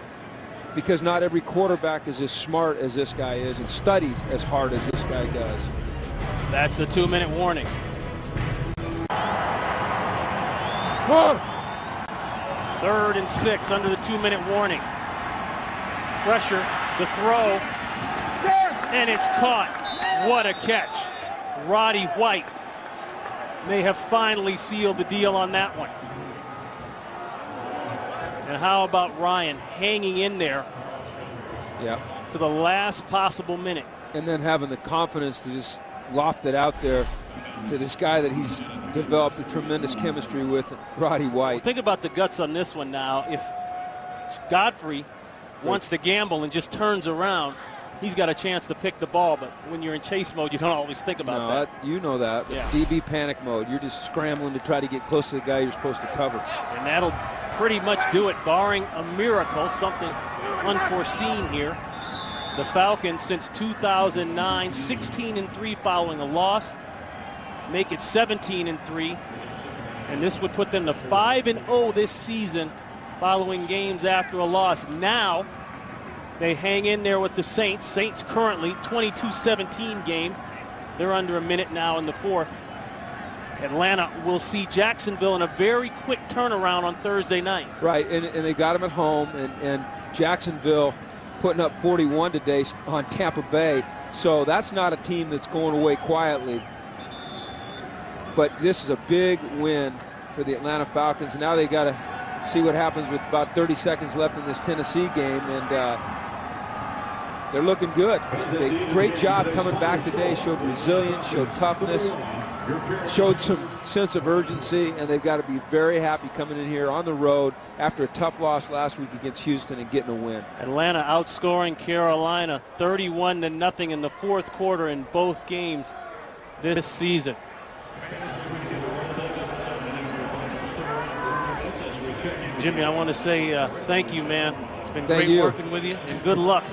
because not every quarterback is as smart as this guy is and studies as hard as this guy does. That's a 2-minute warning. 3rd and 6 under the 2-minute warning. Pressure, the throw, and it's caught. What a catch. Roddy White may have finally sealed the deal on that one. And how about Ryan hanging in there to the last possible minute? And then having the confidence to just loft it out there to this guy that he's developed a tremendous chemistry with, Roddy White. Well, think about the guts on this one now. If Godfrey wants to gamble and just turns around, he's got a chance to pick the ball. But when you're in chase mode, you don't always think about that. You know that. Yeah. DB panic mode. You're just scrambling to try to get close to the guy you're supposed to cover. And that'll pretty much do it, barring a miracle, something unforeseen here. The Falcons, since 2009, 16-3 following a loss, make it 17-3. And this would put them to 5-0 this season following games after a loss. Now they hang in there with the Saints. Saints currently 22-17 game. They're under a minute now in the fourth. Atlanta will see Jacksonville in a very quick turnaround on Thursday night. Right, and they got them at home, and Jacksonville putting up 41 today on Tampa Bay. So that's not a team that's going away quietly. But this is a big win for the Atlanta Falcons. Now they got to see what happens with about 30 seconds left in this Tennessee game, and they're looking good. Great job coming back today. Showed resilience, showed toughness, showed some sense of urgency, and they've got to be very happy coming in here on the road after a tough loss last week against Houston and getting a win. Atlanta outscoring Carolina 31-0 in the fourth quarter in both games this season. Jimmy, I want to say thank you, man. It's been great working with you, and good luck